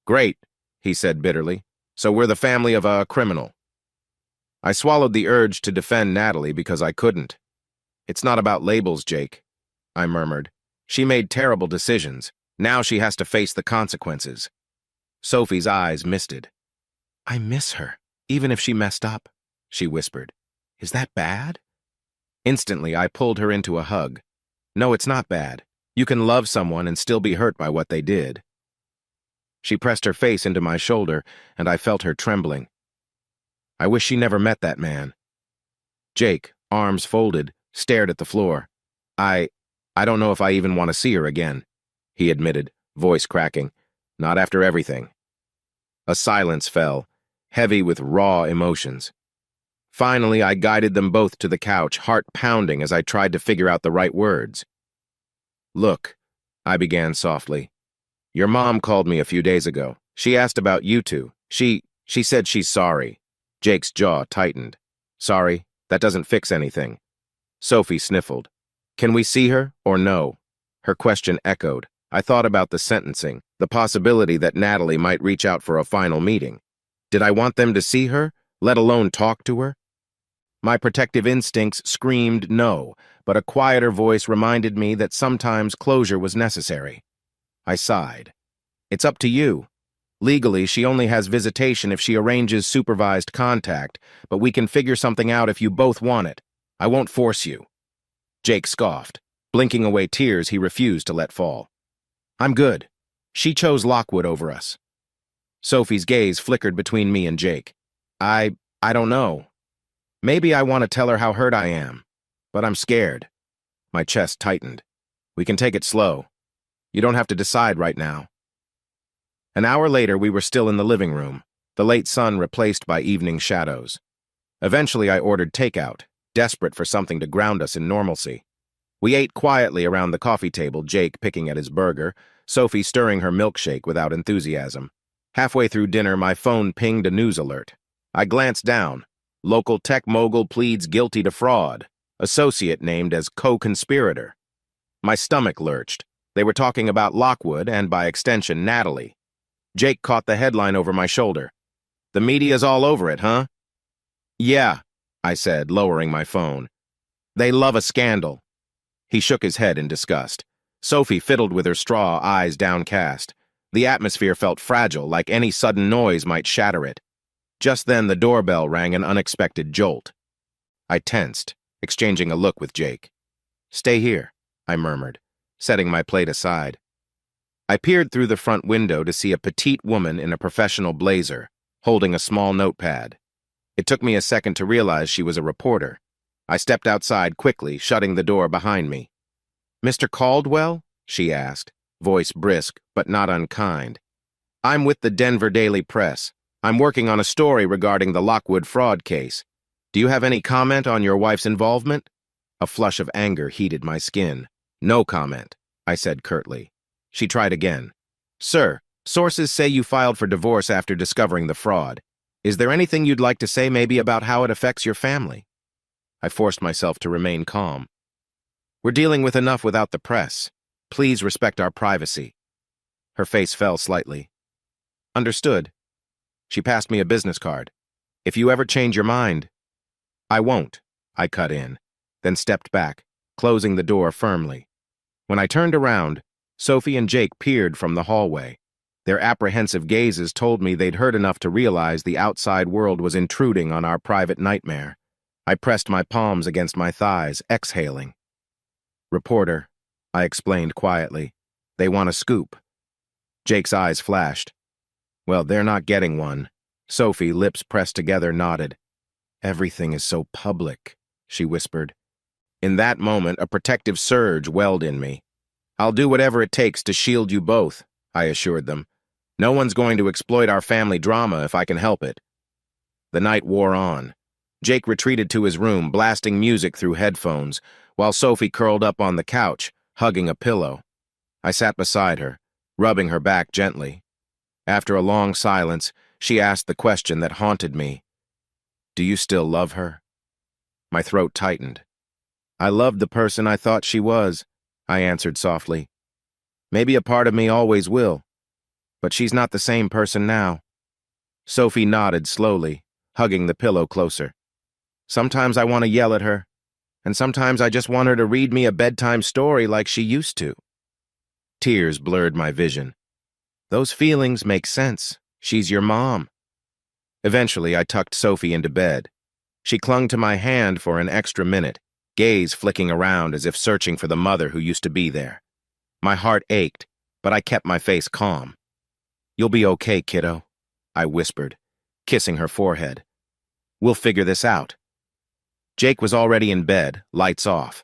"Great," he said bitterly. "So we're the family of a criminal." I swallowed the urge to defend Natalie because I couldn't. "It's not about labels, Jake," I murmured. "She made terrible decisions. Now she has to face the consequences." Sophie's eyes misted. "I miss her, even if she messed up," she whispered. "Is that bad?" Instantly, I pulled her into a hug. "No, it's not bad. You can love someone and still be hurt by what they did." She pressed her face into my shoulder, and I felt her trembling. "I wish she never met that man." Jake, arms folded, stared at the floor. I don't know if I even want to see her again," he admitted, voice cracking. "Not after everything." A silence fell, heavy with raw emotions. Finally, I guided them both to the couch, heart pounding as I tried to figure out the right words. "Look," I began softly. "Your mom called me a few days ago. She asked about you two. She said she's sorry." Jake's jaw tightened. "Sorry, that doesn't fix anything." Sophie sniffled. "Can we see her, or no?" Her question echoed. I thought about the sentencing, the possibility that Natalie might reach out for a final meeting. Did I want them to see her, let alone talk to her? My protective instincts screamed no, but a quieter voice reminded me that sometimes closure was necessary. I sighed. "It's up to you. Legally, she only has visitation if she arranges supervised contact, but we can figure something out if you both want it. I won't force you." Jake scoffed. Blinking away tears he refused to let fall. "I'm good. She chose Lockwood over us." Sophie's gaze flickered between me and Jake. I don't know. Maybe I want to tell her how hurt I am, but I'm scared." My chest tightened. "We can take it slow. You don't have to decide right now." An hour later, we were still in the living room, the late sun replaced by evening shadows. Eventually, I ordered takeout, desperate for something to ground us in normalcy. We ate quietly around the coffee table, Jake picking at his burger, Sophie stirring her milkshake without enthusiasm. Halfway through dinner, my phone pinged a news alert. I glanced down. Local tech mogul pleads guilty to fraud. Associate named as co-conspirator. My stomach lurched. They were talking about Lockwood and, by extension, Natalie. Jake caught the headline over my shoulder. "The media's all over it, huh?" "Yeah," I said, lowering my phone. "They love a scandal." He shook his head in disgust. Sophie fiddled with her straw, eyes downcast. The atmosphere felt fragile, like any sudden noise might shatter it. Just then, the doorbell rang an unexpected jolt. I tensed, exchanging a look with Jake. "Stay here," I murmured, setting my plate aside. I peered through the front window to see a petite woman in a professional blazer, holding a small notepad. It took me a second to realize she was a reporter. I stepped outside quickly, shutting the door behind me. "Mr. Caldwell?" she asked, voice brisk but not unkind. "I'm with the Denver Daily Press. I'm working on a story regarding the Lockwood fraud case. Do you have any comment on your wife's involvement?" A flush of anger heated my skin. "No comment," I said curtly. She tried again. "Sir, sources say you filed for divorce after discovering the fraud. Is there anything you'd like to say maybe about how it affects your family?" I forced myself to remain calm. "We're dealing with enough without the press. Please respect our privacy." Her face fell slightly. "Understood." She passed me a business card. "If you ever change your mind—" "I won't," I cut in, then stepped back. closing the door firmly. When I turned around, Sophie and Jake peered from the hallway. Their apprehensive gazes told me they'd heard enough to realize the outside world was intruding on our private nightmare. I pressed my palms against my thighs, exhaling. "Reporter," I explained quietly. "They want a scoop." Jake's eyes flashed. "Well, they're not getting one." Sophie, lips pressed together, nodded. "Everything is so public," she whispered. In that moment, a protective surge welled in me. "I'll do whatever it takes to shield you both," I assured them. "No one's going to exploit our family drama if I can help it." The night wore on. Jake retreated to his room, blasting music through headphones, while Sophie curled up on the couch, hugging a pillow. I sat beside her, rubbing her back gently. After a long silence, she asked the question that haunted me. "Do you still love her?" My throat tightened. "I loved the person I thought she was," I answered softly. "Maybe a part of me always will. But she's not the same person now." Sophie nodded slowly, hugging the pillow closer. "Sometimes I want to yell at her, and sometimes I just want her to read me a bedtime story like she used to." Tears blurred my vision. "Those feelings make sense. She's your mom." Eventually, I tucked Sophie into bed. She clung to my hand for an extra minute, gaze flicking around as if searching for the mother who used to be there. My heart ached, but I kept my face calm. "You'll be okay, kiddo," I whispered, kissing her forehead. "We'll figure this out." Jake was already in bed, lights off.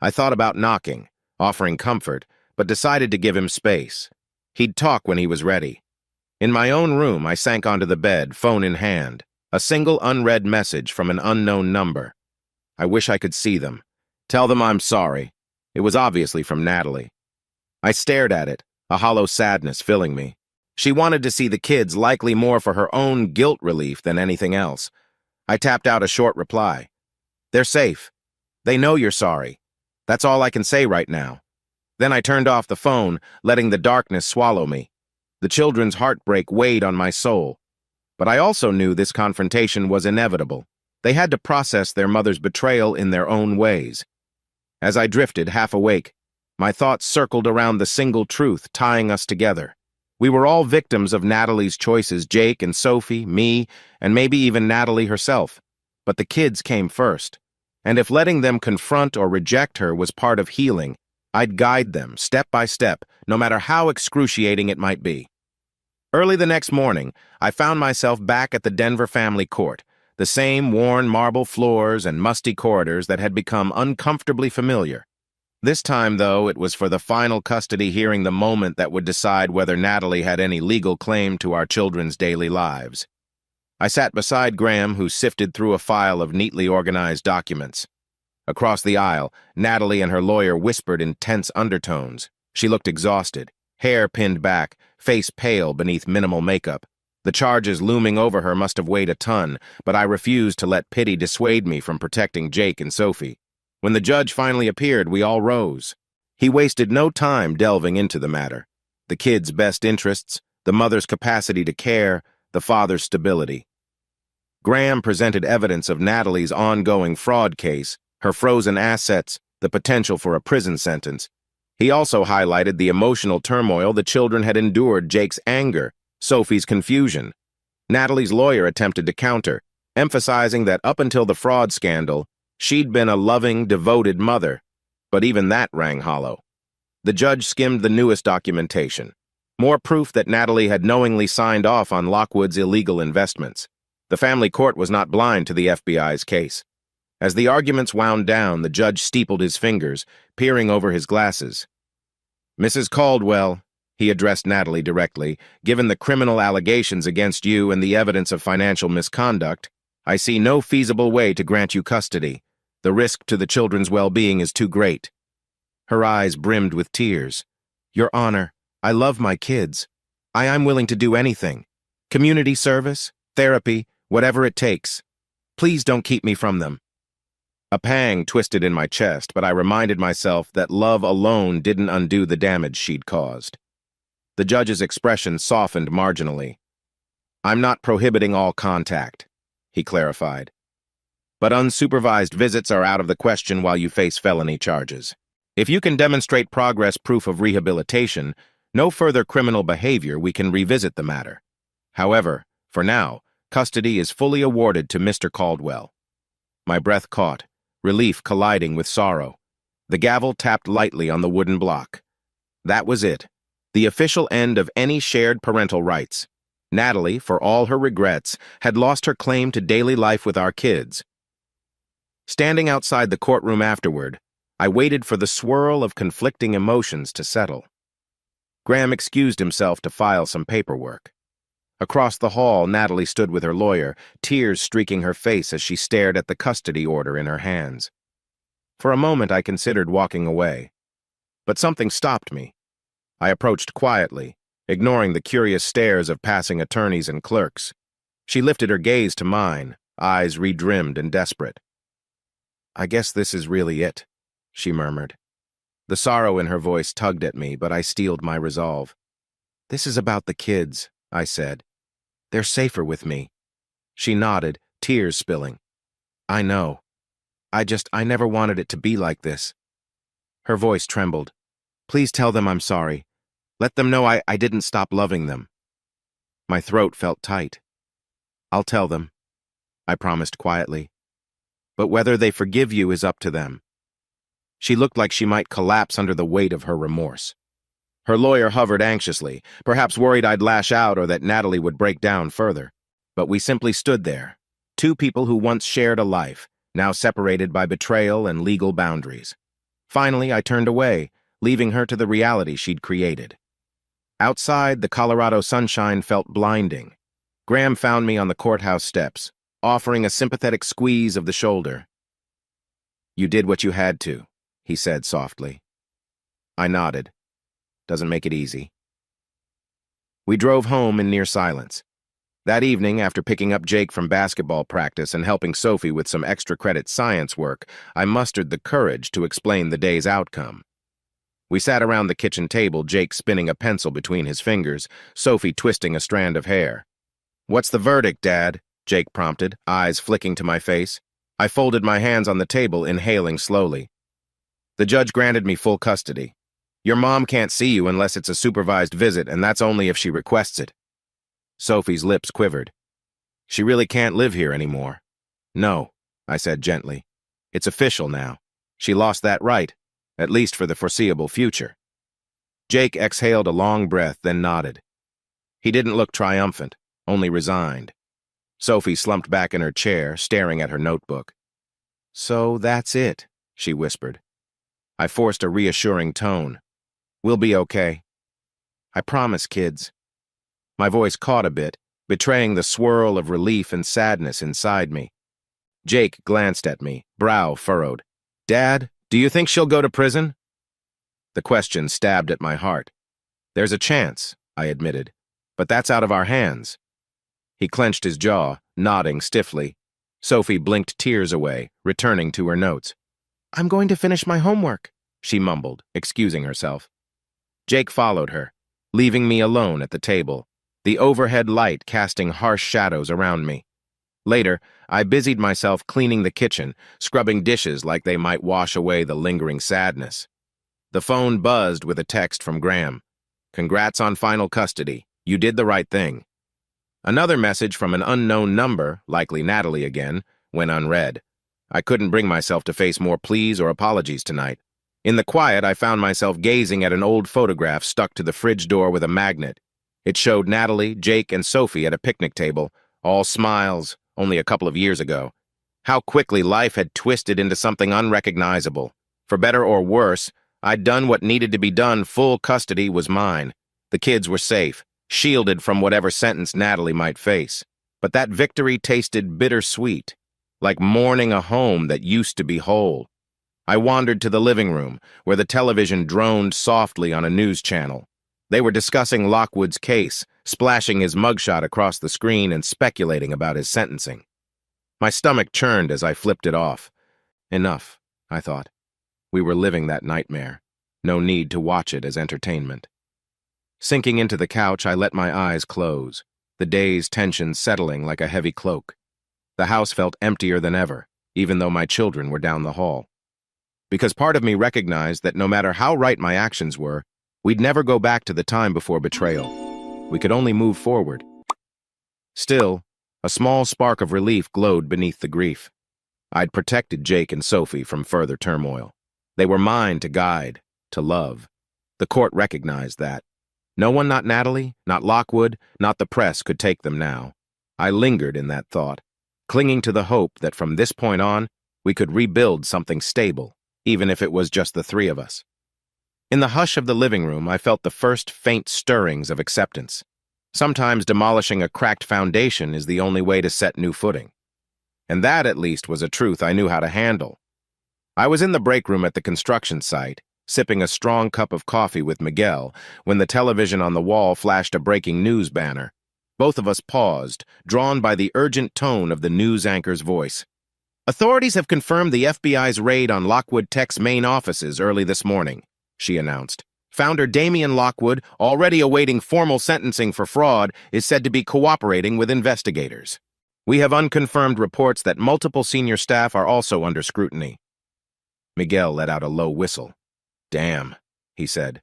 I thought about knocking, offering comfort, but decided to give him space. He'd talk when he was ready. In my own room, I sank onto the bed, phone in hand, a single unread message from an unknown number. I wish I could see them. Tell them I'm sorry. It was obviously from Natalie. I stared at it, a hollow sadness filling me. She wanted to see the kids, likely more for her own guilt relief than anything else. I tapped out a short reply. "They're safe. They know you're sorry. That's all I can say right now." Then I turned off the phone, letting the darkness swallow me. The children's heartbreak weighed on my soul. But I also knew this confrontation was inevitable. They had to process their mother's betrayal in their own ways. As I drifted, half awake, my thoughts circled around the single truth tying us together. We were all victims of Natalie's choices, Jake and Sophie, me, and maybe even Natalie herself. But the kids came first. And if letting them confront or reject her was part of healing, I'd guide them, step by step, no matter how excruciating it might be. Early the next morning, I found myself back at the Denver family court, the same worn marble floors and musty corridors that had become uncomfortably familiar. This time, though, it was for the final custody hearing, the moment that would decide whether Natalie had any legal claim to our children's daily lives. I sat beside Graham, who sifted through a file of neatly organized documents. Across the aisle, Natalie and her lawyer whispered in tense undertones. She looked exhausted, hair pinned back, face pale beneath minimal makeup. The charges looming over her must have weighed a ton, but I refused to let pity dissuade me from protecting Jake and Sophie. When the judge finally appeared, we all rose. He wasted no time delving into the matter. The kids' best interests, the mother's capacity to care, the father's stability. Graham presented evidence of Natalie's ongoing fraud case, her frozen assets, the potential for a prison sentence. He also highlighted the emotional turmoil the children had endured, Jake's anger, Sophie's confusion. Natalie's lawyer attempted to counter, emphasizing that up until the fraud scandal, she'd been a loving, devoted mother. But even that rang hollow. The judge skimmed the newest documentation. More proof that Natalie had knowingly signed off on Lockwood's illegal investments. The family court was not blind to the FBI's case. As the arguments wound down, the judge steepled his fingers, peering over his glasses. "Mrs. Caldwell," he addressed Natalie directly, "given the criminal allegations against you and the evidence of financial misconduct, I see no feasible way to grant you custody. The risk to the children's well-being is too great." Her eyes brimmed with tears. "Your Honor, I love my kids. I'm willing to do anything. Community service, therapy, whatever it takes. Please don't keep me from them." A pang twisted in my chest, but I reminded myself that love alone didn't undo the damage she'd caused. The judge's expression softened marginally. "I'm not prohibiting all contact," he clarified. but unsupervised visits are out of the question while you face felony charges. If you can demonstrate progress proof of rehabilitation, no further criminal behavior, we can revisit the matter. However, for now, custody is fully awarded to Mr. Caldwell. My breath caught, relief colliding with sorrow. The gavel tapped lightly on the wooden block. That was it. The official end of any shared parental rights. Natalie, for all her regrets, had lost her claim to daily life with our kids. Standing outside the courtroom afterward, I waited for the swirl of conflicting emotions to settle. Graham excused himself to file some paperwork. Across the hall, Natalie stood with her lawyer, tears streaking her face as she stared at the custody order in her hands. For a moment, I considered walking away. But something stopped me. I approached quietly, ignoring the curious stares of passing attorneys and clerks. She lifted her gaze to mine, eyes redrimmed and desperate. "I guess this is really it," she murmured. The sorrow in her voice tugged at me, but I steeled my resolve. "This is about the kids," I said. "They're safer with me." She nodded, tears spilling. "I know. I never wanted it to be like this." Her voice trembled. "Please tell them I'm sorry. Let them know I didn't stop loving them." My throat felt tight. "I'll tell them," I promised quietly. "But whether they forgive you is up to them." She looked like she might collapse under the weight of her remorse. Her lawyer hovered anxiously, perhaps worried I'd lash out or that Natalie would break down further. But we simply stood there, two people who once shared a life, now separated by betrayal and legal boundaries. Finally, I turned away, leaving her to the reality she'd created. Outside, the Colorado sunshine felt blinding. Graham found me on the courthouse steps, offering a sympathetic squeeze of the shoulder. "You did what you had to," he said softly. I nodded. Doesn't make it easy. We drove home in near silence. That evening, after picking up Jake from basketball practice and helping Sophie with some extra credit science work, I mustered the courage to explain the day's outcome. We sat around the kitchen table, Jake spinning a pencil between his fingers, Sophie twisting a strand of hair. "What's the verdict, Dad?" Jake prompted, eyes flicking to my face. I folded my hands on the table, inhaling slowly. "The judge granted me full custody. Your mom can't see you unless it's a supervised visit, and that's only if she requests it." Sophie's lips quivered. "She really can't live here anymore." "No," I said gently. "It's official now. She lost that right, at least for the foreseeable future." Jake exhaled a long breath, then nodded. He didn't look triumphant, only resigned. Sophie slumped back in her chair, staring at her notebook. "So that's it," she whispered. I forced a reassuring tone. "We'll be okay. I promise, kids." My voice caught a bit, betraying the swirl of relief and sadness inside me. Jake glanced at me, brow furrowed. "Dad, do you think she'll go to prison?" The question stabbed at my heart. "There's a chance," I admitted, "but that's out of our hands." He clenched his jaw, nodding stiffly. Sophie blinked tears away, returning to her notes. "I'm going to finish my homework," she mumbled, excusing herself. Jake followed her, leaving me alone at the table, the overhead light casting harsh shadows around me. Later, I busied myself cleaning the kitchen, scrubbing dishes like they might wash away the lingering sadness. The phone buzzed with a text from Graham. "Congrats on final custody. You did the right thing." Another message from an unknown number, likely Natalie again, went unread. I couldn't bring myself to face more pleas or apologies tonight. In the quiet, I found myself gazing at an old photograph stuck to the fridge door with a magnet. It showed Natalie, Jake, and Sophie at a picnic table, all smiles, only a couple of years ago. How quickly life had twisted into something unrecognizable. For better or worse, I'd done what needed to be done. Full custody was mine. The kids were safe, shielded from whatever sentence Natalie might face. But that victory tasted bittersweet, like mourning a home that used to be whole. I wandered to the living room, where the television droned softly on a news channel. They were discussing Lockwood's case, splashing his mugshot across the screen and speculating about his sentencing. My stomach churned as I flipped it off. Enough, I thought. We were living that nightmare. No need to watch it as entertainment. Sinking into the couch, I let my eyes close, the day's tension settling like a heavy cloak. The house felt emptier than ever, even though my children were down the hall. Because part of me recognized that no matter how right my actions were, we'd never go back to the time before betrayal. We could only move forward. Still, a small spark of relief glowed beneath the grief. I'd protected Jake and Sophie from further turmoil. They were mine to guide, to love. The court recognized that. No one, not Natalie, not Lockwood, not the press, could take them now. I lingered in that thought, clinging to the hope that from this point on, we could rebuild something stable, even if it was just the three of us. In the hush of the living room, I felt the first faint stirrings of acceptance. Sometimes demolishing a cracked foundation is the only way to set new footing. And that, at least, was a truth I knew how to handle. I was in the break room at the construction site, sipping a strong cup of coffee with Miguel, when the television on the wall flashed a breaking news banner. Both of us paused, drawn by the urgent tone of the news anchor's voice. "Authorities have confirmed the FBI's raid on Lockwood Tech's main offices early this morning," she announced. "Founder Damian Lockwood, already awaiting formal sentencing for fraud, is said to be cooperating with investigators. We have unconfirmed reports that multiple senior staff are also under scrutiny." Miguel let out a low whistle. "Damn," he said.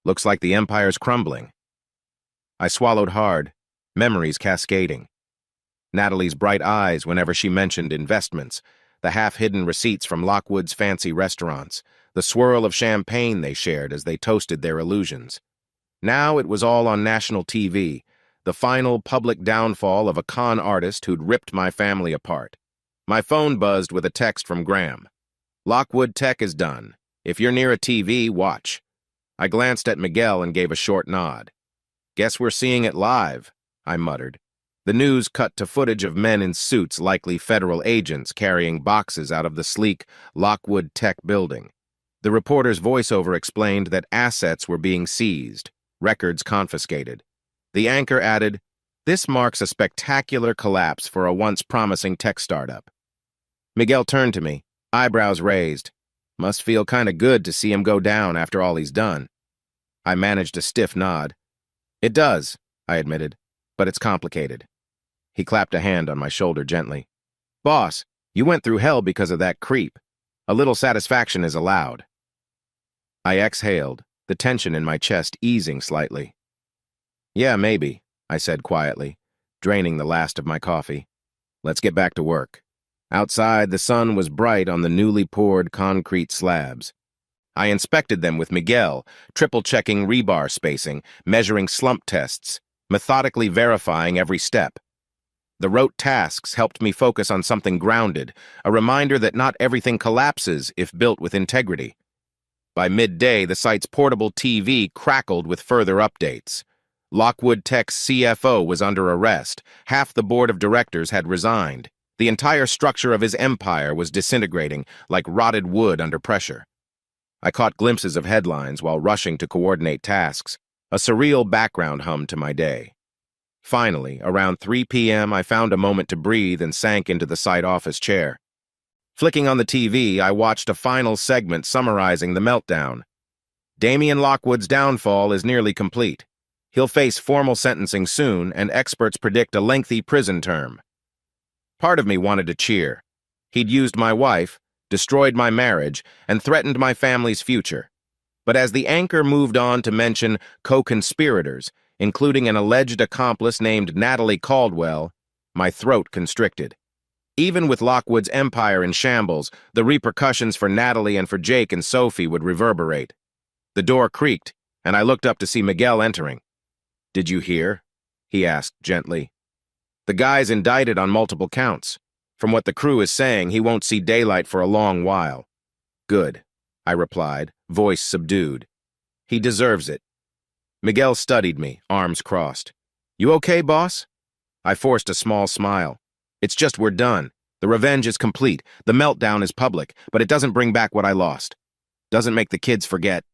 "Looks like the empire's crumbling." I swallowed hard, memories cascading. Natalie's bright eyes whenever she mentioned investments, the half-hidden receipts from Lockwood's fancy restaurants, the swirl of champagne they shared as they toasted their illusions. Now it was all on national TV, the final public downfall of a con artist who'd ripped my family apart. My phone buzzed with a text from Graham. "Lockwood Tech is done. If you're near a TV, watch." I glanced at Miguel and gave a short nod. "Guess we're seeing it live," I muttered. The news cut to footage of men in suits, likely federal agents, carrying boxes out of the sleek Lockwood Tech building. The reporter's voiceover explained that assets were being seized, records confiscated. The anchor added, "This marks a spectacular collapse for a once promising tech startup." Miguel turned to me, eyebrows raised. "Must feel kinda good to see him go down after all he's done." I managed a stiff nod. "It does," I admitted, "but it's complicated." He clapped a hand on my shoulder gently. "Boss, you went through hell because of that creep. A little satisfaction is allowed." I exhaled, the tension in my chest easing slightly. "Yeah, maybe," I said quietly, draining the last of my coffee. "Let's get back to work." Outside, the sun was bright on the newly poured concrete slabs. I inspected them with Miguel, triple-checking rebar spacing, measuring slump tests, methodically verifying every step. The rote tasks helped me focus on something grounded, a reminder that not everything collapses if built with integrity. By midday, the site's portable TV crackled with further updates. Lockwood Tech's CFO was under arrest. Half the board of directors had resigned. The entire structure of his empire was disintegrating like rotted wood under pressure. I caught glimpses of headlines while rushing to coordinate tasks, a surreal background hum to my day. Finally, around 3 p.m., I found a moment to breathe and sank into the site office chair. Flicking on the TV, I watched a final segment summarizing the meltdown. Damian Lockwood's downfall is nearly complete. He'll face formal sentencing soon, and experts predict a lengthy prison term. Part of me wanted to cheer. He'd used my wife, destroyed my marriage, and threatened my family's future. But as the anchor moved on to mention co-conspirators, including an alleged accomplice named Natalie Caldwell, my throat constricted. Even with Lockwood's empire in shambles, the repercussions for Natalie and for Jake and Sophie would reverberate. The door creaked, and I looked up to see Miguel entering. "Did you hear?" he asked gently. "The guy's indicted on multiple counts. From what the crew is saying, he won't see daylight for a long while." "Good," I replied, voice subdued. "He deserves it." Miguel studied me, arms crossed. "You okay, boss?" I forced a small smile. "It's just we're done. The revenge is complete. The meltdown is public, but it doesn't bring back what I lost. Doesn't make the kids forget."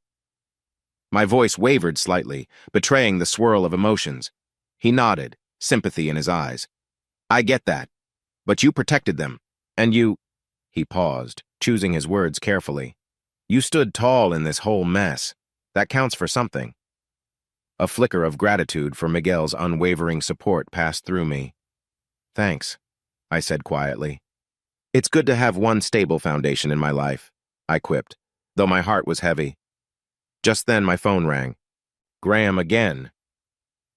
My voice wavered slightly, betraying the swirl of emotions. He nodded, sympathy in his eyes. "I get that. But you protected them. And you—" He paused, choosing his words carefully. "You stood tall in this whole mess. That counts for something." A flicker of gratitude for Miguel's unwavering support passed through me. "Thanks," I said quietly. It's good to have one stable foundation in my life, I quipped, though my heart was heavy. Just then my phone rang. Graham again.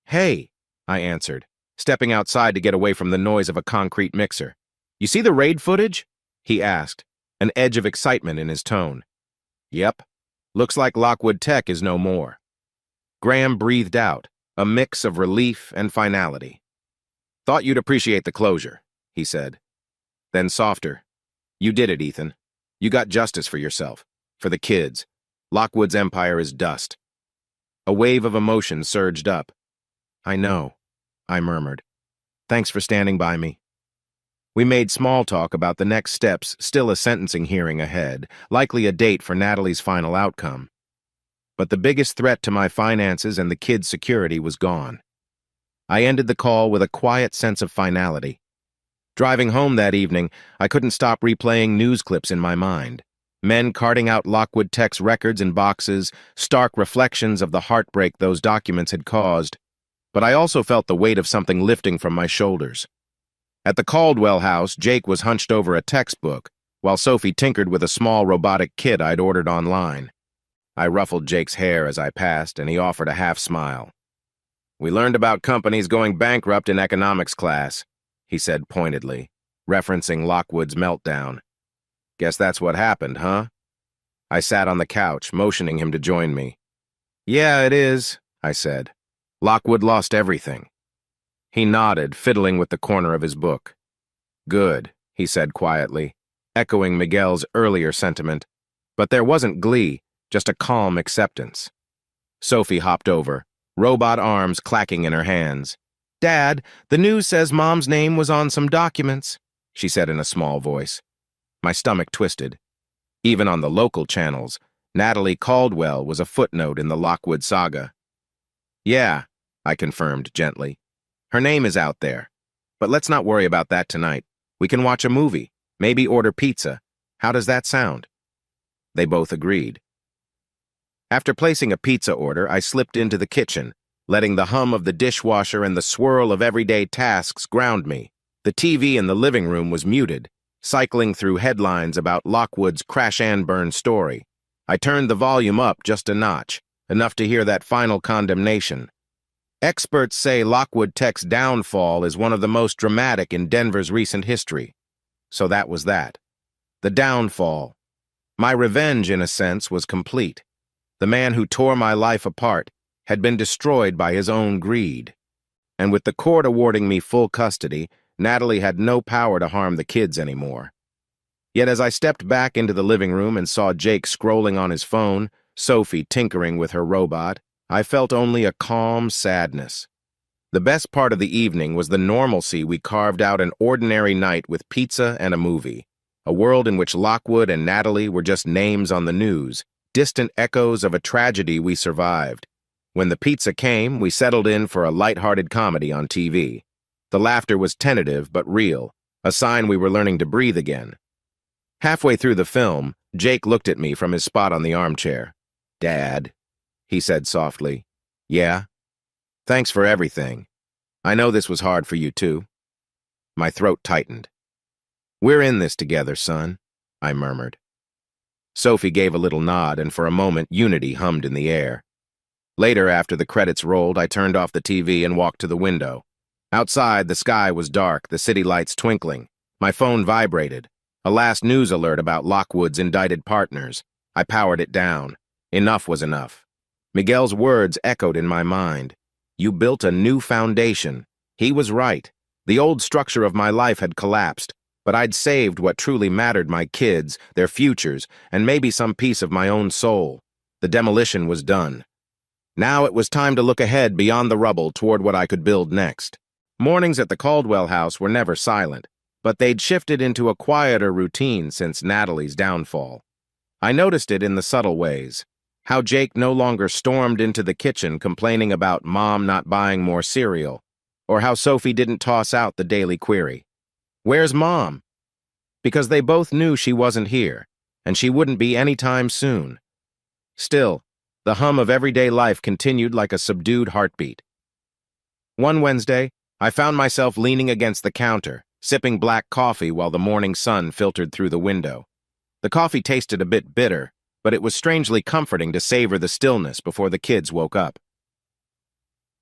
Hey, I answered, stepping outside to get away from the noise of a concrete mixer. You see the raid footage? He asked, an edge of excitement in his tone. Yep. Looks like Lockwood Tech is no more. Graham breathed out, a mix of relief and finality. Thought you'd appreciate the closure, he said. Then softer. You did it, Ethan. You got justice for yourself, for the kids. Lockwood's empire is dust. A wave of emotion surged up. I know, I murmured. Thanks for standing by me. We made small talk about the next steps, still a sentencing hearing ahead, likely a date for Natalie's final outcome. But the biggest threat to my finances and the kids' security was gone. I ended the call with a quiet sense of finality. Driving home that evening, I couldn't stop replaying news clips in my mind. Men carting out Lockwood Tech's records in boxes, stark reflections of the heartbreak those documents had caused. But I also felt the weight of something lifting from my shoulders. At the Caldwell house, Jake was hunched over a textbook, while Sophie tinkered with a small robotic kit I'd ordered online. I ruffled Jake's hair as I passed, and he offered a half smile. We learned about companies going bankrupt in economics class, he said pointedly, referencing Lockwood's meltdown. Guess that's what happened, huh? I sat on the couch, motioning him to join me. Yeah, it is, I said. Lockwood lost everything. He nodded, fiddling with the corner of his book. Good, he said quietly, echoing Miguel's earlier sentiment. But there wasn't glee, just a calm acceptance. Sophie hopped over, robot arms clacking in her hands. Dad, the news says Mom's name was on some documents, she said in a small voice. My stomach twisted. Even on the local channels, Natalie Caldwell was a footnote in the Lockwood saga. Yeah, I confirmed gently. Her name is out there. But let's not worry about that tonight. We can watch a movie, maybe order pizza. How does that sound? They both agreed. After placing a pizza order, I slipped into the kitchen, letting the hum of the dishwasher and the swirl of everyday tasks ground me. The TV in the living room was muted, cycling through headlines about Lockwood's crash and burn story. I turned the volume up just a notch, enough to hear that final condemnation. Experts say Lockwood Tech's downfall is one of the most dramatic in Denver's recent history. So that was that. The downfall. My revenge, in a sense, was complete. The man who tore my life apart had been destroyed by his own greed. And with the court awarding me full custody, Natalie had no power to harm the kids anymore. Yet as I stepped back into the living room and saw Jake scrolling on his phone, Sophie tinkering with her robot, I felt only a calm sadness. The best part of the evening was the normalcy we carved out an ordinary night with pizza and a movie, a world in which Lockwood and Natalie were just names on the news, distant echoes of a tragedy we survived. When the pizza came, we settled in for a light-hearted comedy on TV. The laughter was tentative but real, a sign we were learning to breathe again. Halfway through the film, Jake looked at me from his spot on the armchair. Dad, he said softly. Yeah? Thanks for everything. I know this was hard for you too. My throat tightened. We're in this together, son, I murmured. Sophie gave a little nod, and for a moment unity hummed in the air. Later, after the credits rolled, I turned off the TV and walked to the window. Outside, the sky was dark, the city lights twinkling. My phone vibrated. A last news alert about Lockwood's indicted partners. I powered it down. Enough was enough. Miguel's words echoed in my mind. You built a new foundation. He was right. The old structure of my life had collapsed, but I'd saved what truly mattered: my kids, their futures, and maybe some piece of my own soul. The demolition was done. Now it was time to look ahead beyond the rubble toward what I could build next. Mornings at the Caldwell house were never silent, but they'd shifted into a quieter routine since Natalie's downfall. I noticed it in the subtle ways. How Jake no longer stormed into the kitchen complaining about Mom not buying more cereal, or how Sophie didn't toss out the daily query. Where's Mom? Because they both knew she wasn't here, and she wouldn't be anytime soon. Still, the hum of everyday life continued like a subdued heartbeat. One Wednesday, I found myself leaning against the counter, sipping black coffee while the morning sun filtered through the window. The coffee tasted a bit bitter, but it was strangely comforting to savor the stillness before the kids woke up.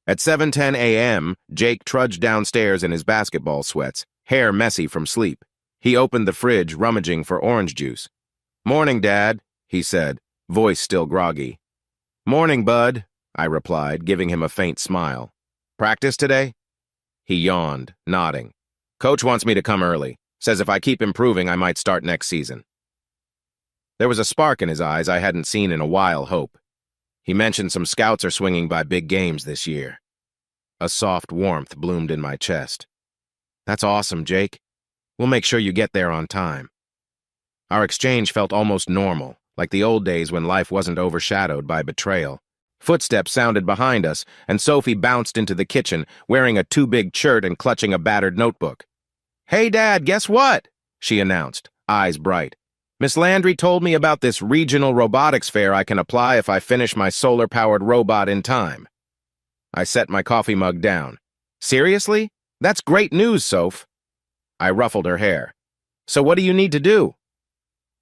At 7:10 a.m., Jake trudged downstairs in his basketball sweats, hair messy from sleep. He opened the fridge, rummaging for orange juice. "Morning, Dad," he said, voice still groggy. "Morning, bud," I replied, giving him a faint smile. "Practice today?" He yawned, nodding. "Coach wants me to come early. Says if I keep improving, I might start next season." There was a spark in his eyes I hadn't seen in a while, hope. He mentioned some scouts are swinging by big games this year. A soft warmth bloomed in my chest. "That's awesome, Jake. We'll make sure you get there on time." Our exchange felt almost normal, like the old days when life wasn't overshadowed by betrayal. Footsteps sounded behind us, and Sophie bounced into the kitchen, wearing a too-big shirt and clutching a battered notebook. "Hey, Dad, guess what?" she announced, eyes bright. "Miss Landry told me about this regional robotics fair I can apply if I finish my solar-powered robot in time." I set my coffee mug down. "Seriously? That's great news, Soph." I ruffled her hair. "So what do you need to do?"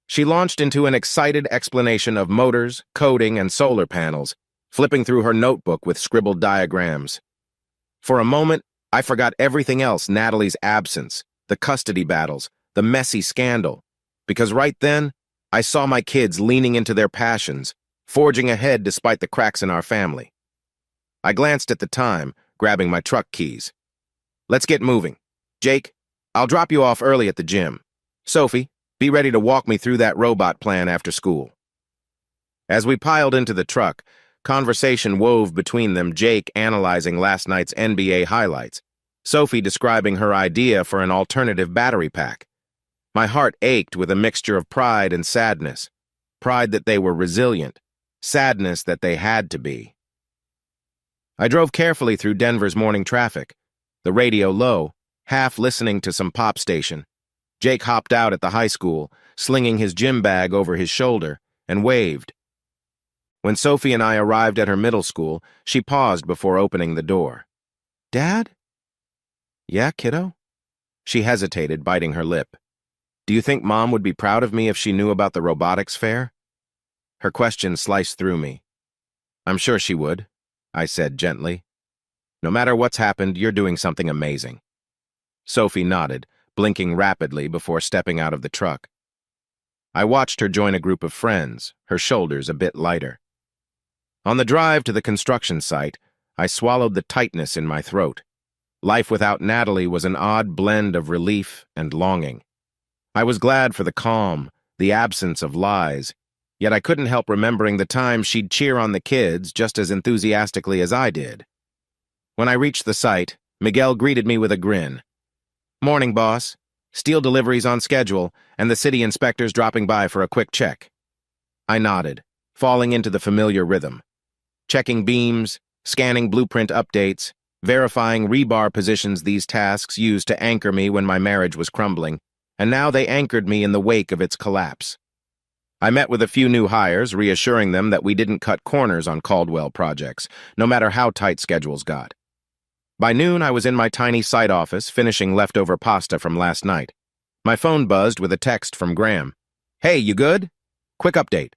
She launched into an excited explanation of motors, coding, and solar panels, flipping through her notebook with scribbled diagrams. For a moment, I forgot everything else: Natalie's absence, the custody battles, the messy scandal. Because right then, I saw my kids leaning into their passions, forging ahead despite the cracks in our family. I glanced at the time, grabbing my truck keys. "Let's get moving. Jake, I'll drop you off early at the gym. Sophie, be ready to walk me through that robot plan after school." As we piled into the truck, conversation wove between them, Jake analyzing last night's NBA highlights, Sophie describing her idea for an alternative battery pack. My heart ached with a mixture of pride and sadness. Pride that they were resilient, sadness that they had to be. I drove carefully through Denver's morning traffic, the radio low, half listening to some pop station. Jake hopped out at the high school, slinging his gym bag over his shoulder, and waved. When Sophie and I arrived at her middle school, she paused before opening the door. "Dad?" "Yeah, kiddo?" She hesitated, biting her lip. "Do you think Mom would be proud of me if she knew about the robotics fair?" Her question sliced through me. "I'm sure she would," I said gently. "No matter what's happened, you're doing something amazing." Sophie nodded, blinking rapidly before stepping out of the truck. I watched her join a group of friends, her shoulders a bit lighter. On the drive to the construction site, I swallowed the tightness in my throat. Life without Natalie was an odd blend of relief and longing. I was glad for the calm, the absence of lies, yet I couldn't help remembering the times she'd cheer on the kids just as enthusiastically as I did. When I reached the site, Miguel greeted me with a grin. "Morning, boss. Steel deliveries on schedule, and the city inspectors dropping by for a quick check." I nodded, falling into the familiar rhythm. Checking beams, scanning blueprint updates, verifying rebar positions, these tasks used to anchor me when my marriage was crumbling, and now they anchored me in the wake of its collapse. I met with a few new hires, reassuring them that we didn't cut corners on Caldwell projects, no matter how tight schedules got. By noon, I was in my tiny site office, finishing leftover pasta from last night. My phone buzzed with a text from Graham. "Hey, you good? Quick update.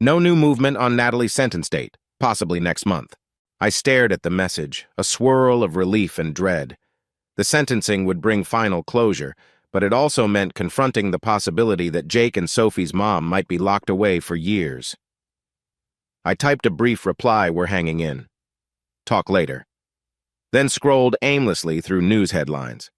No new movement on Natalie's sentence date, possibly next month." I stared at the message, a swirl of relief and dread. The sentencing would bring final closure, but it also meant confronting the possibility that Jake and Sophie's mom might be locked away for years. I typed a brief reply, "We're hanging in. Talk later." Then scrolled aimlessly through news headlines.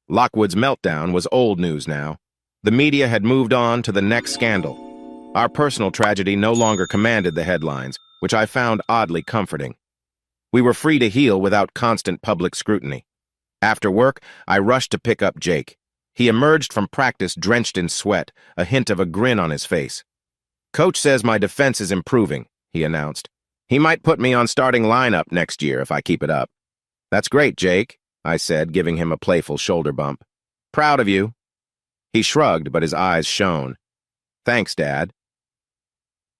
Lockwood's meltdown was old news now. The media had moved on to the next scandal. Our personal tragedy no longer commanded the headlines, which I found oddly comforting. We were free to heal without constant public scrutiny. After work, I rushed to pick up Jake. He emerged from practice drenched in sweat, a hint of a grin on his face. "Coach says my defense is improving," he announced. "He might put me on starting lineup next year if I keep it up." "That's great, Jake," I said, giving him a playful shoulder bump. "Proud of you." He shrugged, but his eyes shone. "Thanks, Dad."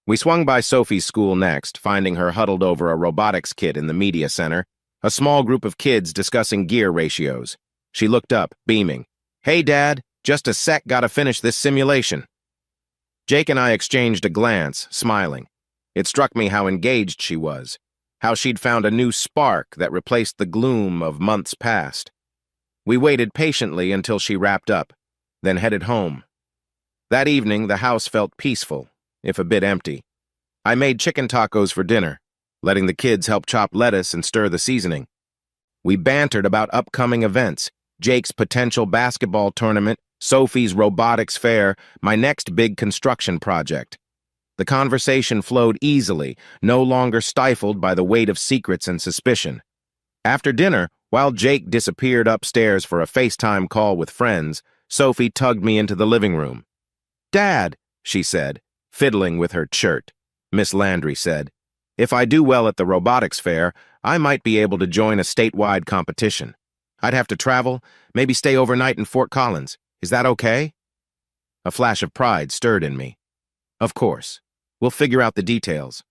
We swung by Sophie's school next, finding her huddled over a robotics kit in the media center, a small group of kids discussing gear ratios. She looked up, beaming. Hey, Dad, just a sec, gotta finish this simulation. Jake and I exchanged a glance, smiling. It struck me how engaged she was, how she'd found a new spark that replaced the gloom of months past. We waited patiently until she wrapped up, then headed home. That evening, the house felt peaceful, if a bit empty. I made chicken tacos for dinner, letting the kids help chop lettuce and stir the seasoning. We bantered about upcoming events, Jake's potential basketball tournament, Sophie's robotics fair, my next big construction project. The conversation flowed easily, no longer stifled by the weight of secrets and suspicion. After dinner, while Jake disappeared upstairs for a FaceTime call with friends, Sophie tugged me into the living room. "Dad," she said, fiddling with her shirt. Miss Landry said, "If I do well at the robotics fair, I might be able to join a statewide competition. I'd have to travel, maybe stay overnight in Fort Collins. Is that okay?" A flash of pride stirred in me. "Of course. We'll figure out the details.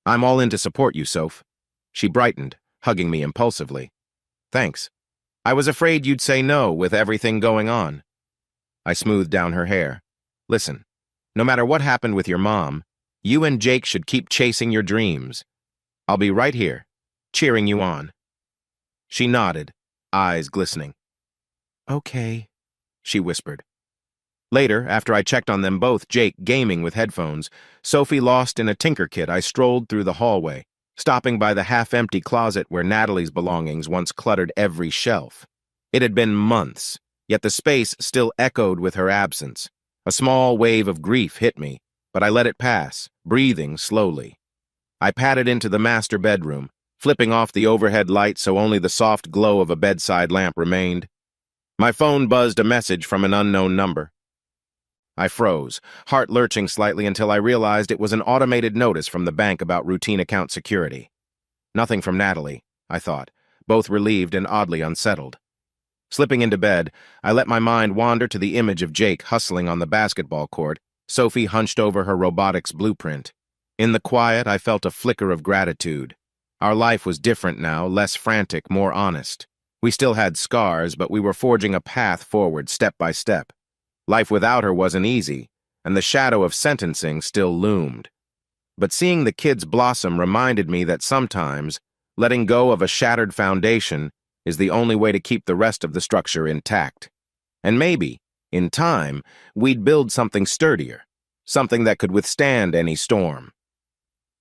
I'm all in to support you, Soph." She brightened, hugging me impulsively. "Thanks. I was afraid you'd say no with everything going on." I smoothed down her hair. "Listen, no matter what happened with your mom, you and Jake should keep chasing your dreams. I'll be right here, cheering you on." She nodded, eyes glistening. "Okay," she whispered. Later, after I checked on them both, Jake gaming with headphones, Sophie lost in a tinker kit, I strolled through the hallway, stopping by the half-empty closet where Natalie's belongings once cluttered every shelf. It had been months, yet the space still echoed with her absence. A small wave of grief hit me, but I let it pass, breathing slowly. I padded into the master bedroom, flipping off the overhead light so only the soft glow of a bedside lamp remained. My phone buzzed a message from an unknown number. I froze, heart lurching slightly until I realized it was an automated notice from the bank about routine account security. Nothing from Natalie, I thought, both relieved and oddly unsettled. Slipping into bed, I let my mind wander to the image of Jake hustling on the basketball court, Sophie hunched over her robotics blueprint. In the quiet, I felt a flicker of gratitude. Our life was different now, less frantic, more honest. We still had scars, but we were forging a path forward step by step. Life without her wasn't easy, and the shadow of sentencing still loomed. But seeing the kids blossom reminded me that sometimes, letting go of a shattered foundation is the only way to keep the rest of the structure intact. And maybe, in time, we'd build something sturdier, something that could withstand any storm.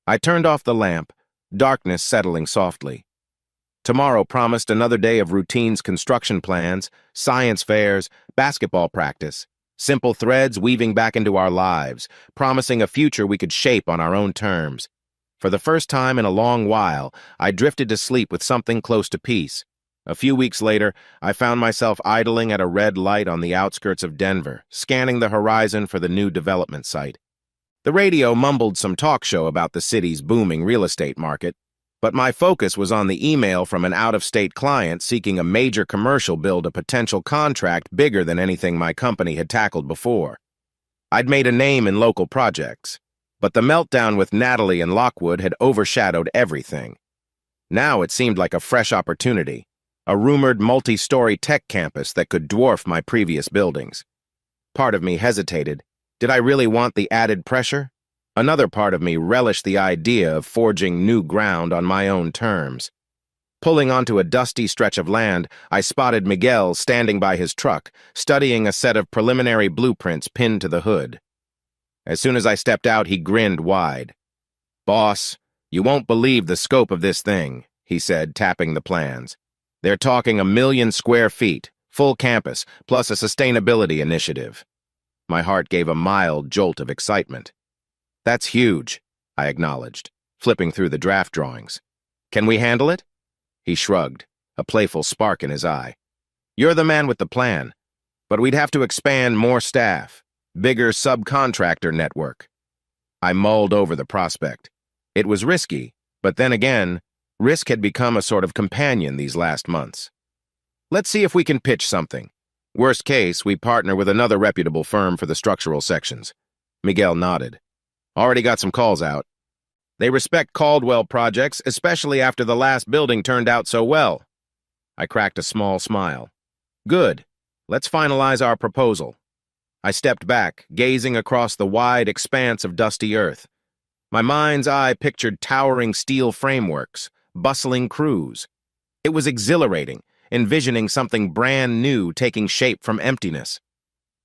I turned off the lamp, darkness settling softly. Tomorrow promised another day of routines, construction plans, science fairs, basketball practice, simple threads weaving back into our lives, promising a future we could shape on our own terms. For the first time in a long while, I drifted to sleep with something close to peace. A few weeks later, I found myself idling at a red light on the outskirts of Denver, scanning the horizon for the new development site. The radio mumbled some talk show about the city's booming real estate market, but my focus was on the email from an out-of-state client seeking a major commercial build, a potential contract bigger than anything my company had tackled before. I'd made a name in local projects, but the meltdown with Natalie and Lockwood had overshadowed everything. Now it seemed like a fresh opportunity, a rumored multi-story tech campus that could dwarf my previous buildings. Part of me hesitated. Did I really want the added pressure? Another part of me relished the idea of forging new ground on my own terms. Pulling onto a dusty stretch of land, I spotted Miguel standing by his truck, studying a set of preliminary blueprints pinned to the hood. As soon as I stepped out, he grinned wide. "Boss, you won't believe the scope of this thing," he said, tapping the plans. "They're talking 1 million square feet, full campus, plus a sustainability initiative." My heart gave a mild jolt of excitement. "That's huge," I acknowledged, flipping through the draft drawings. "Can we handle it?" He shrugged, a playful spark in his eye. "You're the man with the plan, but we'd have to expand more staff, bigger subcontractor network." I mulled over the prospect. It was risky, but then again, risk had become a sort of companion these last months. "Let's see if we can pitch something. Worst case, we partner with another reputable firm for the structural sections." Miguel nodded. "Already got some calls out. They respect Caldwell projects, especially after the last building turned out so well." I cracked a small smile. "Good. Let's finalize our proposal. I stepped back, gazing across the wide expanse of dusty earth. My mind's eye pictured towering steel frameworks, bustling crews. It was exhilarating, envisioning something brand new taking shape from emptiness.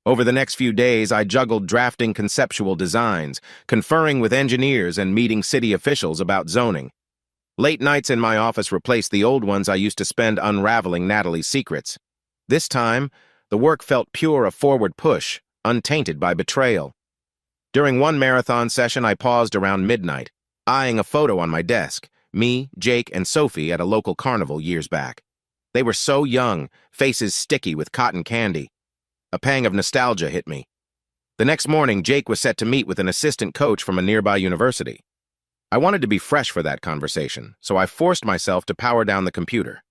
Over the next few days, I juggled drafting conceptual designs, conferring with engineers and meeting city officials about zoning. Late nights in my office replaced the old ones I used to spend unraveling Natalie's secrets. This time, the work felt pure a forward push, untainted by betrayal. During one marathon session, I paused around midnight, eyeing a photo on my desk, me, Jake, and Sophie at a local carnival years back. They were so young, faces sticky with cotton candy. A pang of nostalgia hit me. The next morning, Jake was set to meet with an assistant coach from a nearby university. I wanted to be fresh for that conversation, so I forced myself to power down the computer.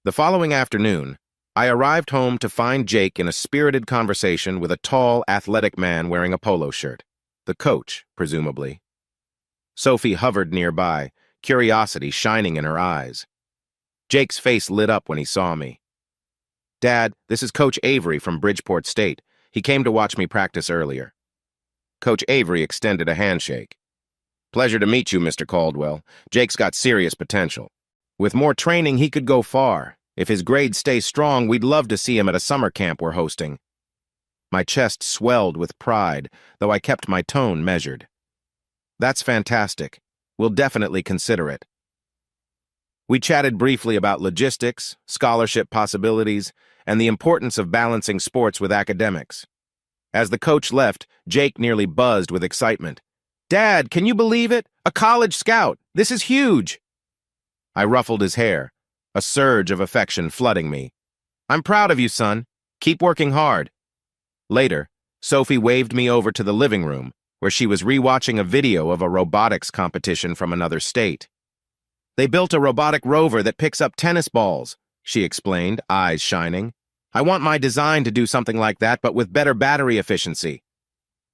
The following afternoon, I arrived home to find Jake in a spirited conversation with a tall, athletic man wearing a polo shirt. The coach, presumably. Sophie hovered nearby, curiosity shining in her eyes. Jake's face lit up when he saw me. "Dad, this is Coach Avery from Bridgeport State. He came to watch me practice earlier." Coach Avery extended a handshake. "Pleasure to meet you, Mr. Caldwell. Jake's got serious potential. With more training, he could go far. If his grades stay strong, we'd love to see him at a summer camp we're hosting." My chest swelled with pride, though I kept my tone measured. "That's fantastic. We'll definitely consider it." We chatted briefly about logistics, scholarship possibilities, and the importance of balancing sports with academics. As the coach left, Jake nearly buzzed with excitement. "Dad, can you believe it? A college scout! This is huge!" I ruffled his hair, a surge of affection flooding me. "I'm proud of you, son. Keep working hard." Later, Sophie waved me over to the living room, where she was rewatching a video of a robotics competition from another state. "They built a robotic rover that picks up tennis balls," she explained, eyes shining. "I want my design to do something like that, but with better battery efficiency."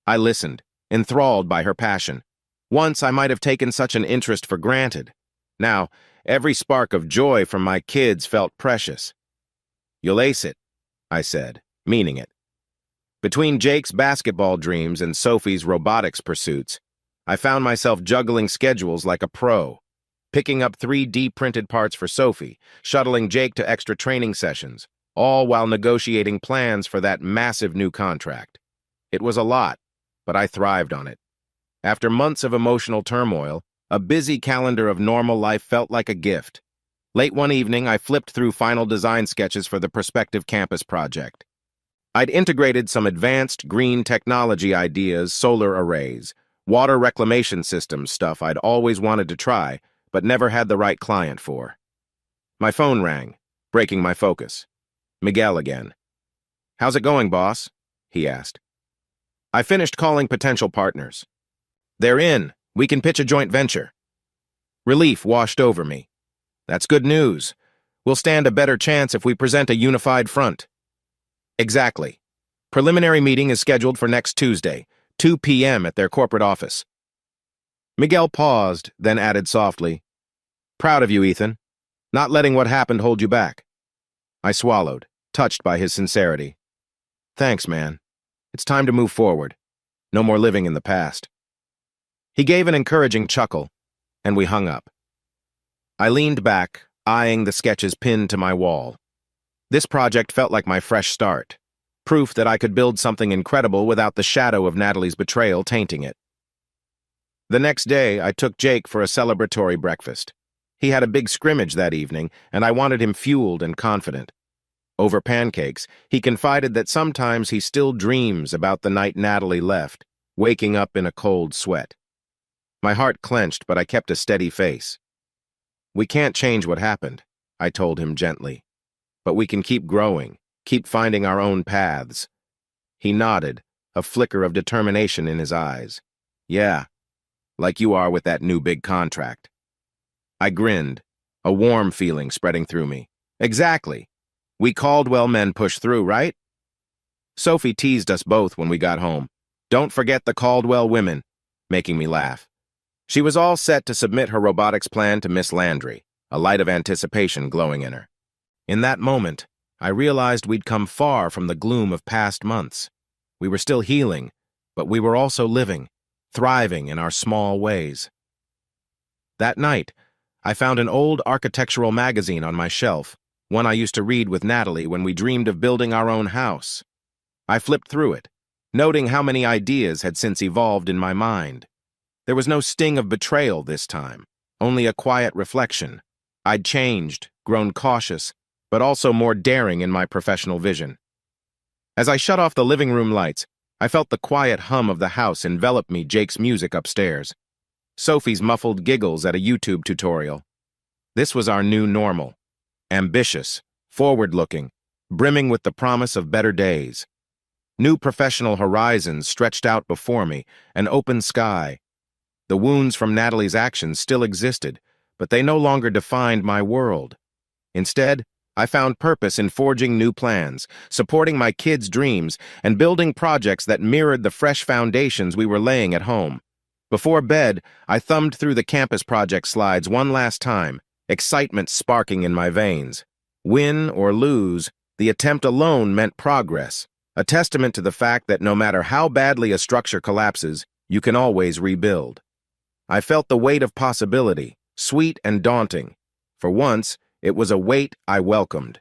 I listened, enthralled by her passion. Once I might have taken such an interest for granted. Now, every spark of joy from my kids felt precious. "You'll ace it," I said, meaning it. Between Jake's basketball dreams and Sophie's robotics pursuits, I found myself juggling schedules like a pro, picking up 3D printed parts for Sophie, shuttling Jake to extra training sessions, all while negotiating plans for that massive new contract. It was a lot, but I thrived on it. After months of emotional turmoil, a busy calendar of normal life felt like a gift. Late one evening, I flipped through final design sketches for the prospective campus project. I'd integrated some advanced green technology ideas, solar arrays, water reclamation systems stuff I'd always wanted to try, but never had the right client for. My phone rang, breaking my focus. Miguel again. "How's it going, boss?" he asked. "I finished calling potential partners. They're in. We can pitch a joint venture." Relief washed over me. "That's good news. We'll stand a better chance if we present a unified front." "Exactly. Preliminary meeting is scheduled for next Tuesday, 2 p.m. at their corporate office." Miguel paused, then added softly, "Proud of you, Ethan. Not letting what happened hold you back." I swallowed, touched by his sincerity. "Thanks, man. It's time to move forward. No more living in the past." He gave an encouraging chuckle, and we hung up. I leaned back, eyeing the sketches pinned to my wall. This project felt like my fresh start, proof that I could build something incredible without the shadow of Natalie's betrayal tainting it. The next day, I took Jake for a celebratory breakfast. He had a big scrimmage that evening, and I wanted him fueled and confident. Over pancakes, he confided that sometimes he still dreams about the night Natalie left, waking up in a cold sweat. My heart clenched, but I kept a steady face. "We can't change what happened," I told him gently. "But we can keep growing, keep finding our own paths." He nodded, a flicker of determination in his eyes. "Yeah, like you are with that new big contract." I grinned, a warm feeling spreading through me. "Exactly. We Caldwell men push through, right?" Sophie teased us both when we got home. "Don't forget the Caldwell women," making me laugh. She was all set to submit her robotics plan to Miss Landry, a light of anticipation glowing in her. In that moment, I realized we'd come far from the gloom of past months. We were still healing, but we were also living, thriving in our small ways. That night, I found an old architectural magazine on my shelf, one I used to read with Natalie when we dreamed of building our own house. I flipped through it, noting how many ideas had since evolved in my mind. There was no sting of betrayal this time, only a quiet reflection. I'd changed, grown cautious, but also more daring in my professional vision. As I shut off the living room lights, I felt the quiet hum of the house envelop me. Jake's music upstairs, Sophie's muffled giggles at a YouTube tutorial. This was our new normal. Ambitious, forward-looking, brimming with the promise of better days. New professional horizons stretched out before me, an open sky. The wounds from Natalie's actions still existed, but they no longer defined my world. Instead, I found purpose in forging new plans, supporting my kids' dreams, and building projects that mirrored the fresh foundations we were laying at home. Before bed, I thumbed through the campus project slides one last time, excitement sparking in my veins. Win or lose, the attempt alone meant progress, a testament to the fact that no matter how badly a structure collapses, you can always rebuild. I felt the weight of possibility, sweet and daunting. For once, it was a weight I welcomed.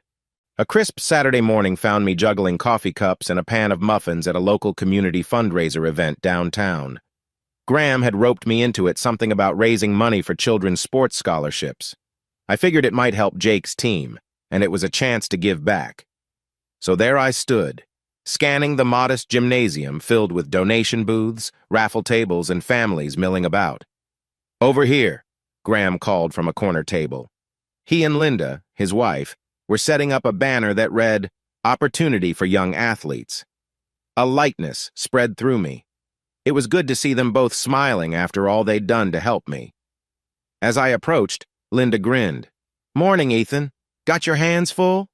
A crisp Saturday morning found me juggling coffee cups and a pan of muffins at a local community fundraiser event downtown. Graham had roped me into it, something about raising money for children's sports scholarships. I figured it might help Jake's team, and it was a chance to give back. So there I stood, scanning the modest gymnasium filled with donation booths, raffle tables, and families milling about. "Over here," Graham called from a corner table. He and Linda, his wife, were setting up a banner that read, "Opportunity for Young Athletes." A lightness spread through me. It was good to see them both smiling after all they'd done to help me. As I approached, Linda grinned. "Morning, Ethan. Got your hands full?"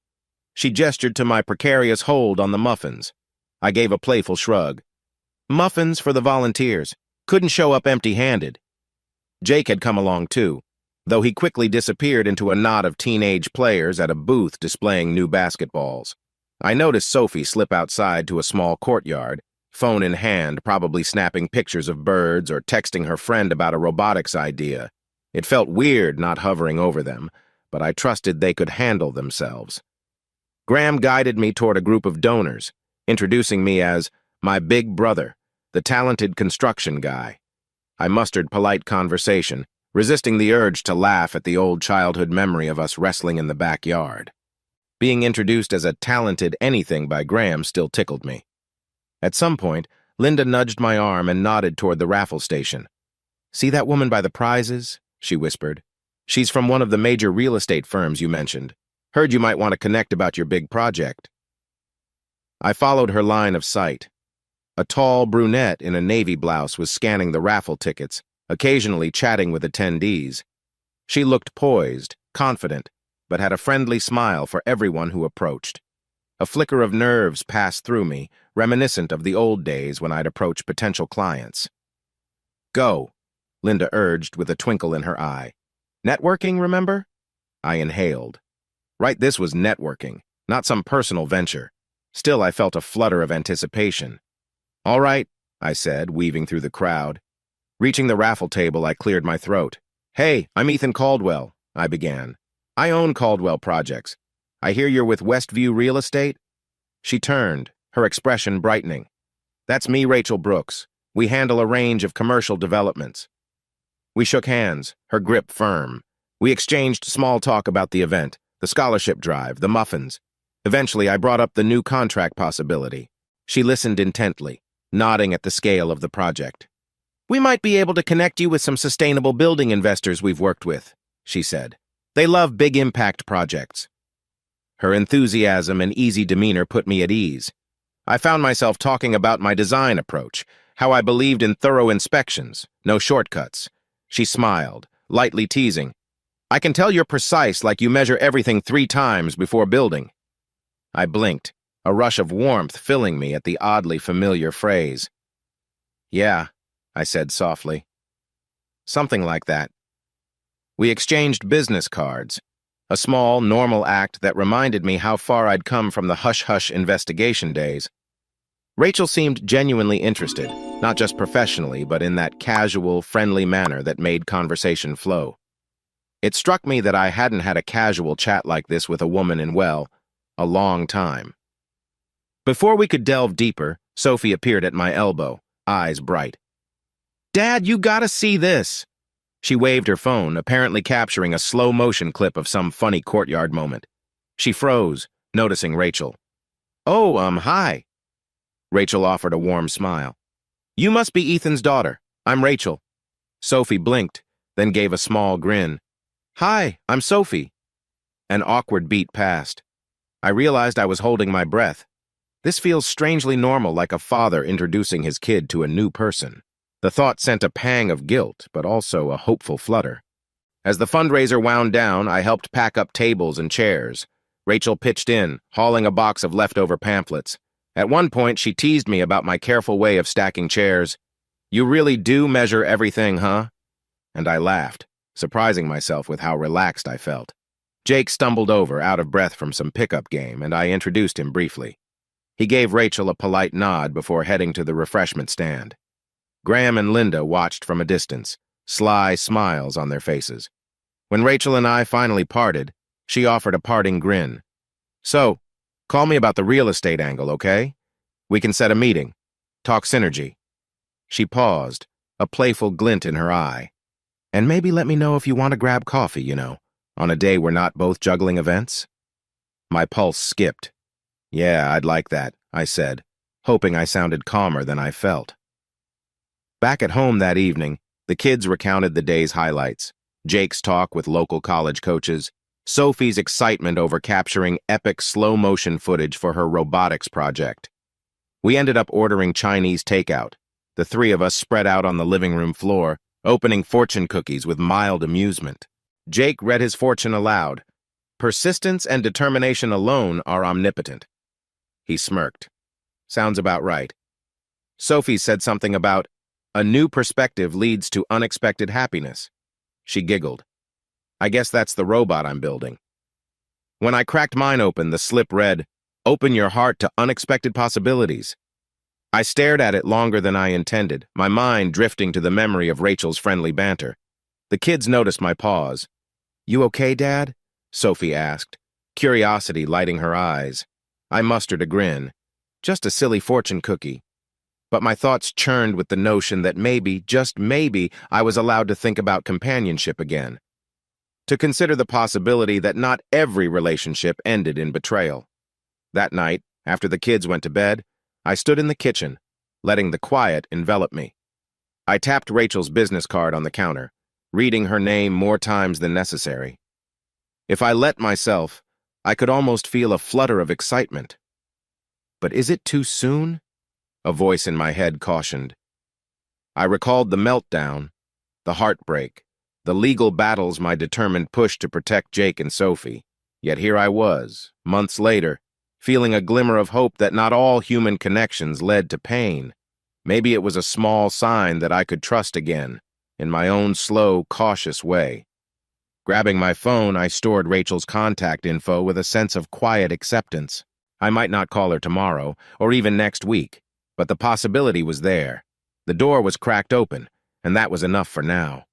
She gestured to my precarious hold on the muffins. I gave a playful shrug. "Muffins for the volunteers. Couldn't show up empty-handed." Jake had come along too, though he quickly disappeared into a knot of teenage players at a booth displaying new basketballs. I noticed Sophie slip outside to a small courtyard, phone in hand, probably snapping pictures of birds or texting her friend about a robotics idea. It felt weird not hovering over them, but I trusted they could handle themselves. Graham guided me toward a group of donors, introducing me as my big brother, the talented construction guy. I mustered polite conversation, resisting the urge to laugh at the old childhood memory of us wrestling in the backyard. Being introduced as a talented anything by Graham still tickled me. At some point, Linda nudged my arm and nodded toward the raffle station. "See that woman by the prizes?" she whispered. "She's from one of the major real estate firms you mentioned. Heard you might want to connect about your big project." I followed her line of sight. A tall brunette in a navy blouse was scanning the raffle tickets, occasionally chatting with attendees. She looked poised, confident, but had a friendly smile for everyone who approached. A flicker of nerves passed through me, reminiscent of the old days when I'd approach potential clients. "Go," Linda urged with a twinkle in her eye. "Networking, remember?" I inhaled. Right, this was networking, not some personal venture. Still, I felt a flutter of anticipation. "All right," I said, weaving through the crowd. Reaching the raffle table, I cleared my throat. "Hey, I'm Ethan Caldwell," I began. "I own Caldwell Projects. I hear you're with Westview Real Estate?" She turned, her expression brightening. "That's me, Rachel Brooks. We handle a range of commercial developments." We shook hands, her grip firm. We exchanged small talk about the event, the scholarship drive, the muffins. Eventually, I brought up the new contract possibility. She listened intently, nodding at the scale of the project. "We might be able to connect you with some sustainable building investors we've worked with," she said. "They love big impact projects." Her enthusiasm and easy demeanor put me at ease. I found myself talking about my design approach, how I believed in thorough inspections, no shortcuts. She smiled, lightly teasing. "I can tell you're precise, like you measure everything 3 times before building." I blinked, a rush of warmth filling me at the oddly familiar phrase. "Yeah," I said softly. "Something like that." We exchanged business cards. a small, normal act that reminded me how far I'd come from the hush-hush investigation days. Rachel seemed genuinely interested, not just professionally, but in that casual, friendly manner that made conversation flow. It struck me that I hadn't had a casual chat like this with a woman in, well, a long time. Before we could delve deeper, Sophie appeared at my elbow, eyes bright. "Dad, you gotta see this!" She waved her phone, apparently capturing a slow-motion clip of some funny courtyard moment. She froze, noticing Rachel. "Oh, hi." Rachel offered a warm smile. "You must be Ethan's daughter. I'm Rachel." Sophie blinked, then gave a small grin. "Hi, I'm Sophie." An awkward beat passed. I realized I was holding my breath. This feels strangely normal, like a father introducing his kid to a new person. The thought sent a pang of guilt, but also a hopeful flutter. As the fundraiser wound down, I helped pack up tables and chairs. Rachel pitched in, hauling a box of leftover pamphlets. At one point, she teased me about my careful way of stacking chairs. "You really do measure everything, huh?" And I laughed, surprising myself with how relaxed I felt. Jake stumbled over, out of breath from some pickup game, and I introduced him briefly. He gave Rachel a polite nod before heading to the refreshment stand. Graham and Linda watched from a distance, sly smiles on their faces. When Rachel and I finally parted, she offered a parting grin. "So, call me about the real estate angle, okay? We can set a meeting. Talk synergy." She paused, a playful glint in her eye. "And maybe let me know if you want to grab coffee, on a day we're not both juggling events." My pulse skipped. "Yeah, I'd like that," I said, hoping I sounded calmer than I felt. Back at home that evening, the kids recounted the day's highlights. Jake's talk with local college coaches, Sophie's excitement over capturing epic slow-motion footage for her robotics project. We ended up ordering Chinese takeout. The three of us spread out on the living room floor, opening fortune cookies with mild amusement. Jake read his fortune aloud. "Persistence and determination alone are omnipotent." He smirked. "Sounds about right." Sophie said something about, "A new perspective leads to unexpected happiness." She giggled. "I guess that's the robot I'm building." When I cracked mine open, the slip read, "Open your heart to unexpected possibilities." I stared at it longer than I intended, my mind drifting to the memory of Rachel's friendly banter. The kids noticed my pause. "You okay, Dad?" Sophie asked, curiosity lighting her eyes. I mustered a grin. "Just a silly fortune cookie." But my thoughts churned with the notion that maybe, just maybe, I was allowed to think about companionship again. To consider the possibility that not every relationship ended in betrayal. That night, after the kids went to bed, I stood in the kitchen, letting the quiet envelop me. I tapped Rachel's business card on the counter, reading her name more times than necessary. If I let myself, I could almost feel a flutter of excitement. But is it too soon? A voice in my head cautioned. I recalled the meltdown, the heartbreak, the legal battles, my determined push to protect Jake and Sophie. Yet here I was, months later, feeling a glimmer of hope that not all human connections led to pain. Maybe it was a small sign that I could trust again, in my own slow, cautious way. Grabbing my phone, I stored Rachel's contact info with a sense of quiet acceptance. I might not call her tomorrow, or even next week, but the possibility was there. The door was cracked open, and that was enough for now.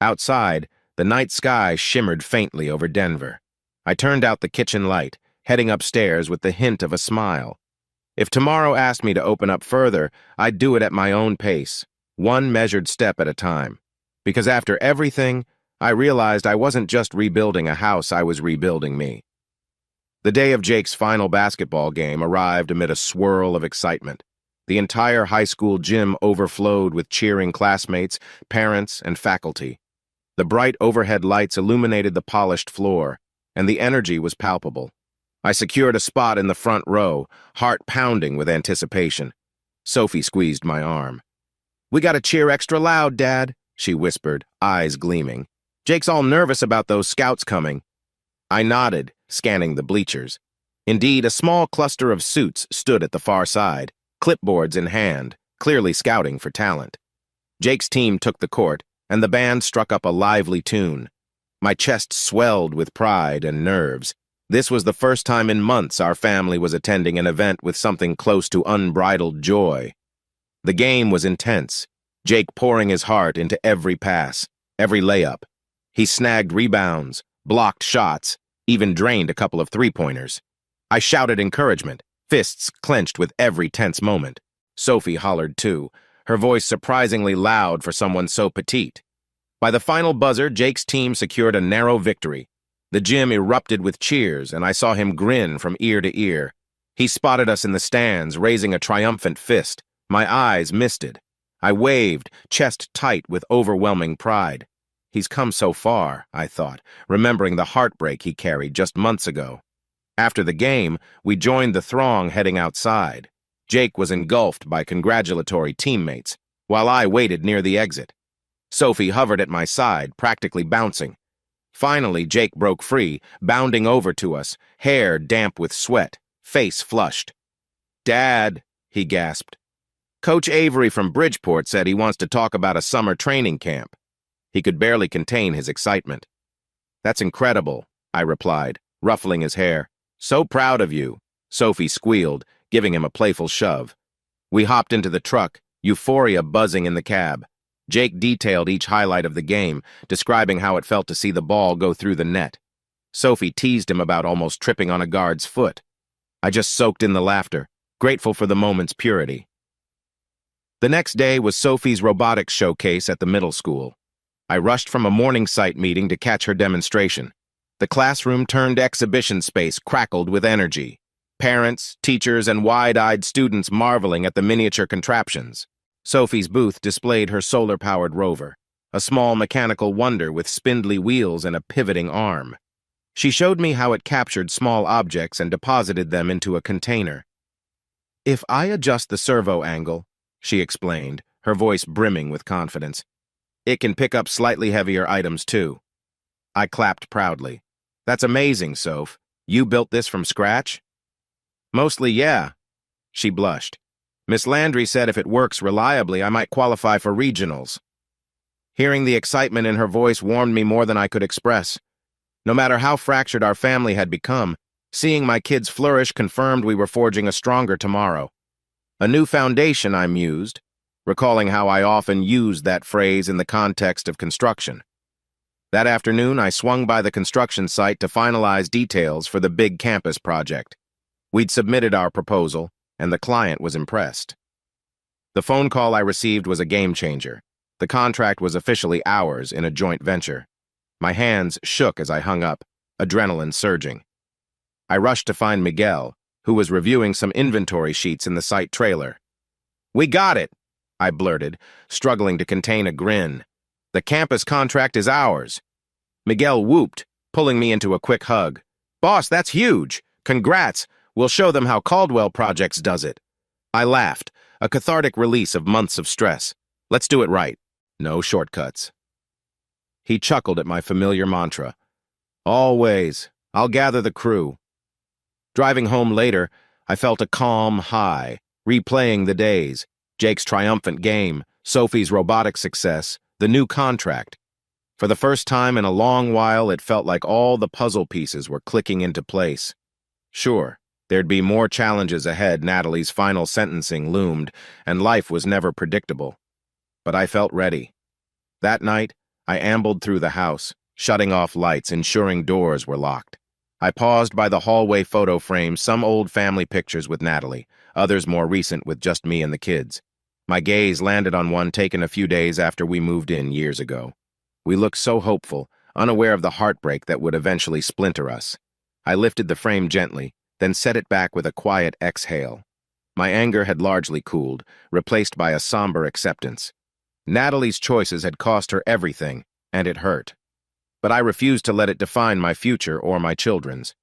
Outside, the night sky shimmered faintly over Denver. I turned out the kitchen light, heading upstairs with the hint of a smile. If tomorrow asked me to open up further, I'd do it at my own pace, one measured step at a time. Because after everything, I realized I wasn't just rebuilding a house, I was rebuilding me. The day of Jake's final basketball game arrived amid a swirl of excitement. The entire high school gym overflowed with cheering classmates, parents, and faculty. The bright overhead lights illuminated the polished floor, and the energy was palpable. I secured a spot in the front row, heart pounding with anticipation. Sophie squeezed my arm. "We gotta cheer extra loud, Dad," she whispered, eyes gleaming. "Jake's all nervous about those scouts coming." I nodded, scanning the bleachers. Indeed, a small cluster of suits stood at the far side, clipboards in hand, clearly scouting for talent. Jake's team took the court, and the band struck up a lively tune. My chest swelled with pride and nerves. This was the first time in months our family was attending an event with something close to unbridled joy. The game was intense, Jake pouring his heart into every pass, every layup. He snagged rebounds, blocked shots, even drained a couple of three-pointers. I shouted encouragement, fists clenched with every tense moment. Sophie hollered too, her voice surprisingly loud for someone so petite. By the final buzzer, Jake's team secured a narrow victory. The gym erupted with cheers, and I saw him grin from ear to ear. He spotted us in the stands, raising a triumphant fist. My eyes misted. I waved, chest tight with overwhelming pride. He's come so far, I thought, remembering the heartbreak he carried just months ago. After the game, we joined the throng heading outside. Jake was engulfed by congratulatory teammates, while I waited near the exit. Sophie hovered at my side, practically bouncing. Finally, Jake broke free, bounding over to us, hair damp with sweat, face flushed. "Dad," he gasped. "Coach Avery from Bridgeport said he wants to talk about a summer training camp." He could barely contain his excitement. "That's incredible," I replied, ruffling his hair. "So proud of you," Sophie squealed, giving him a playful shove. We hopped into the truck, euphoria buzzing in the cab. Jake detailed each highlight of the game, describing how it felt to see the ball go through the net. Sophie teased him about almost tripping on a guard's foot. I just soaked in the laughter, grateful for the moment's purity. The next day was Sophie's robotics showcase at the middle school. I rushed from a morning site meeting to catch her demonstration. The classroom-turned-exhibition space crackled with energy. Parents, teachers, and wide-eyed students marveling at the miniature contraptions. Sophie's booth displayed her solar-powered rover, a small mechanical wonder with spindly wheels and a pivoting arm. She showed me how it captured small objects and deposited them into a container. "If I adjust the servo angle," she explained, her voice brimming with confidence, "it can pick up slightly heavier items too." I clapped proudly. "That's amazing, Soph. You built this from scratch?" "Mostly, yeah." She blushed. "Miss Landry said if it works reliably, I might qualify for regionals." Hearing the excitement in her voice warmed me more than I could express. No matter how fractured our family had become, seeing my kids flourish confirmed we were forging a stronger tomorrow. "A new foundation," I mused, recalling how I often used that phrase in the context of construction. That afternoon, I swung by the construction site to finalize details for the big campus project. We'd submitted our proposal, and the client was impressed. The phone call I received was a game-changer. The contract was officially ours in a joint venture. My hands shook as I hung up, adrenaline surging. I rushed to find Miguel, who was reviewing some inventory sheets in the site trailer. "We got it," I blurted, struggling to contain a grin. "The campus contract is ours." Miguel whooped, pulling me into a quick hug. "Boss, that's huge! Congrats! We'll show them how Caldwell Projects does it." I laughed, a cathartic release of months of stress. "Let's do it right. No shortcuts." He chuckled at my familiar mantra. "Always. I'll gather the crew." Driving home later, I felt a calm high, replaying the days, Jake's triumphant game, Sophie's robotic success, the new contract. For the first time in a long while, it felt like all the puzzle pieces were clicking into place. Sure, there'd be more challenges ahead. Natalie's final sentencing loomed, and life was never predictable. But I felt ready. That night, I ambled through the house, shutting off lights, ensuring doors were locked. I paused by the hallway photo frames, some old family pictures with Natalie, others more recent with just me and the kids. My gaze landed on one taken a few days after we moved in years ago. We looked so hopeful, unaware of the heartbreak that would eventually splinter us. I lifted the frame gently, then set it back with a quiet exhale. My anger had largely cooled, replaced by a somber acceptance. Natalie's choices had cost her everything, and it hurt. But I refused to let it define my future or my children's.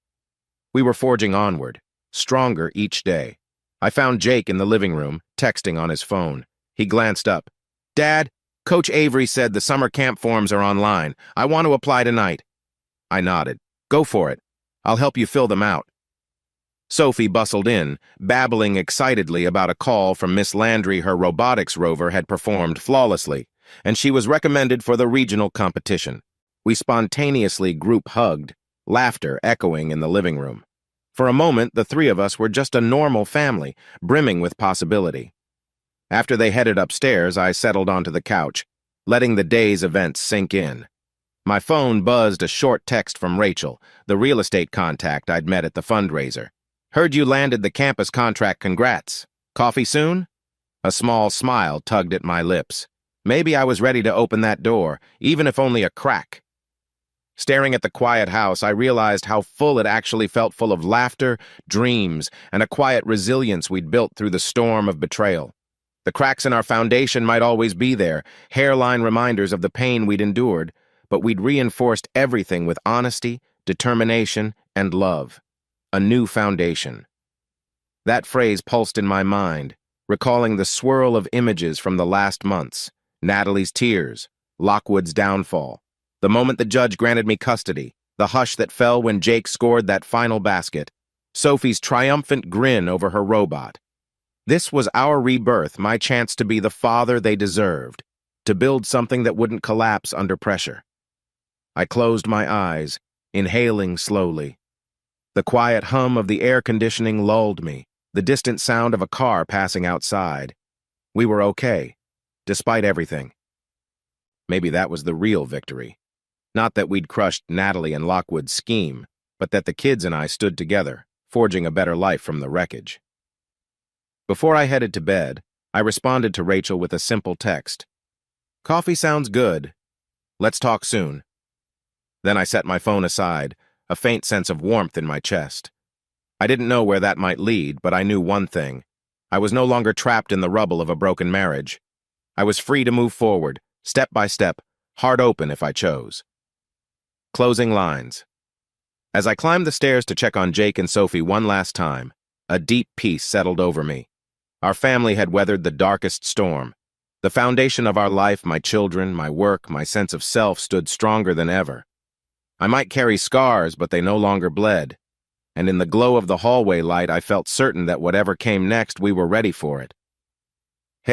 We were forging onward, stronger each day. I found Jake in the living room, texting on his phone. He glanced up. "Dad, Coach Avery said the summer camp forms are online. I want to apply tonight." I nodded. "Go for it. I'll help you fill them out." Sophie bustled in, babbling excitedly about a call from Miss Landry. Her robotics rover had performed flawlessly, and she was recommended for the regional competition. We spontaneously group hugged, laughter echoing in the living room. For a moment, the three of us were just a normal family, brimming with possibility. After they headed upstairs, I settled onto the couch, letting the day's events sink in. My phone buzzed a short text from Rachel, the real estate contact I'd met at the fundraiser. "Heard you landed the campus contract, congrats. Coffee soon?" A small smile tugged at my lips. Maybe I was ready to open that door, even if only a crack. Staring at the quiet house, I realized how full it actually felt, full of laughter, dreams, and a quiet resilience we'd built through the storm of betrayal. The cracks in our foundation might always be there, hairline reminders of the pain we'd endured, but we'd reinforced everything with honesty, determination, and love. A new foundation. That phrase pulsed in my mind, recalling the swirl of images from the last months: Natalie's tears, Lockwood's downfall, the moment the judge granted me custody, the hush that fell when Jake scored that final basket, Sophie's triumphant grin over her robot. This was our rebirth, my chance to be the father they deserved, to build something that wouldn't collapse under pressure. I closed my eyes, inhaling slowly. The quiet hum of the air conditioning lulled me, the distant sound of a car passing outside. We were okay, despite everything. Maybe that was the real victory. Not that we'd crushed Natalie and Lockwood's scheme, but that the kids and I stood together, forging a better life from the wreckage. Before I headed to bed, I responded to Rachel with a simple text. "Coffee sounds good. Let's talk soon." Then I set my phone aside, a faint sense of warmth in my chest. I didn't know where that might lead, but I knew one thing. I was no longer trapped in the rubble of a broken marriage. I was free to move forward, step by step, heart open if I chose. Closing lines. As I climbed the stairs to check on Jake and Sophie one last time, a deep peace settled over me. Our family had weathered the darkest storm. The foundation of our life, my children, my work, my sense of self, stood stronger than ever. I might carry scars, but they no longer bled. And in the glow of the hallway light, I felt certain that whatever came next, we were ready for it.